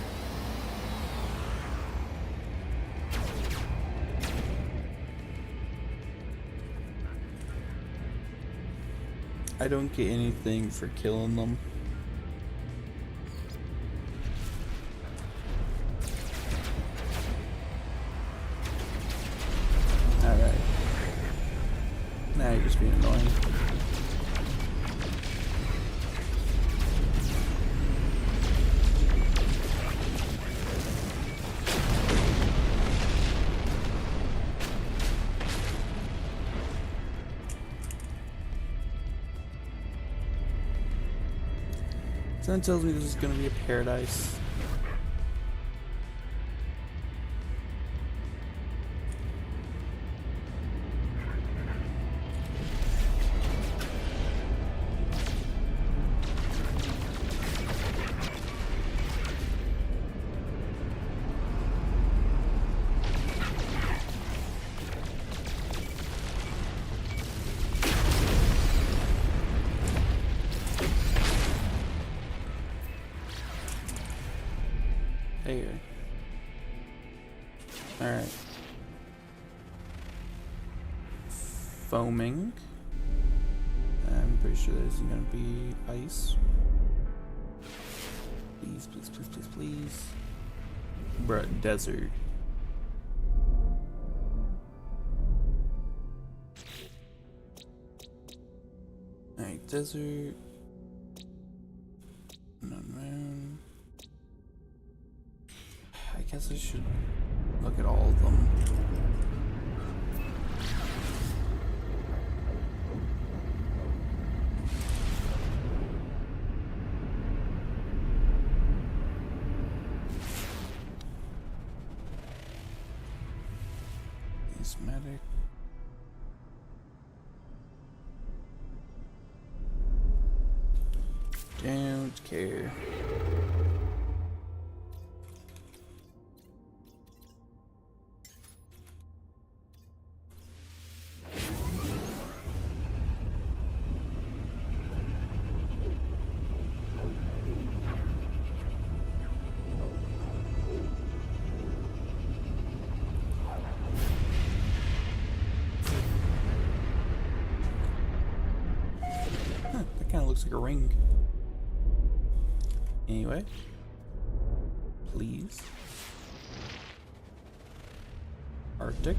I don't get anything for killing them. Alright. Now you're just being annoying. Someone tells me this is gonna be a paradise. There. Alright. Foaming. I'm pretty sure this is gonna be ice. Please, please, please, please, please. Bruh, desert. Alright, desert. Unknown. I guess I should look at all of them. Asthmatic. Don't care. Kind of looks like a ring. Anyway, please. Arctic.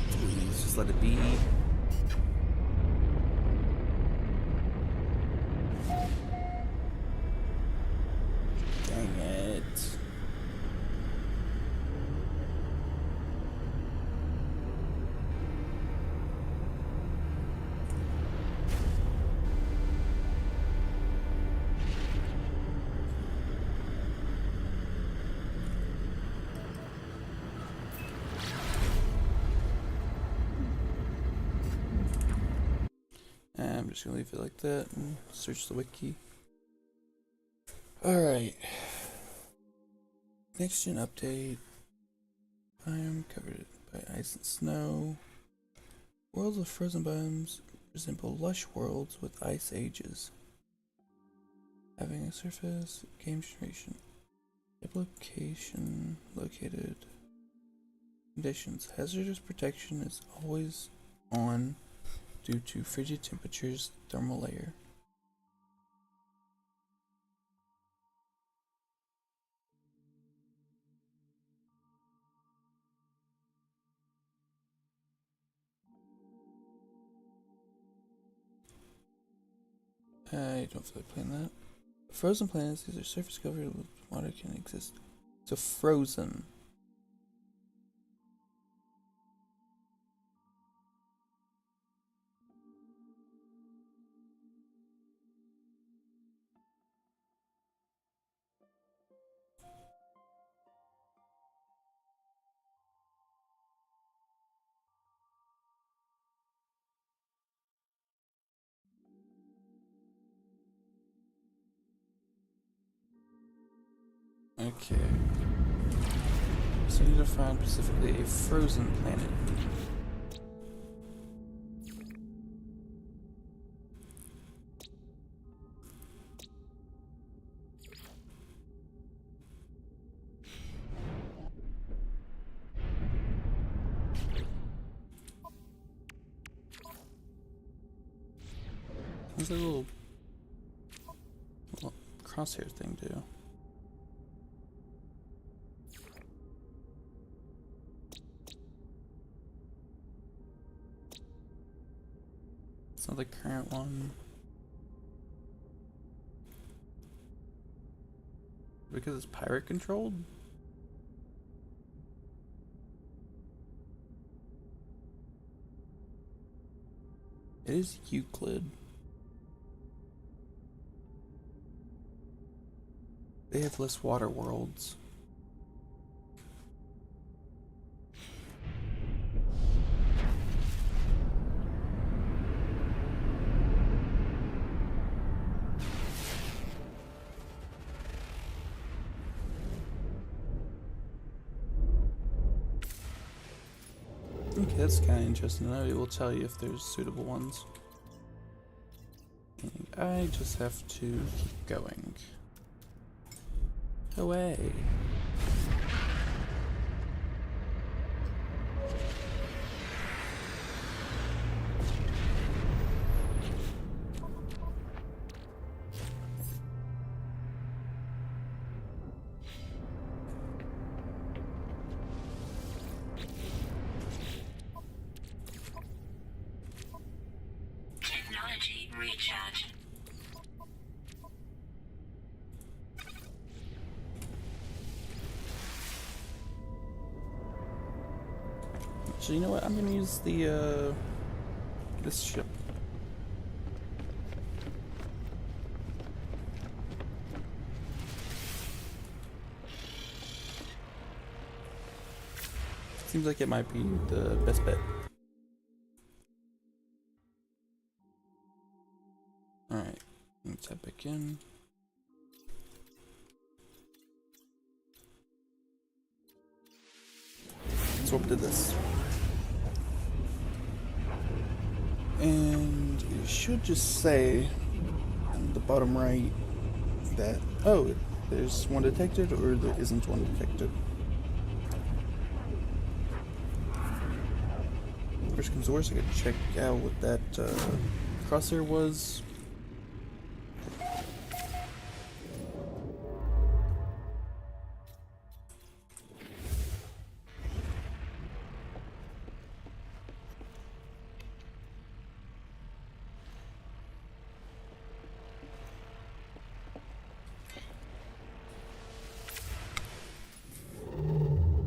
Please just let it be. Dang it. just gonna leave it like that and search the wiki. Alright. Next gen update. Biome covered by ice and snow. Worlds of frozen biomes resemble lush worlds with ice ages. Having a surface, game generation. Location located. Conditions. Hazardous protection is always on due to frigid temperatures, thermal layer. I don't feel like playing that. Frozen planets, these are surface covered with water can exist. So frozen. Okay. So you need to find specifically a frozen planet. What's that little crosshair thing do? It's not the current one. Because it's pirate controlled? It is Euclid. They have less water worlds. Okay, that's kind of interesting to know. It will tell you if there's suitable ones. And I just have to keep going. Away. Technology recharge. So you know what? I'm gonna use the this ship. Seems like it might be the best bet. Alright, let's head back in. Let's swap to this. And it should just say on the bottom right that, oh, there's one detected or there isn't one detected. Worst comes to worst, I could check out what that crosshair was.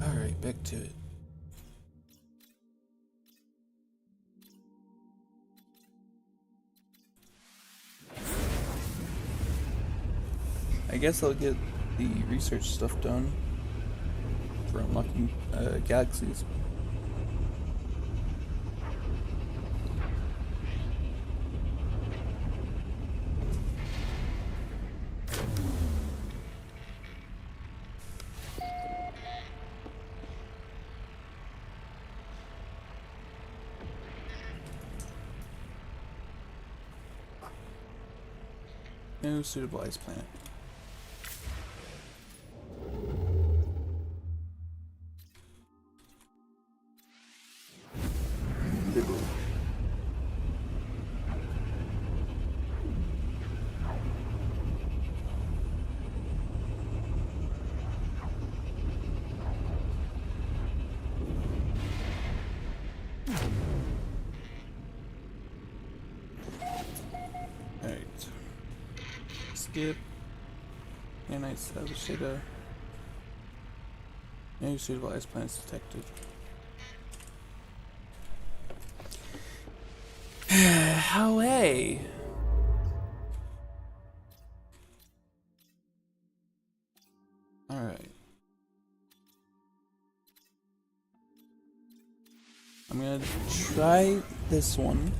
Alright, back to it. I guess I'll get the research stuff done for unlocking galaxies. No suitable ice planet. Alright. Skip. Nanite established data. No suitable ice planets detected. Howay! Alright. I'm gonna try this one,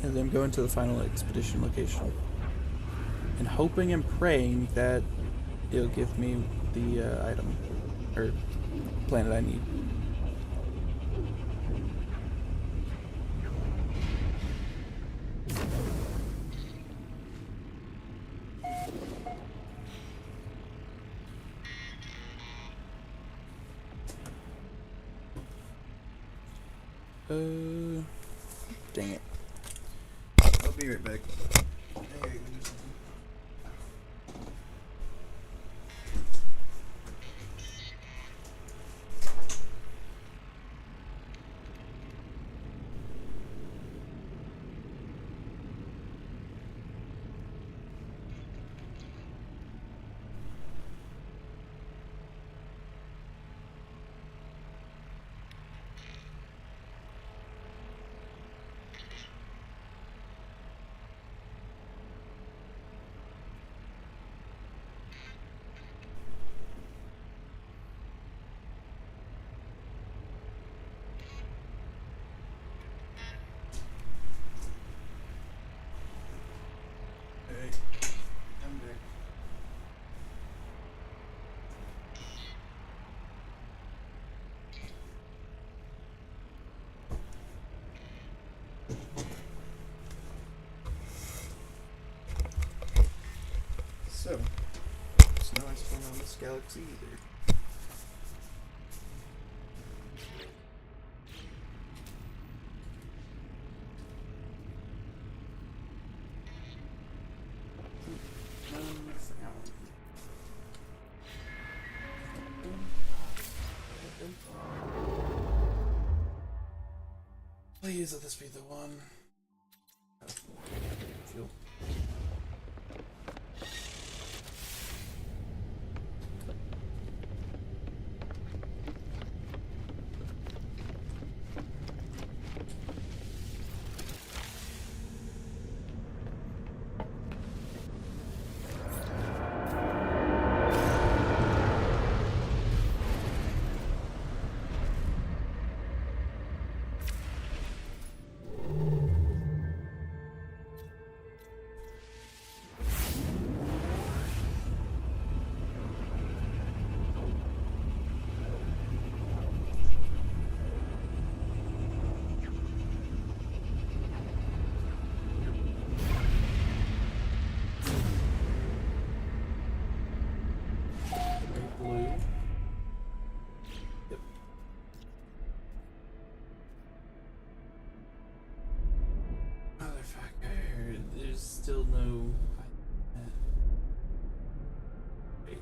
and then go into the final expedition location. And hoping and praying that it'll give me the item, or planet I need. Dang it. I'll be right back. I'm back. So, there's no ice planet on this galaxy either. Please let this be the one. Fuel. Blue. Yep. Motherfucker, there's still no. Wait.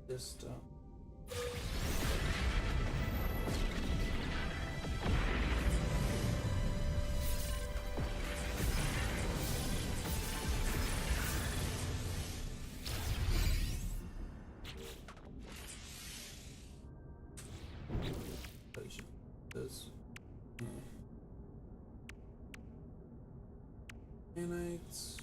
Just this. Nanites.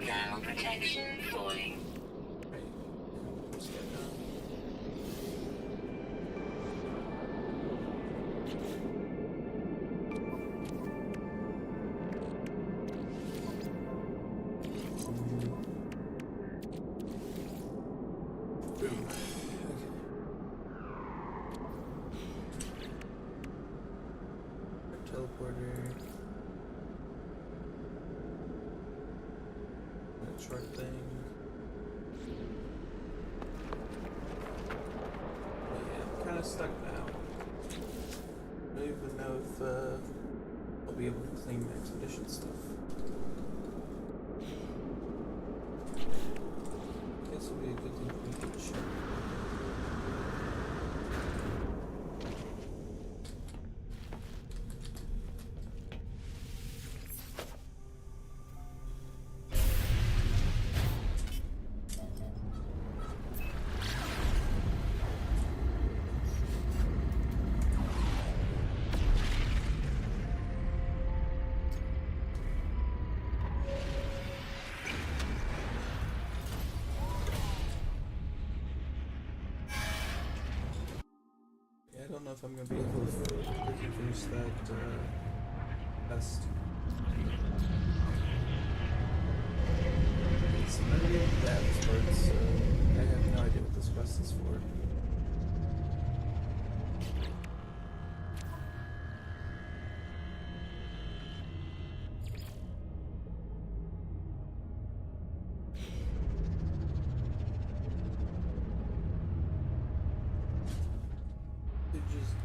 Thermal protection falling. Right. Just get done. Boom. Okay. Teleporter. That short thing. But yeah, I'm kind of stuck now. I don't even know if I'll be able to claim expedition stuff. Guess it'll be a good thing for me to check. Yeah, I don't know if I'm gonna be able to freaking finish that quest. It's none of the deaths, but I have no idea what this quest is for.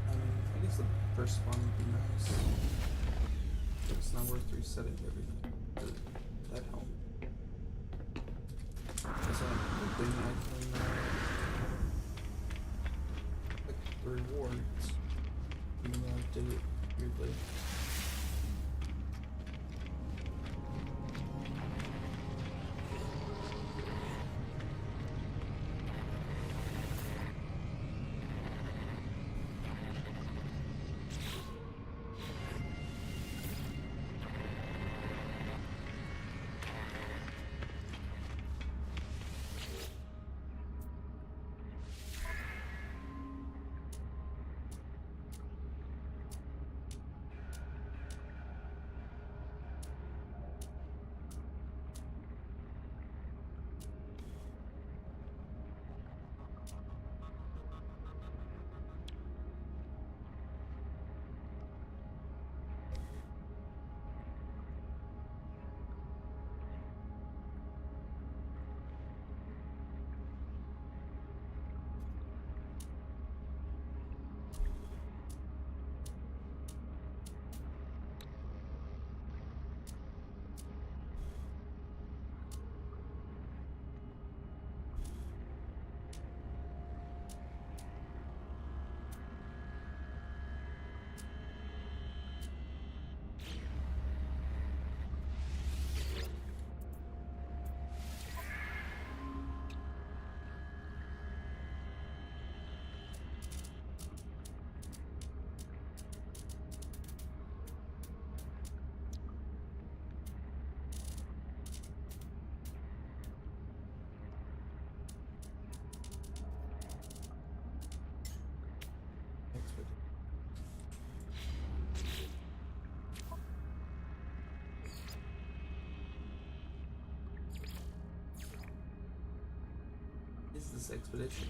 I guess the first spawn would be nice. But it's not worth resetting everything. That help. Is that hoping I can click the rewards? Even though I did it weirdly. Is this expedition?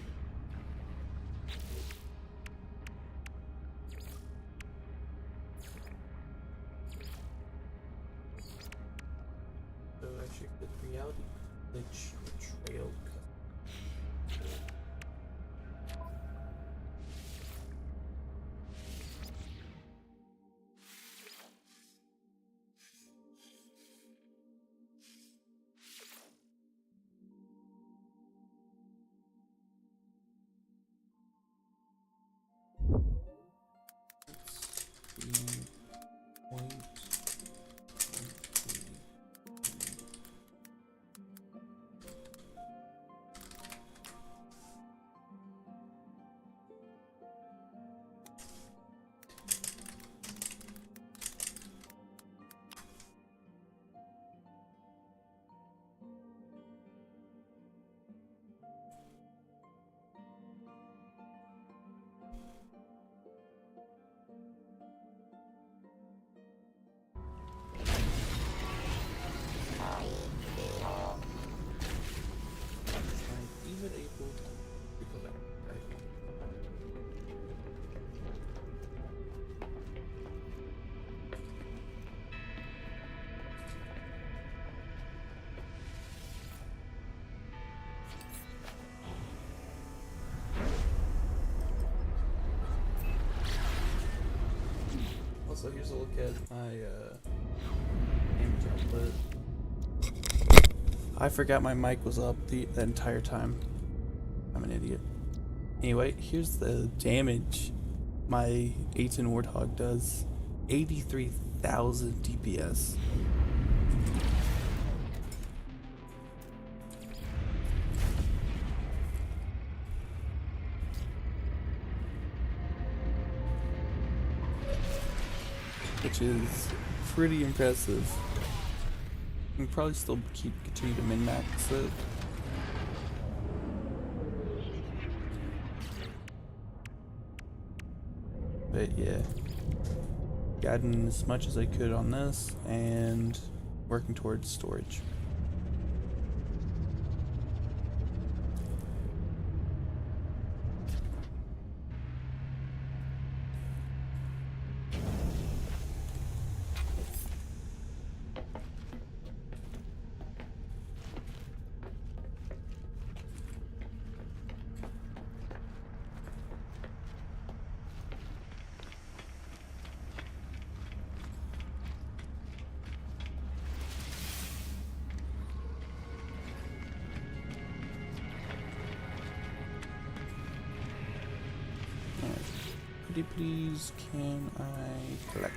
So actually the reality glitch betrayal cut. So here's a look at my image output. I forgot my mic was up the entire time. I'm an idiot. Anyway, here's the damage my A10 Warthog does. 83,000 DPS. Which is pretty impressive. We can probably still continue to min-max it. But yeah, gotten as much as I could on this and working towards storage. Please, can I collect?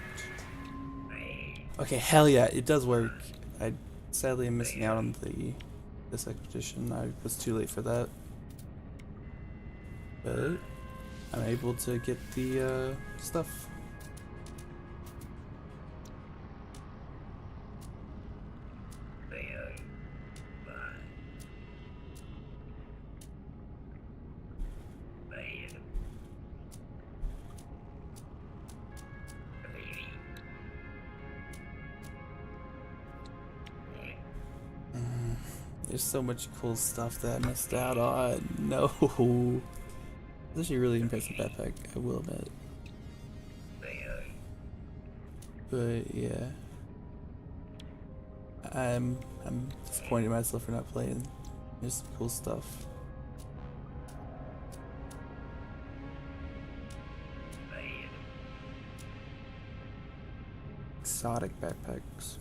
Okay, hell yeah, it does work. I sadly am missing out on this expedition. I was too late for that, but I'm able to get the stuff. There's so much cool stuff that I missed out on. No. It's actually a really impressive backpack, I will admit. But yeah. I'm disappointed in myself for not playing. There's some cool stuff. Exotic backpacks.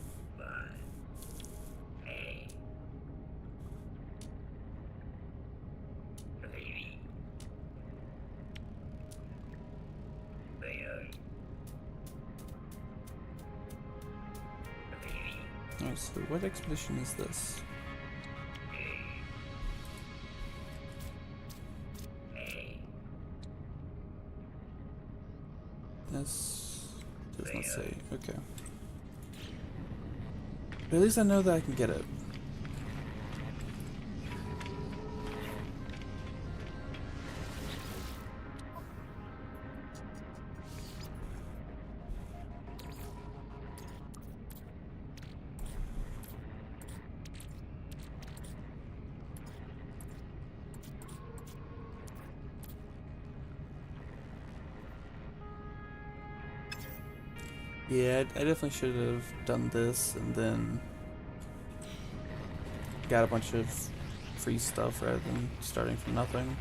Alright, so what expedition is this? This does not say. Okay. But at least I know that I can get it. Yeah, I definitely should have done this and then got a bunch of free stuff rather than starting from nothing.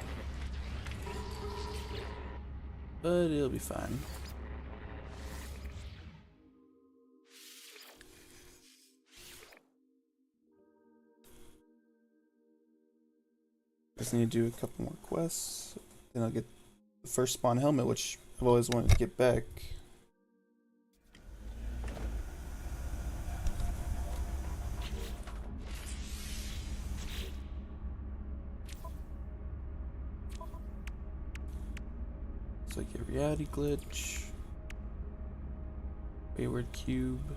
But it'll be fine. Just need to do a couple more quests. Then I'll get the first spawn helmet, which I've always wanted to get back. So I get reality glitch, wayward cube,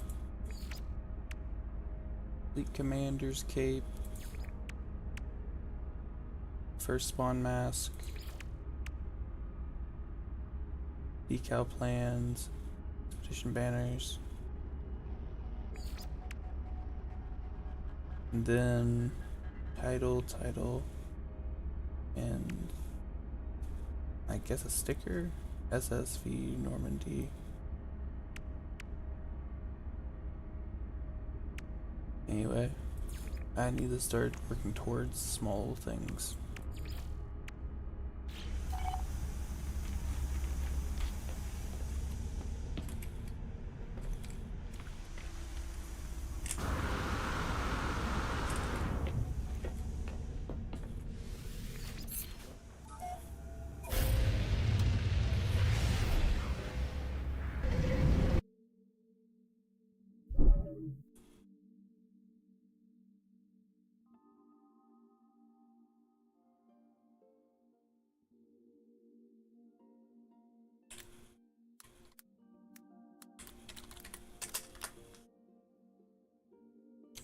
fleet commander's cape, first spawn mask, decal plans, expedition banners, and then title, and I guess a sticker, SSV Normandy. Anyway, I need to start working towards small things.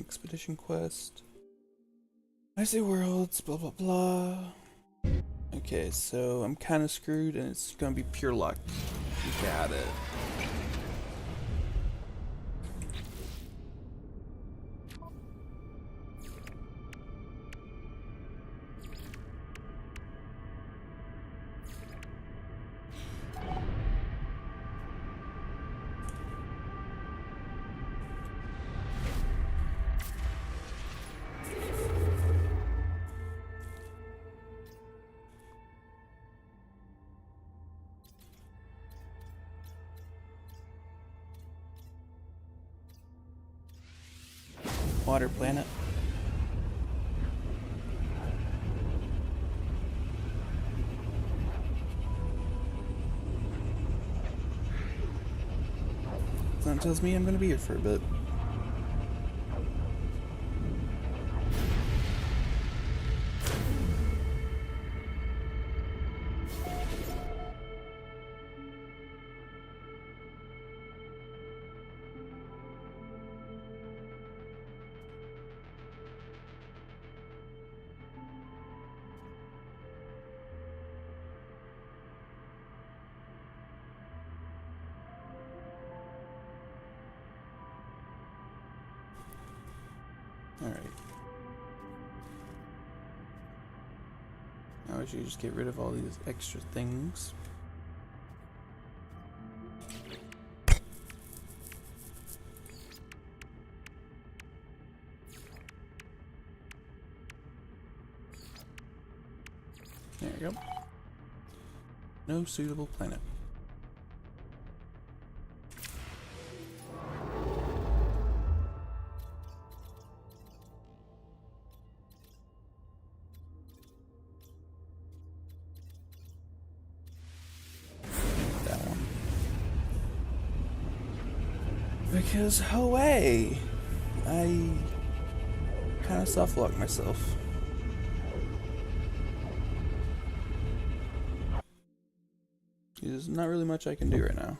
expedition quest. I say worlds, blah blah blah. Okay, so I'm kind of screwed and it's gonna be pure luck. Got it. Water planet. That tells me I'm gonna be here for a bit. Alright. Now I should just get rid of all these extra things. There we go. No suitable planet. Because, away! I kind of soft-locked myself. There's not really much I can do right now.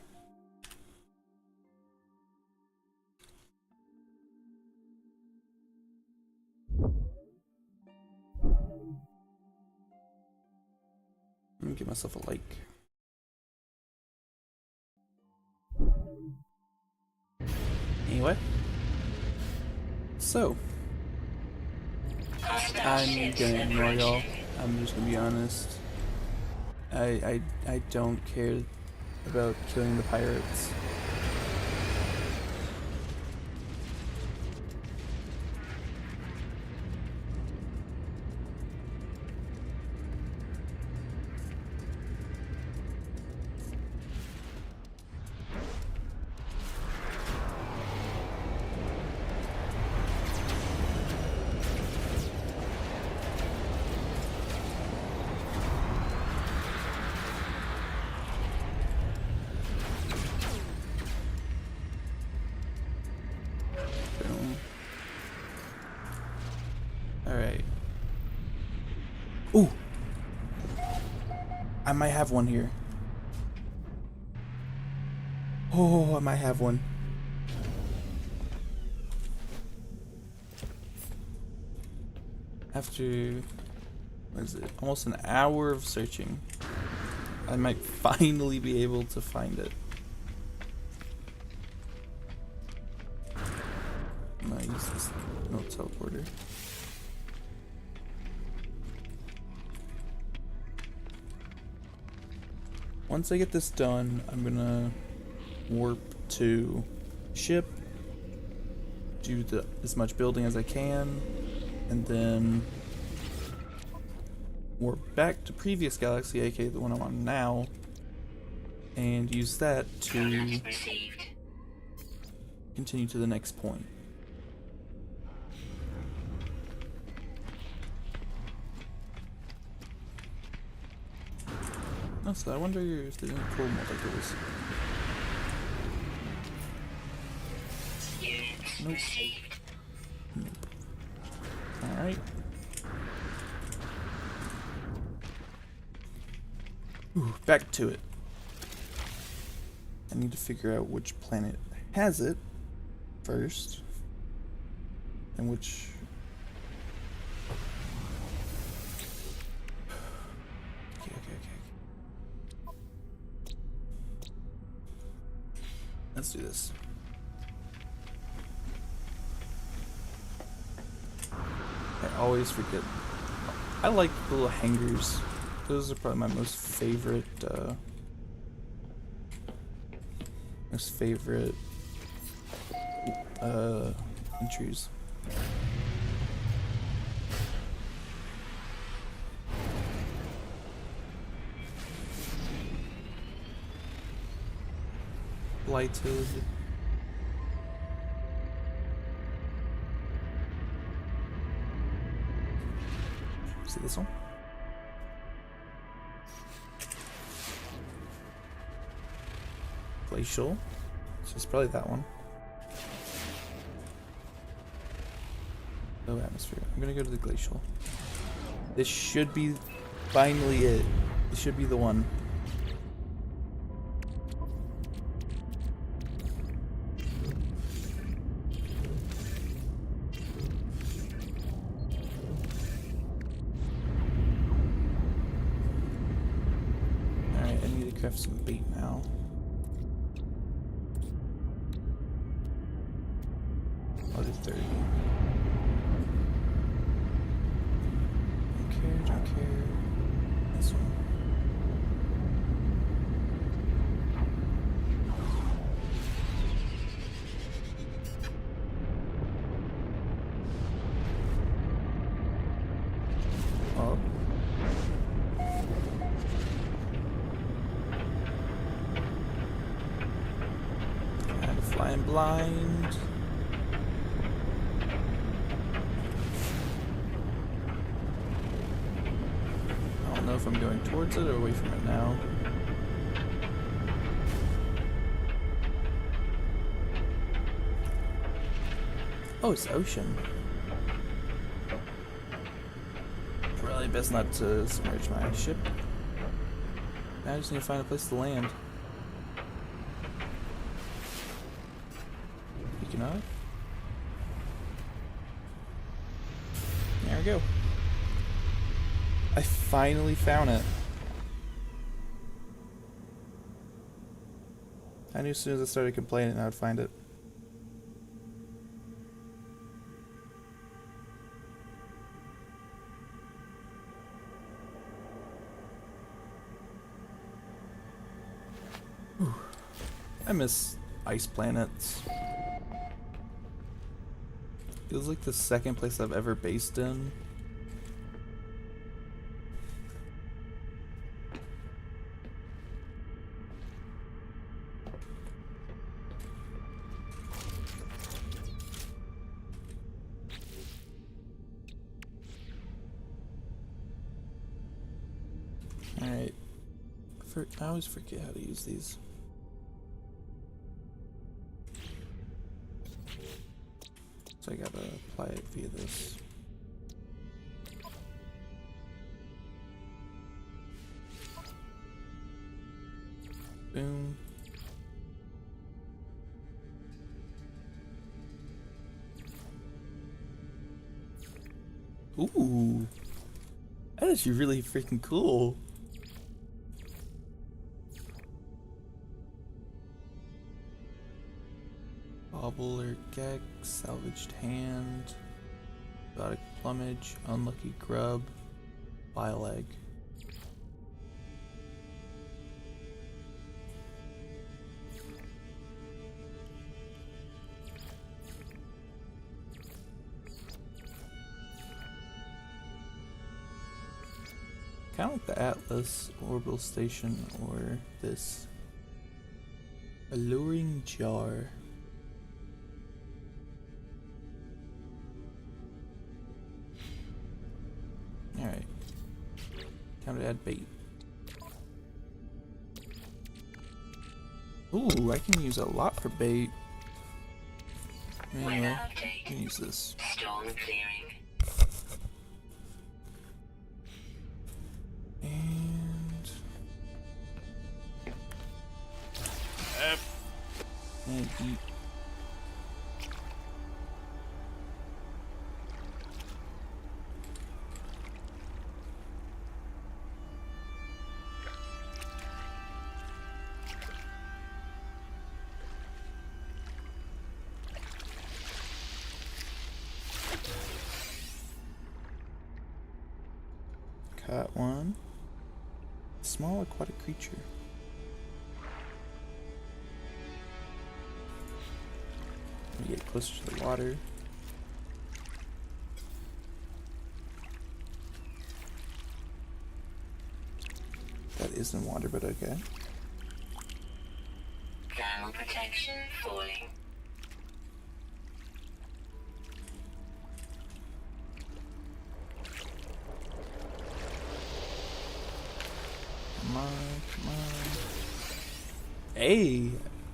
Let me give myself a like. Anyway, so I'm gonna ignore y'all. I'm just gonna be honest. I don't care about killing the pirates. Alright. Ooh! I might have one here. Oh, I might have one. After, what is it? Almost an hour of searching, I might finally be able to find it. I'm gonna use this no teleporter. Once I get this done, I'm gonna warp to ship, do as much building as I can, and then warp back to previous galaxy, aka the one I'm on now, and use that to continue to the next point. Oh, so I wonder if there's any cool multi-tools. Nope. Nope. Alright. Ooh, back to it. I need to figure out which planet has it first. in which okay. Let's do this. I always forget. I like the little hangers. Those are probably my most favorite entries. Blighted. See this one? Glacial. So it's probably that one. No atmosphere. I'm gonna go to the glacial. This should be finally it. This should be the one. Alright, I need to craft some bait now. I'll do 30. Don't care. This one. Oh. Kind of flying blind. I don't know if I'm going towards it or away from it now. Oh, it's ocean. Probably best not to submerge my ship. Now I just need to find a place to land. Speaking of. There we go. I finally found it. I knew as soon as I started complaining I would find it. Whew. I miss ice planets. Feels like the second place I've ever based in. Alright. I always forget how to use these. So I gotta apply it via this. Boom. Ooh. That is really freaking cool. Bobble or gag, salvaged hand, exotic plumage, unlucky grub, bile egg. Kind of like the Atlas orbital station or this alluring jar. Alright. Time to add bait. Ooh, I can use a lot for bait. Anyway, I can use this. Storm clearing. And eat. Caught one. Small aquatic creature. Let me get closer to the water. That isn't water, but okay. Thermal protection falling. Come on, come on. Hey,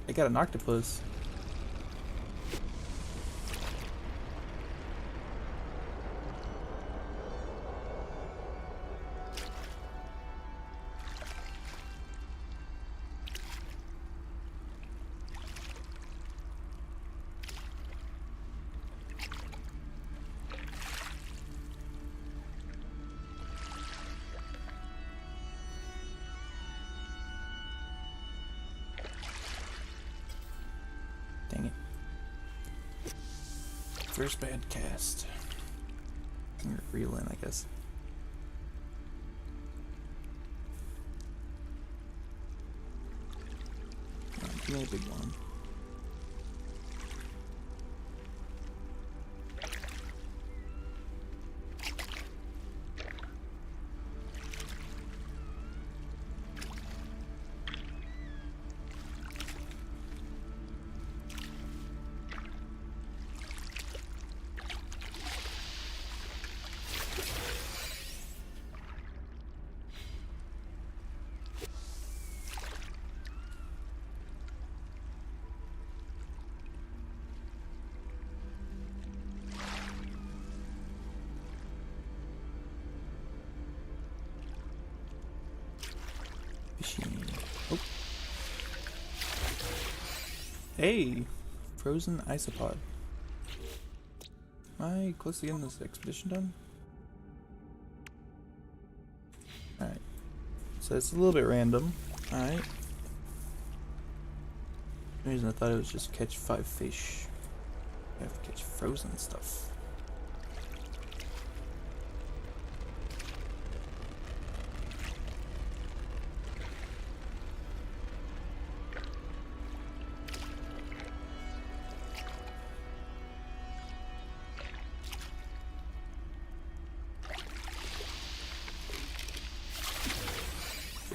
I got an octopus. Dang it. First bad cast. Reel in, I guess. Give me a big one. Oh. Hey, frozen isopod. Am I close to getting this expedition done? Alright. So it's a little bit random. Alright. For some reason I thought it was just catch 5 fish. I have to catch frozen stuff.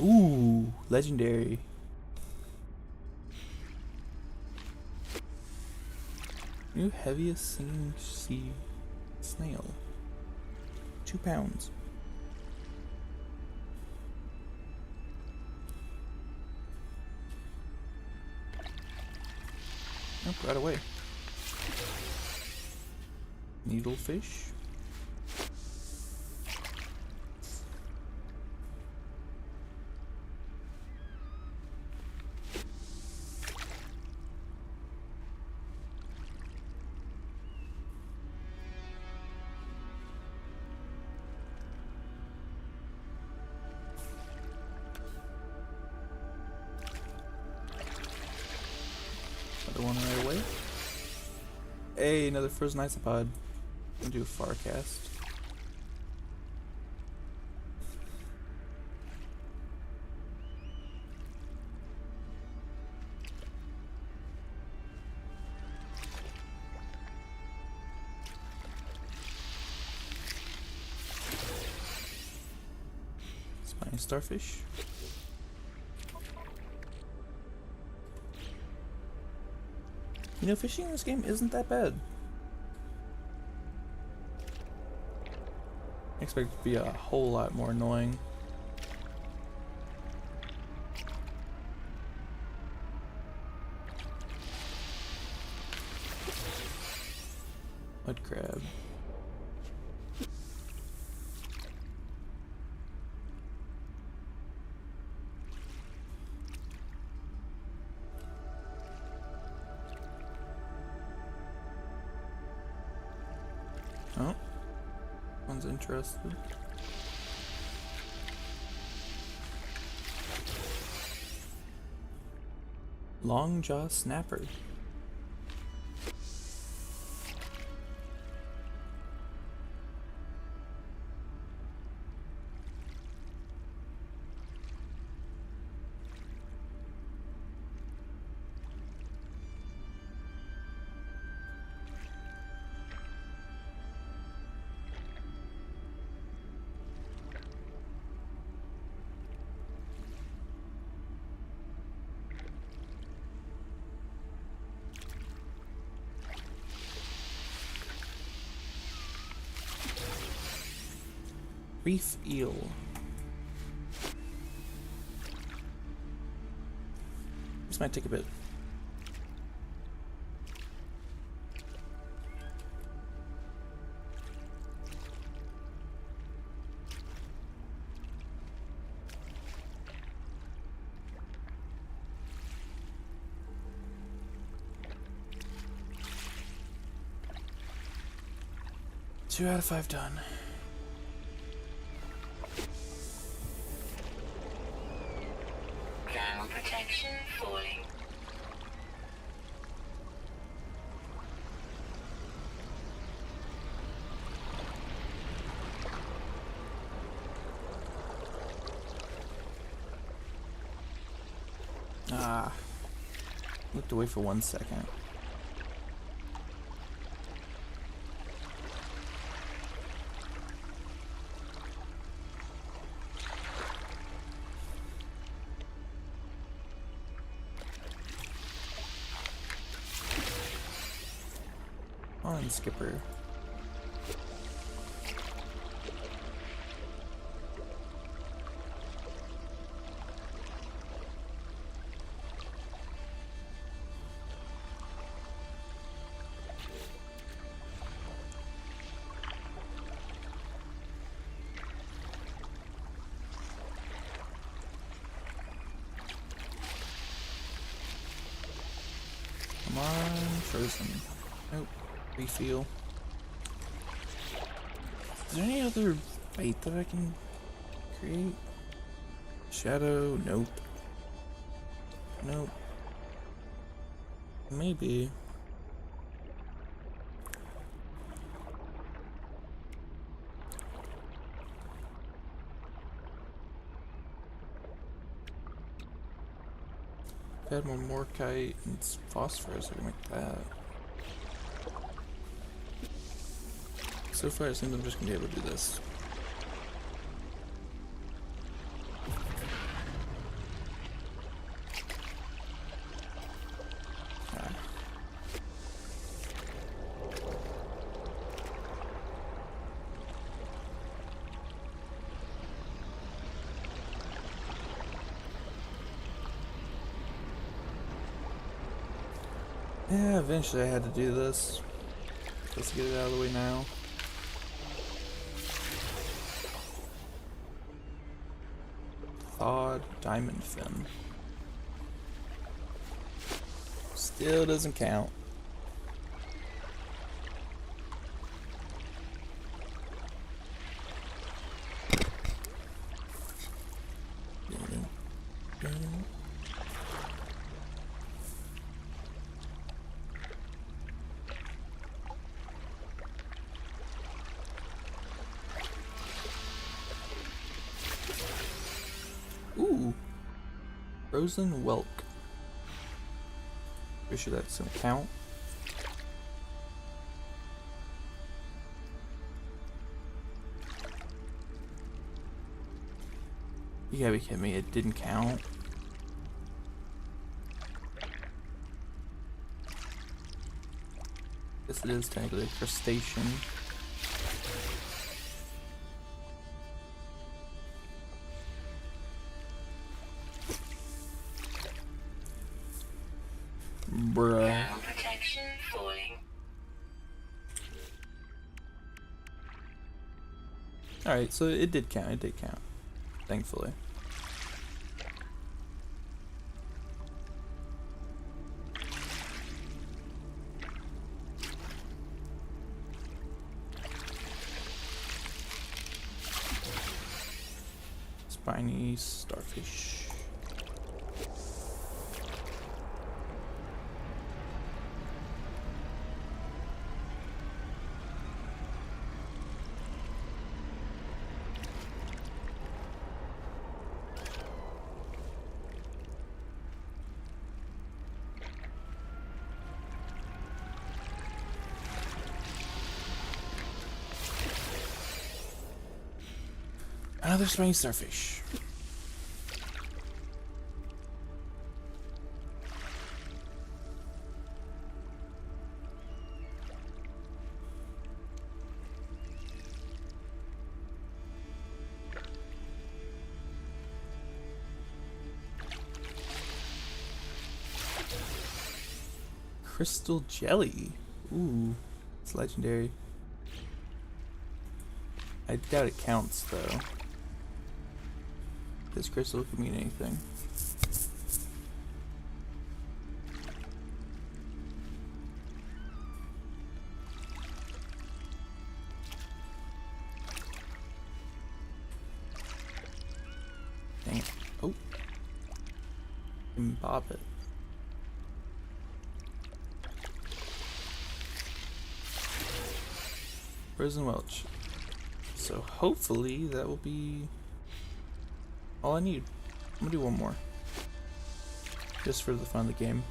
Ooh, legendary. New heaviest singing sea snail. 2 pounds. Nope, right away. Needlefish. Another one right away. Hey, another frozen isopod. I'll do a far cast. Spiny starfish. You know, fishing in this game isn't that bad. I expect it to be a whole lot more annoying. Mud crab. Oh, one's interested. Long jaw snapper. Reef eel. This might take a bit. Two out of 5 done. Ground protection falling. Ah. Looked away for 1 second. On, Skipper. Come on, frozen. Nope. Refuel. Is there any other bait that I can create? Shadow? Nope. Nope. Maybe. Add more morkite and phosphorus, I can make that. So far, it seems I'm just gonna be able to do this. Ah. Yeah, eventually I had to do this. Let's get it out of the way now. Thawed diamond fin. Still doesn't count. Ooh, frozen whelk. Pretty sure that's gonna count. You gotta be kidding me, it didn't count. Guess it is technically a crustacean. Bruh. Ground protection falling. Alright, so it did count, thankfully. Spiny starfish. Another spiny starfish. Crystal jelly. Ooh, it's legendary. I doubt it counts though. This crystal could mean anything. Dang it. Oh. And bob it. Frozen Welch. So hopefully that will be all I need. I'm gonna do one more. Just for the fun of the game.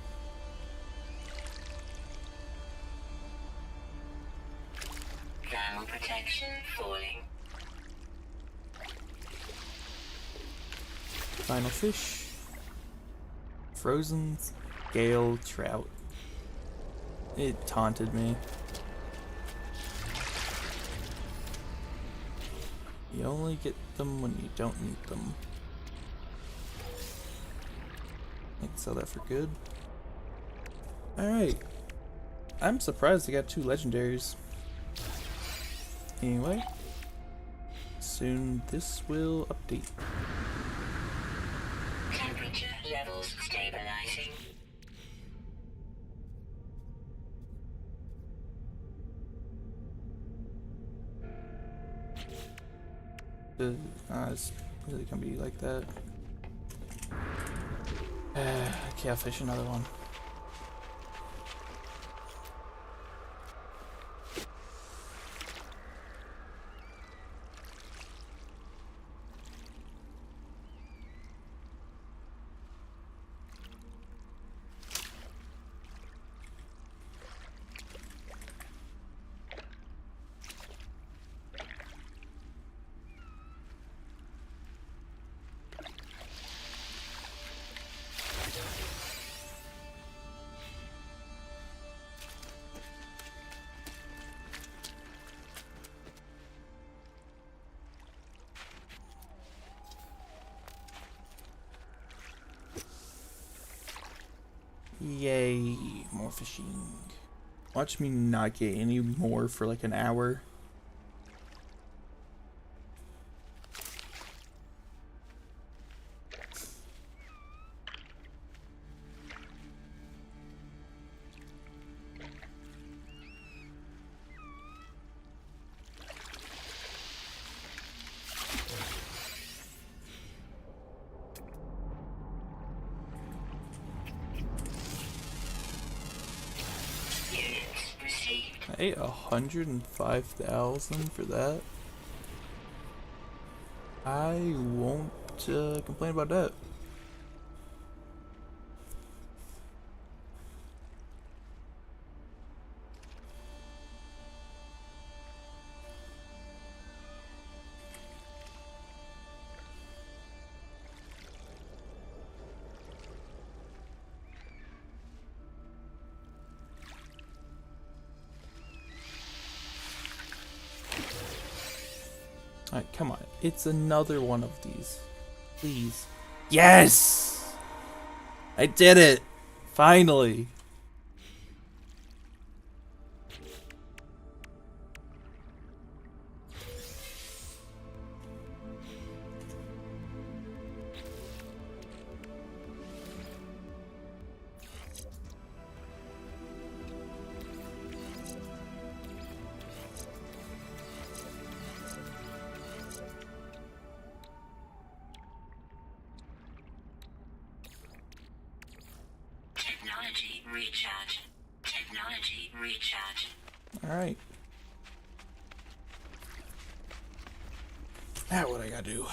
Thermal protection falling. Final fish. Frozen scale trout. It taunted me. You only get them when you don't need them. I can sell that for good. Alright. I'm surprised I got 2 legendaries. Anyway. Soon this will update. Temperature levels stabilizing. It's really gonna be like that. Okay, I'll fish another one. Yay, more fishing. Watch me not get any more for like an hour. Units received. I ate 105,000 for that. I won't complain about that. Alright, come on. It's another one of these. Please. Yes! I did it! Finally! Technology recharge. Technology recharge. Alright. Now what I gotta do?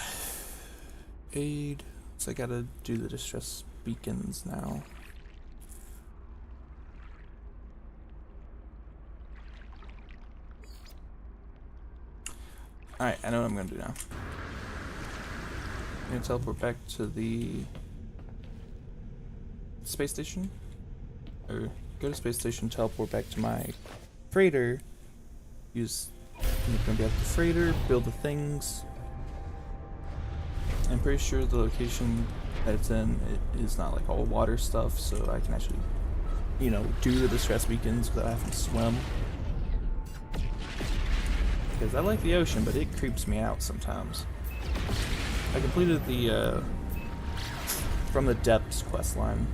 Aid. So I gotta do the distress beacons now. Alright, I know what I'm gonna do now. I'm gonna teleport back to the space station. Or go to space station, teleport back to my freighter. I'm gonna be at the freighter, build the things. I'm pretty sure the location that it's in is not like all water stuff, so I can actually you know, do the distress beacons without having to swim. Because I like the ocean, but it creeps me out sometimes. I completed the From the Depths questline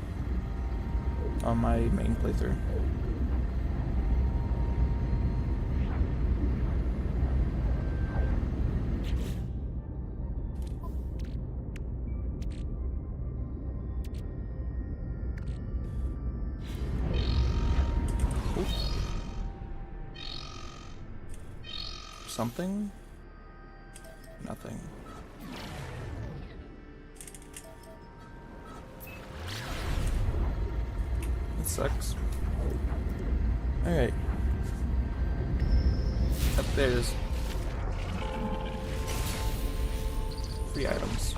on my main playthrough. Cool. Something? Nothing. That sucks. Alright. Up there's free items.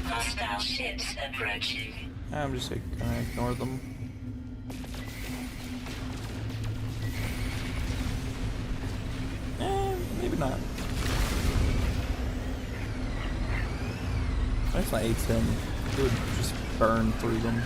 Hostile ships approaching. I'm just gonna ignore them. Maybe not. That's not A10. It would just burn through them.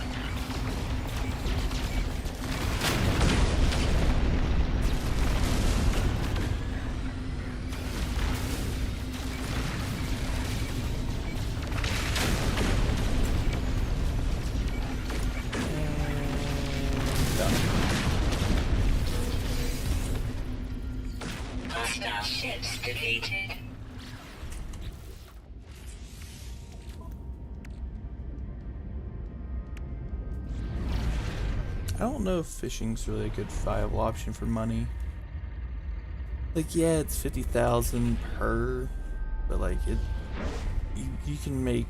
Hostile ships defeated. I don't know if fishing's really a good viable option for money. Like, yeah, it's 50,000 per, but like you can make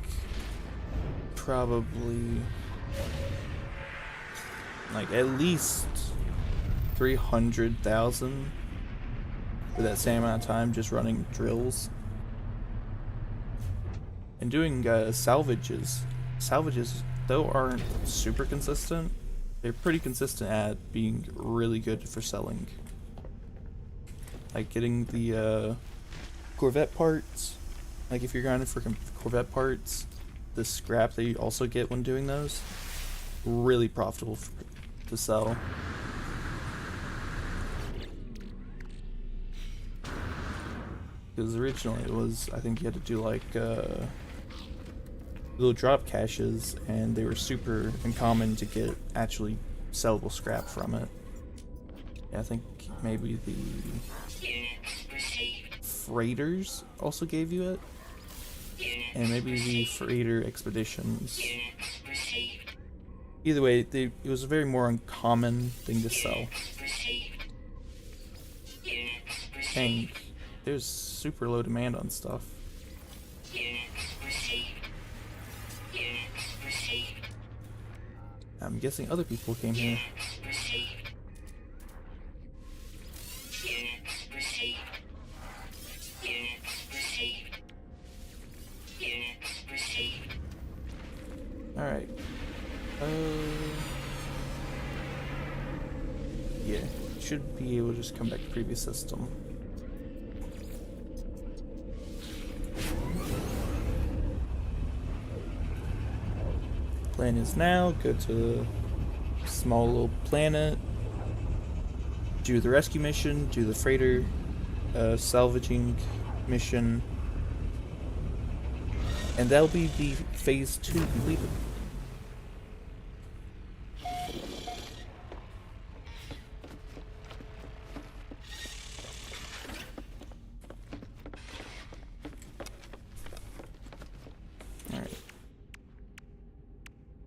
probably like at least 300,000 for that same amount of time just running drills and doing salvages. Salvages though aren't super consistent. They're pretty consistent at being really good for selling. Like getting the Corvette parts. Like if you're grinding for Corvette parts, the scrap that you also get when doing those, really profitable to sell. Because originally it was, I think you had to do like little drop caches, and they were super uncommon to get actually sellable scrap from it. Yeah, I think maybe the freighters also gave you it, and maybe the freighter expeditions. Either way, it was a very more uncommon thing to sell. Dang, there's super low demand on stuff. I'm guessing other people came here. Alright. Yeah, should be able to just come back to previous system. Plan is now go to a small little planet, do the rescue mission, do the freighter salvaging mission, and that'll be the phase 2 completed.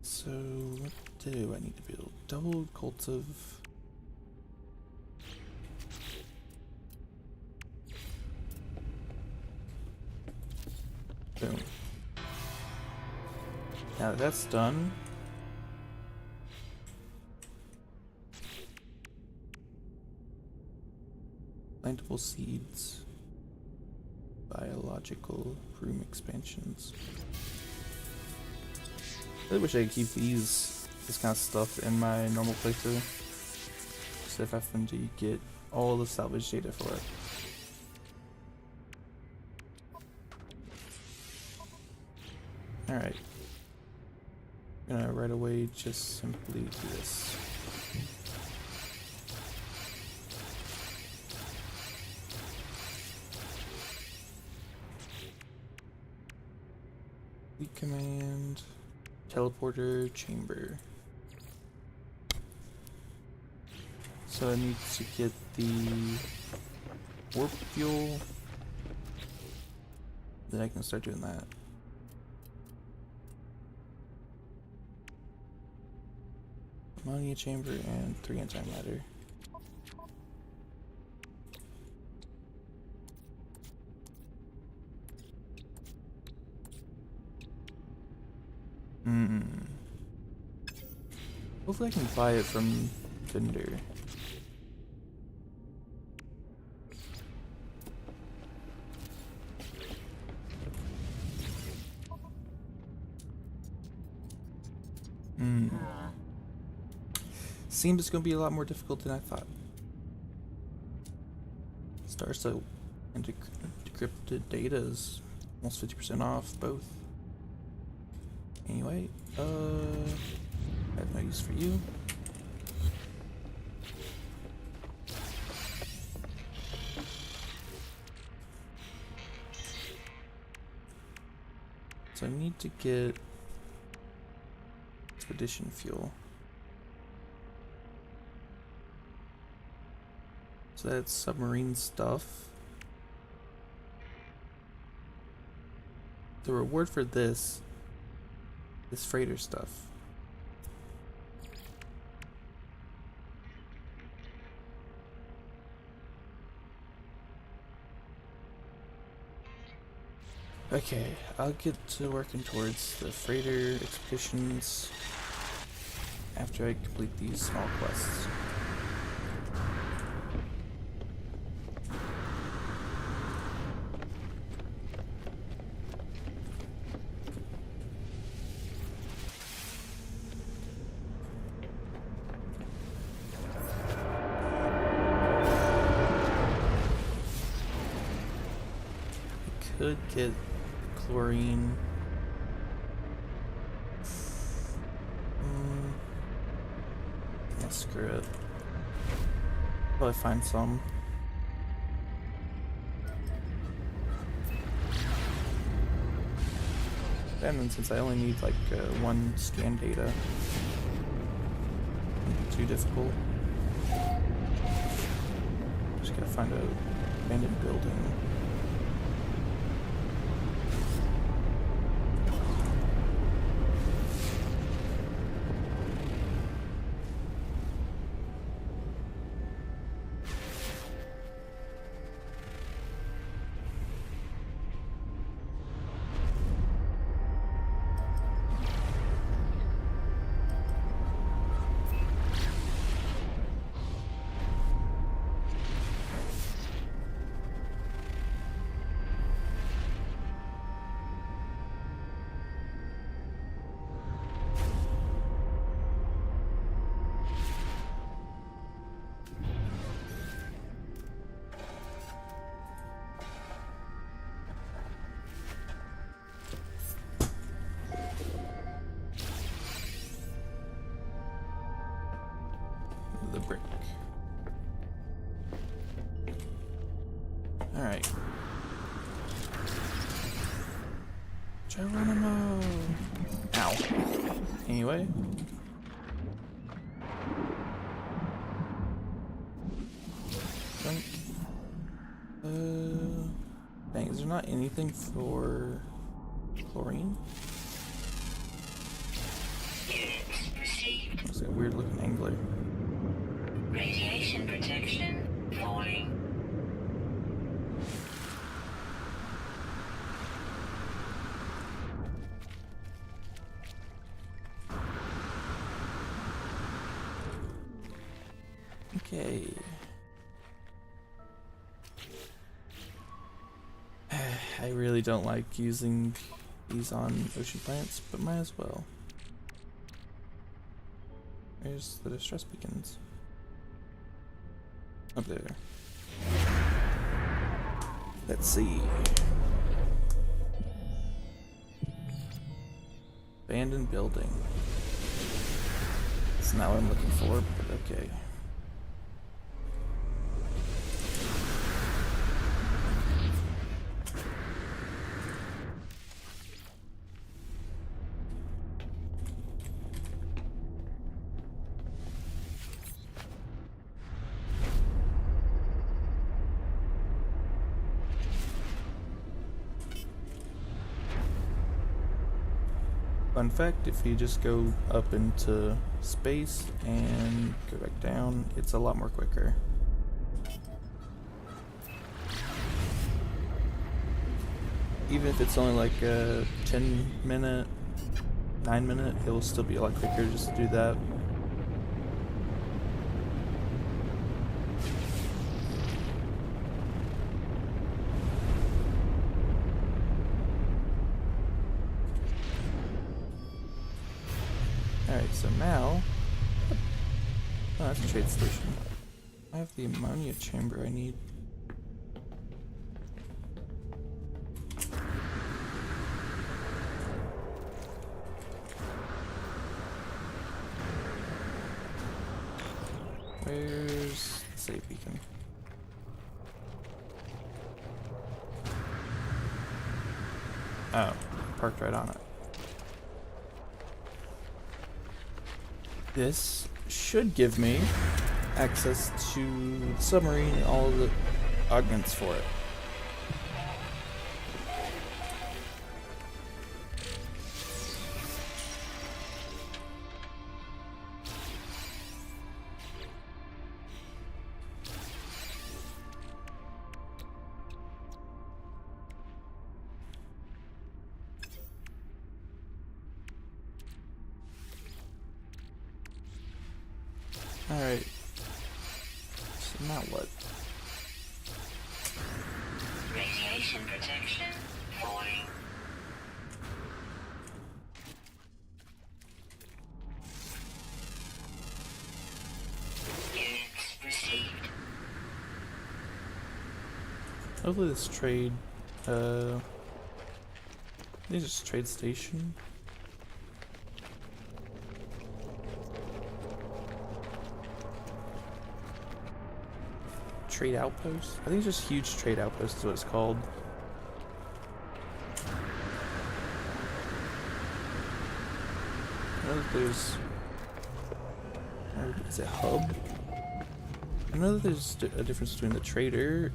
So, what do I need to build? Double cult of... Boom. Now that that's done... Plantable seeds. Biological room expansions. I really wish I could keep this kind of stuff in my normal playthrough. use FFMD to get all the salvage data for it. Alright. I'm gonna right away just simply do this. Lead command, teleporter, chamber. So I need to get the warp fuel, then I can start doing that. Ammonia chamber and 3 antimatter. Hopefully I can buy it from vendor. Seems it's gonna be a lot more difficult than I thought. Starso and decrypted data is almost 50% off both. Anyway, I have no use for you. So I need to get expedition fuel. So that's submarine stuff. The reward for this is freighter stuff. Okay, I'll get to working towards the freighter expeditions after I complete these small quests. Could get chlorine. Yeah, screw it. Probably find some. And then since I only need like 1 scan data, won't be too difficult. Just gotta find a abandoned building. The brick. Alright. Geronimo! Ow. Anyway. Dang, is there not anything for chlorine? Units received. It's a weird looking angler. Radiation protection falling. Okay. I really don't like using these on ocean planets, but might as well. There's the distress beacons. Up there. Let's see. Abandoned building. It's not what I'm looking for, but okay. Fun fact, if you just go up into space and go back down, it's a lot more quicker. Even if it's only like a 10-minute, 9-minute, it will still be a lot quicker just to do that. Alright, so now... Oh, that's a trade station. I have the ammonia chamber I need. Where's the save beacon? Oh, parked right on it. This should give me access to the submarine and all of the augments for it. Alright. So now what? Radiation protection falling. Units received. Hopefully this trade, I think it's just trade station. Trade outpost? I think it's just huge trade outpost is what it's called. I know that there's... Is it hub? I know that there's a difference between the trader,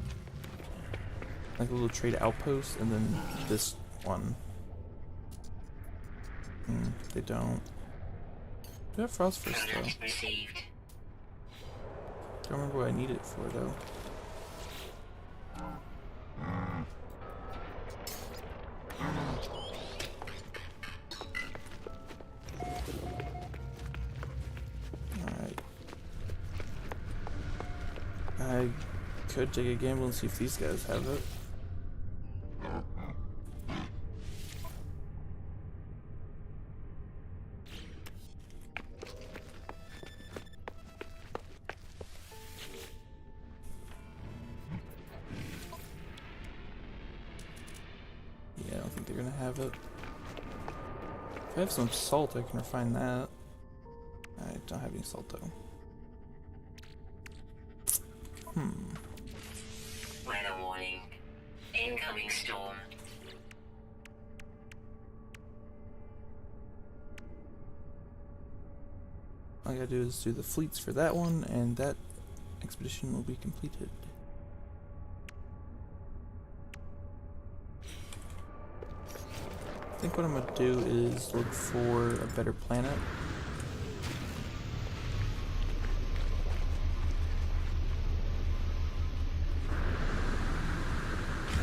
like a little trade outpost, and then this one. They don't. Do I have frost first though? Received. Don't remember what I need it for though. Alright. I could take a gamble and see if these guys have it. Yeah, I don't think they're gonna have it. If I have some salt, I can refine that. I don't have any salt though. Weather warning. Incoming storm. All I gotta do is do the fleets for that one, and that expedition will be completed. I think what I'm gonna do is look for a better planet.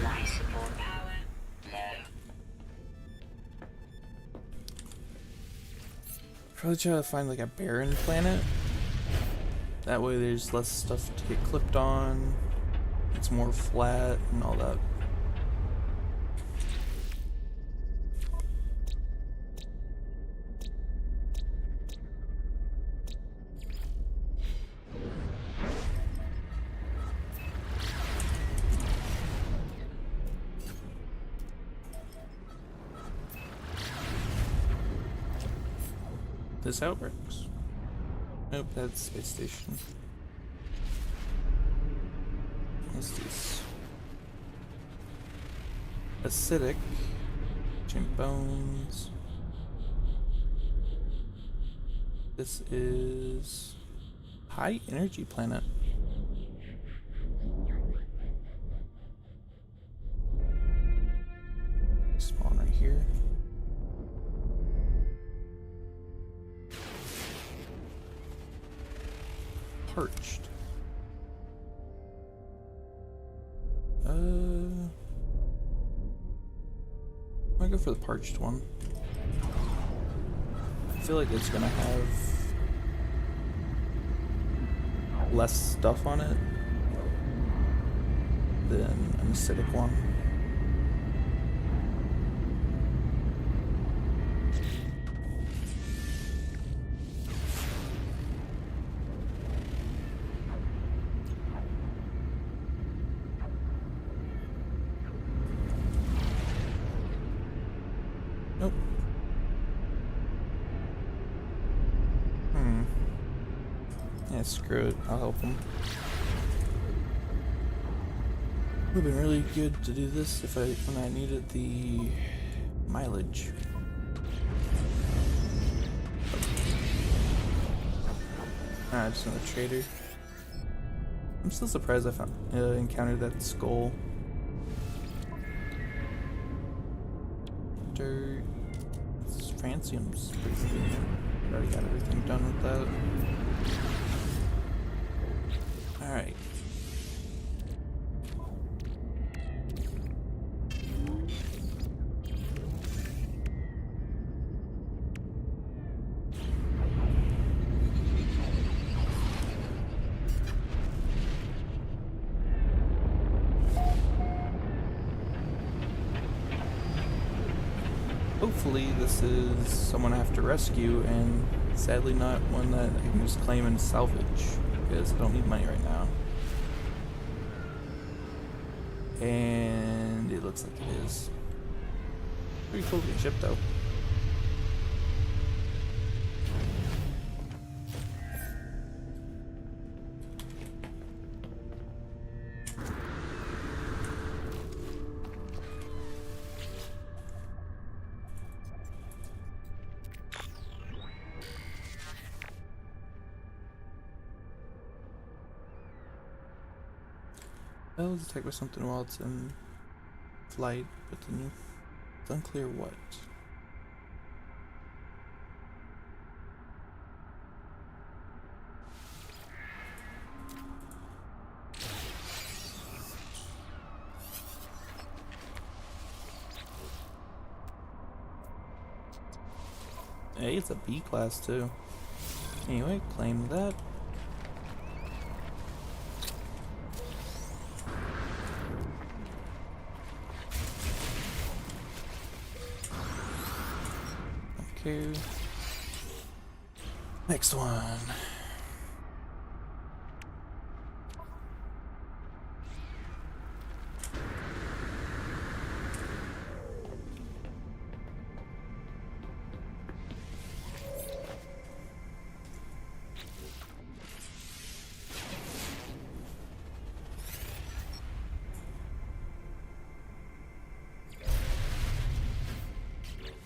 Life support power low. Probably try to find like a barren planet. That way there's less stuff to get clipped on. It's more flat and all that. this how it works? Nope, that's space station. What's this? Acidic. Ancient bones. This is high energy planet. Spawn right here. Parched. I'm gonna go for the parched one. I feel like it's gonna have less stuff on it than an acidic one. Nope. Yeah, screw it. I'll help him. Would have been really good to do this if when I needed the mileage. Ah, just another trader. I'm still surprised I found encountered that skull. Dirt. It's Francium's pretty convenient. Already got everything done with that. Alright. Hopefully this is someone I have to rescue, and sadly not one that I can just claim and salvage, because I don't need money right now. And it looks like it is. Pretty cool looking ship though. Well, it's attacked by something while it's in flight, but then it's unclear what. Hey, it's a B class too. Anyway, claim that. Next one.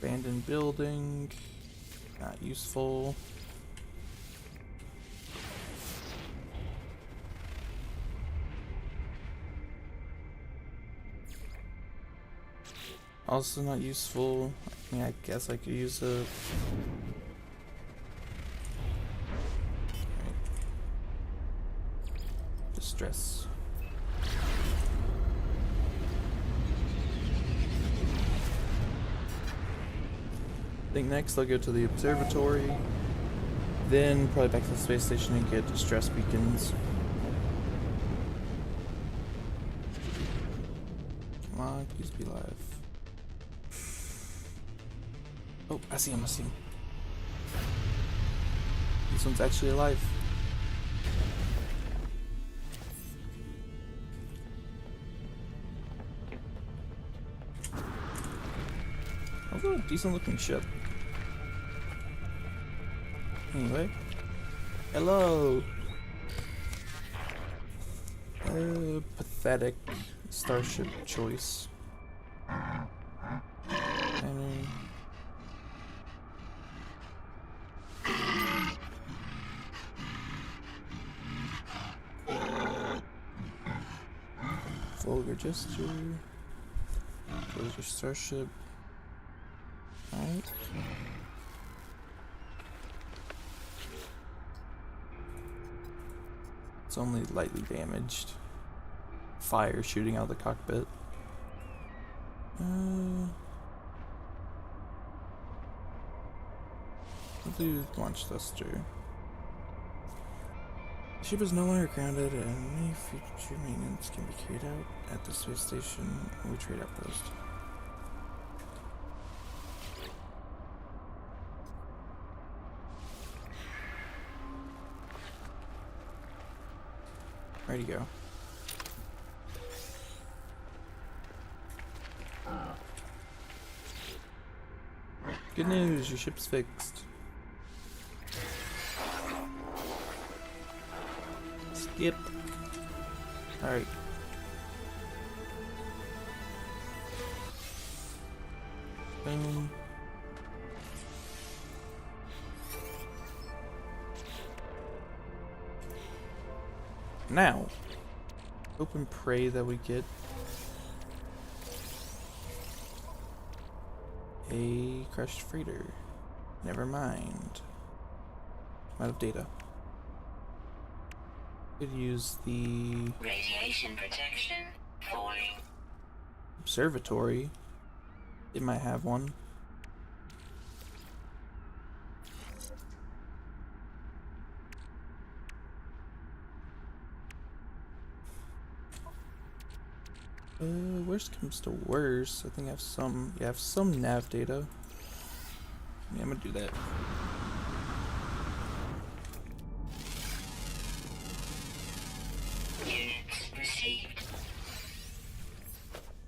Abandoned building. Not useful. Also not useful. I mean, I guess I could use a... Distress. I think next I'll go to the observatory, then probably back to the space station and get distress beacons. Come on, please be alive. Oh, I see him, I see him. This one's actually alive. Oh, a decent looking ship. Anyway. Hello! Pathetic starship choice. Vulgar gesture. Close your starship. Alright. It's only lightly damaged. Fire shooting out of the cockpit. We'll do launch thruster. The ship is no longer grounded, and any future maintenance can be carried out at the space station or trade outpost. Ready to go. Good news, your ship's fixed. Skip. Alright. Boom. Now, hope and pray that we get a crushed freighter. Never mind. I'm out of data. Could use the Radiation protection falling. observatory. It might have one. Worst comes to worst, I think I have some. Yeah, I have some nav data. Yeah, I'm gonna do that. Units received.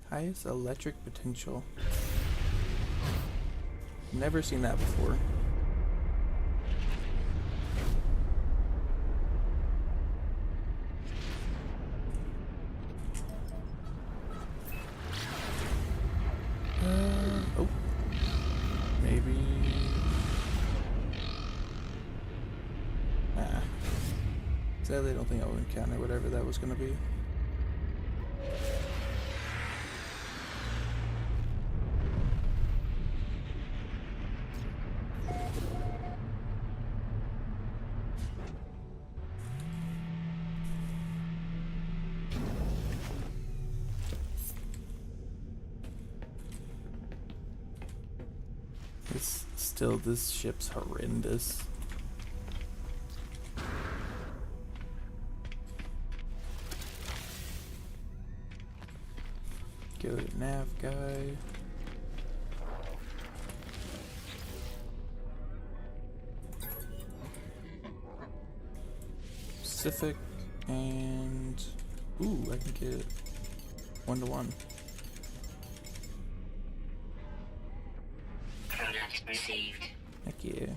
Highest electric potential. Never seen that before. Oh. Maybe. Nah. Sadly, I don't think I'll encounter whatever that was gonna be. Still, this ship's horrendous. Go to nav guy. Pacific and ooh, I can get it 1-to-1. Product received. Heck yeah.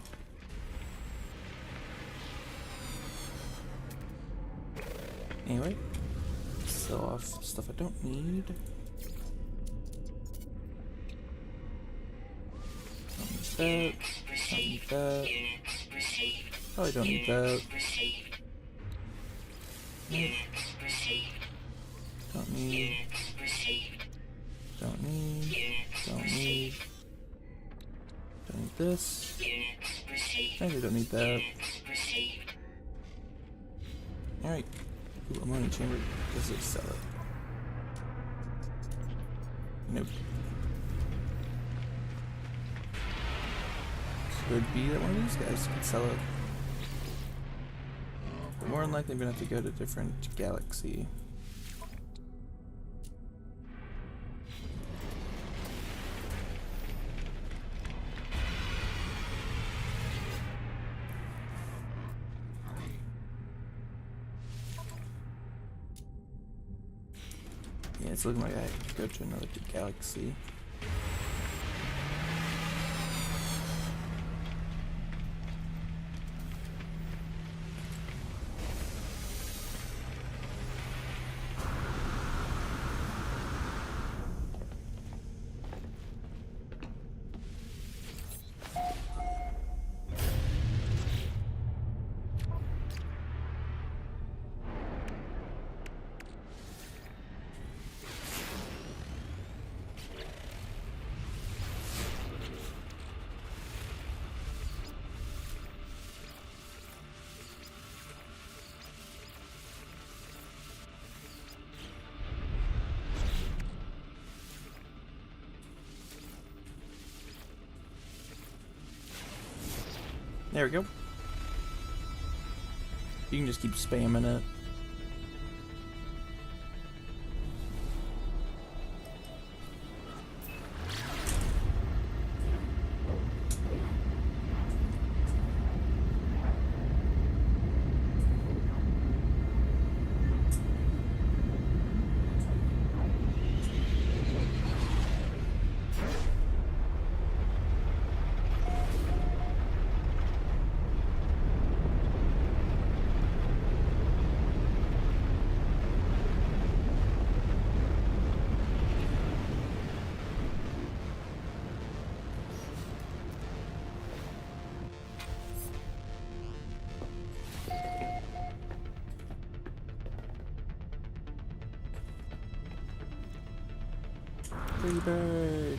Anyway, sell off stuff I don't need. Don't need that. Units received. Probably don't need that. Received. Units received. Don't need. Units received. Don't need. Units Don't need. Don't need this. Units received. Maybe don't need that. Units received. Alright. Ooh, ammonia chamber. Does it sell it? Nope. Could be that one of these guys could sell it. But more than likely, I'm gonna have to go to a different galaxy. Yeah, it's looking like I have to go to another galaxy. There we go. You can just keep spamming it. Free bird.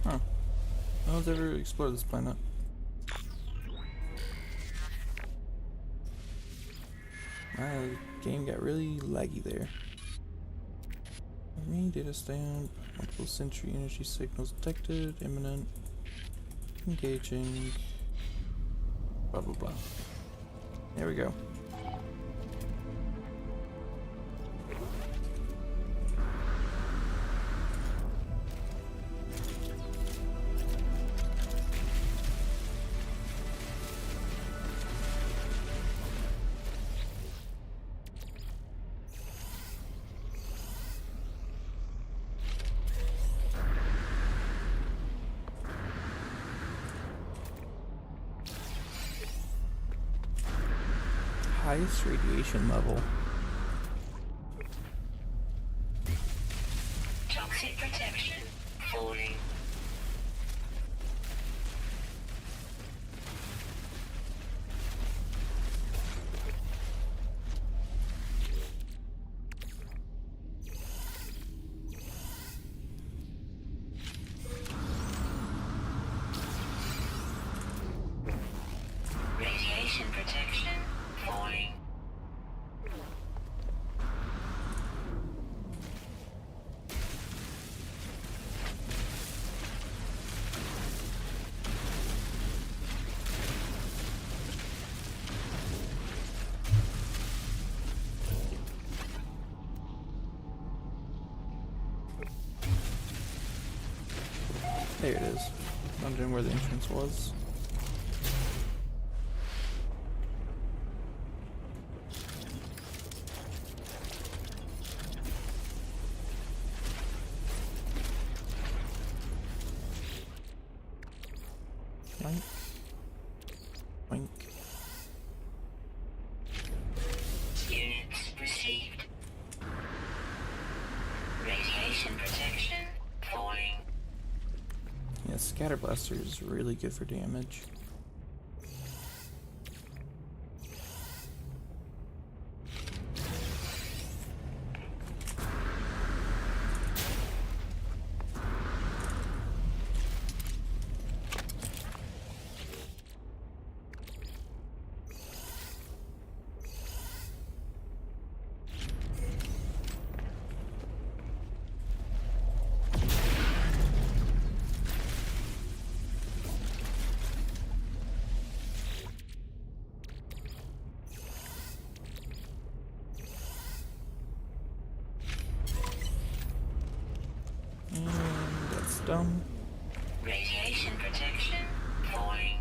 Huh. No one's ever explored this planet. The game got really laggy there. Me, data stamp, multiple century energy signals detected, imminent, engaging, blah blah blah. There we go. Highest radiation level. Toxic protection falling. Radiation protection falling. There it is. Wondering where the entrance was. Boink. Boink. Units received. Radiation protection falling. Yeah, Scatter Blaster is really good for damage. Done. Radiation protection falling.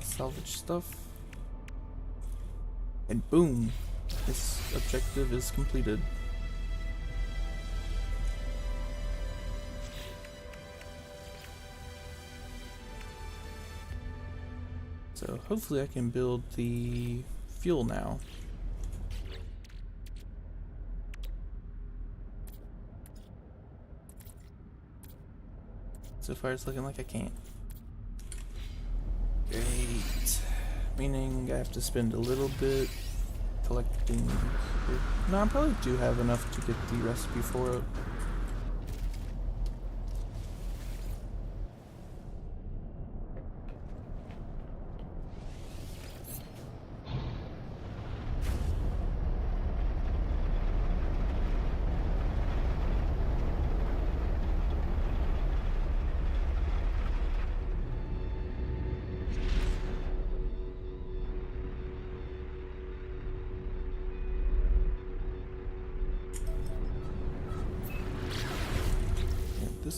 Salvage stuff. And boom! This objective is completed. So hopefully I can build the fuel now. So far it's looking like I can't. Great. Meaning I have to spend a little bit collecting. No, I probably do have enough to get the recipe for it.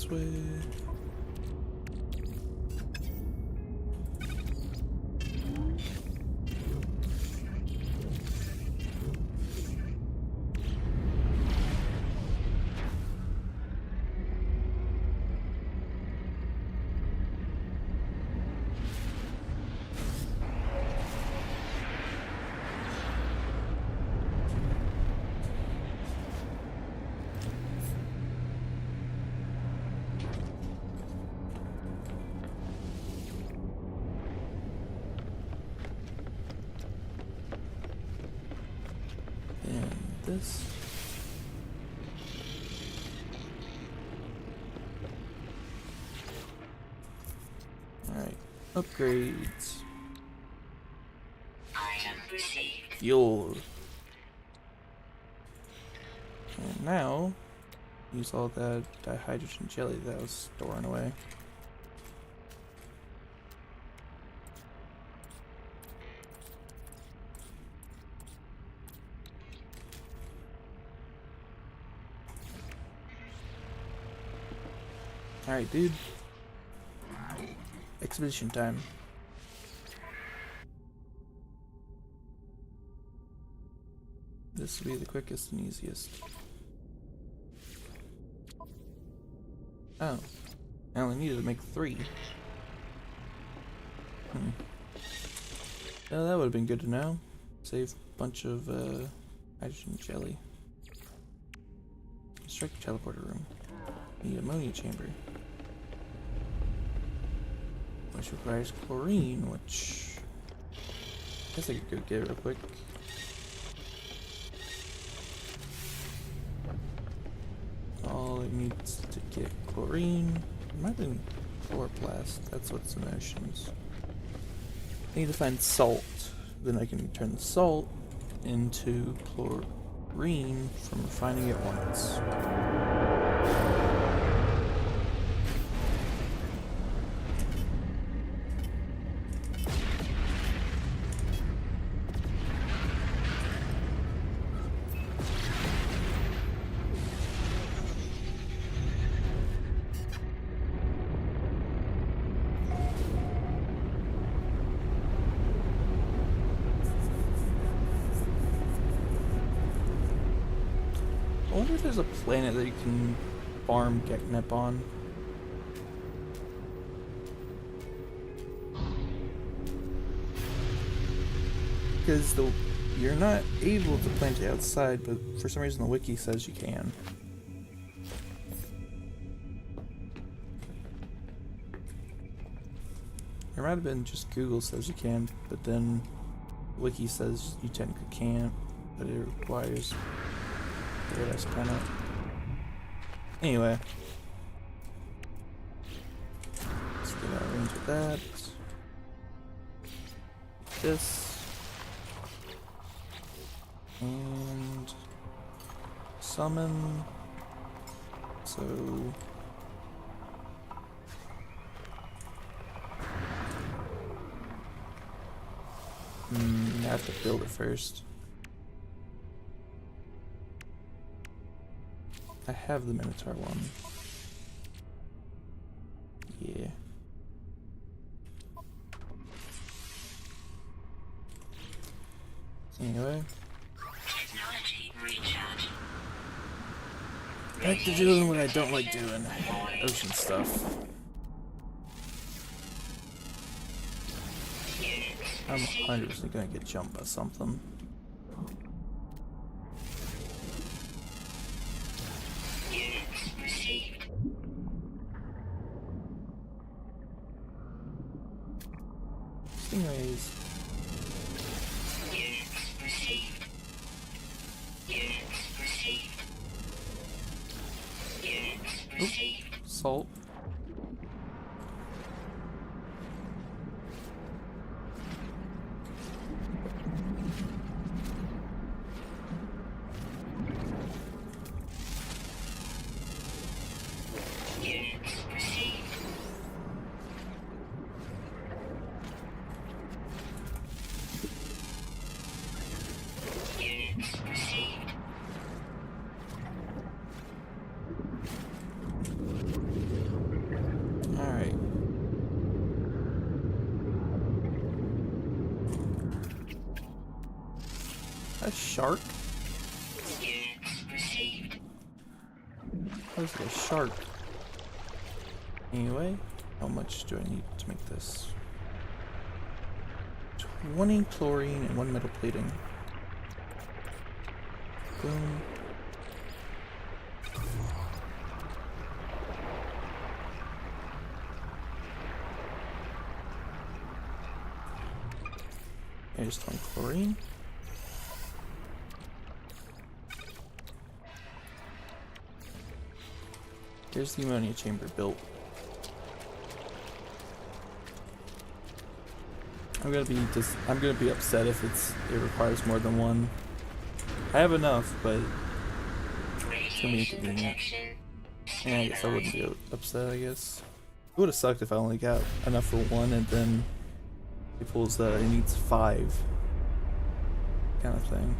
this way. And this. Alright, upgrades. Item received. Fuel. And now, use all that dihydrogen jelly that I was storing away. Alright, dude. Expedition time. This will be the quickest and easiest. Oh. I only needed to make 3. Oh, that would have been good to know. Save a bunch of hydrogen jelly. Construct a teleporter room. Need ammonia chamber. Which requires chlorine, which I guess I could go get real quick. All it needs to get chlorine. It might have been chloroplast. That's what's in oceans. I need to find salt. Then I can turn the salt into chlorine from refining it once. I wonder if there's a planet that you can farm Geknep on. Because you're not able to plant it outside, but for some reason the wiki says you can. It might have been just Google says you can, but then wiki says you technically can't, but it requires Paradise Planet. Anyway. Let's get out of range with that. This. And summon. So I have to build it first. I have the Minotaur one. Yeah. Anyway. Technology recharge. Back to doing what I don't like doing. Ocean stuff. I'm 100% gonna get jumped by something. Units received. Stingrays. Units received. Units received. Units received. Salt. Units received. Units received. A shark? Units received. How is it a shark? Anyway, how much do I need to make this? 20 chlorine and 1 metal plating. Boom. There's 20 chlorine. Here's the ammonia chamber built. I'm gonna be upset if it requires more than one. I have enough, but it's gonna be inconvenient. Yeah, I guess I wouldn't be upset, I guess. It would have sucked if I only got enough for one and then it pulls it needs 5 kind of thing.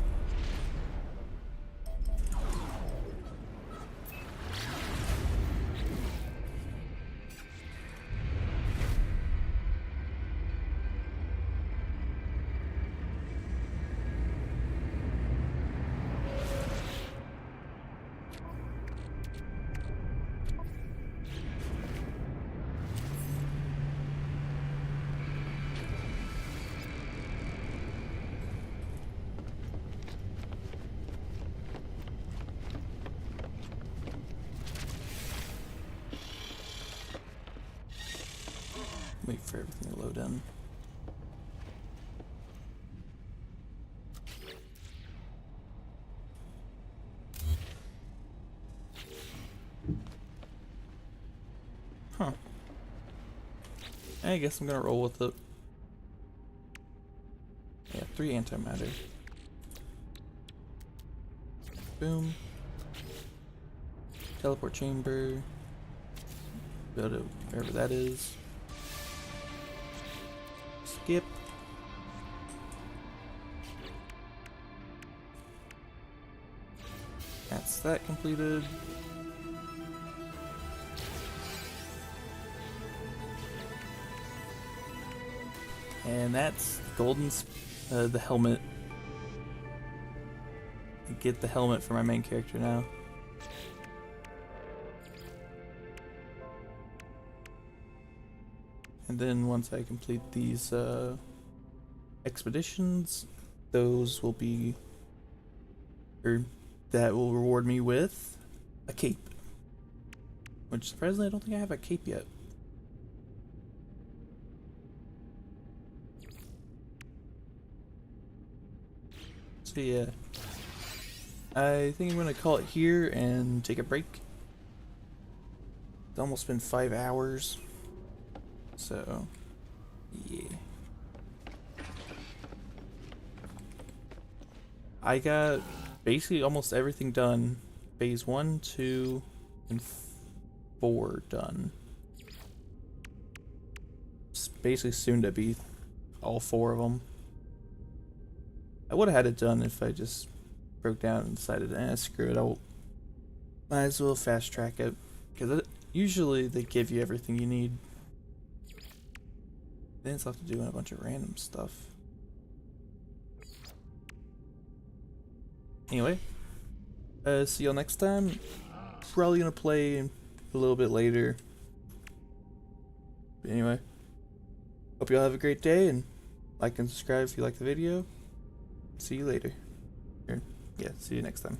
Wait for everything to load in. Huh. I guess I'm gonna roll with it. Yeah, 3 antimatter. Boom. Teleport chamber. Go to wherever that is. Skip. That's that completed. And that's the helmet. I get the helmet for my main character now. And then once I complete these expeditions, those will be, or that will reward me with a cape. Which surprisingly I don't think I have a cape yet. So yeah, I think I'm gonna call it here and take a break. It's almost been 5 hours. So, yeah. I got basically almost everything done. Phase 1, 2, and 4 done. It's basically soon to be all 4 of them. I would have had it done if I just broke down and decided, screw it, might as well fast track it. Because usually they give you everything you need. Then it's left to doing a bunch of random stuff. Anyway, see y'all next time. Probably gonna play a little bit later. But anyway, hope y'all have a great day and like and subscribe if you like the video. See you later. Or, yeah, see you next time.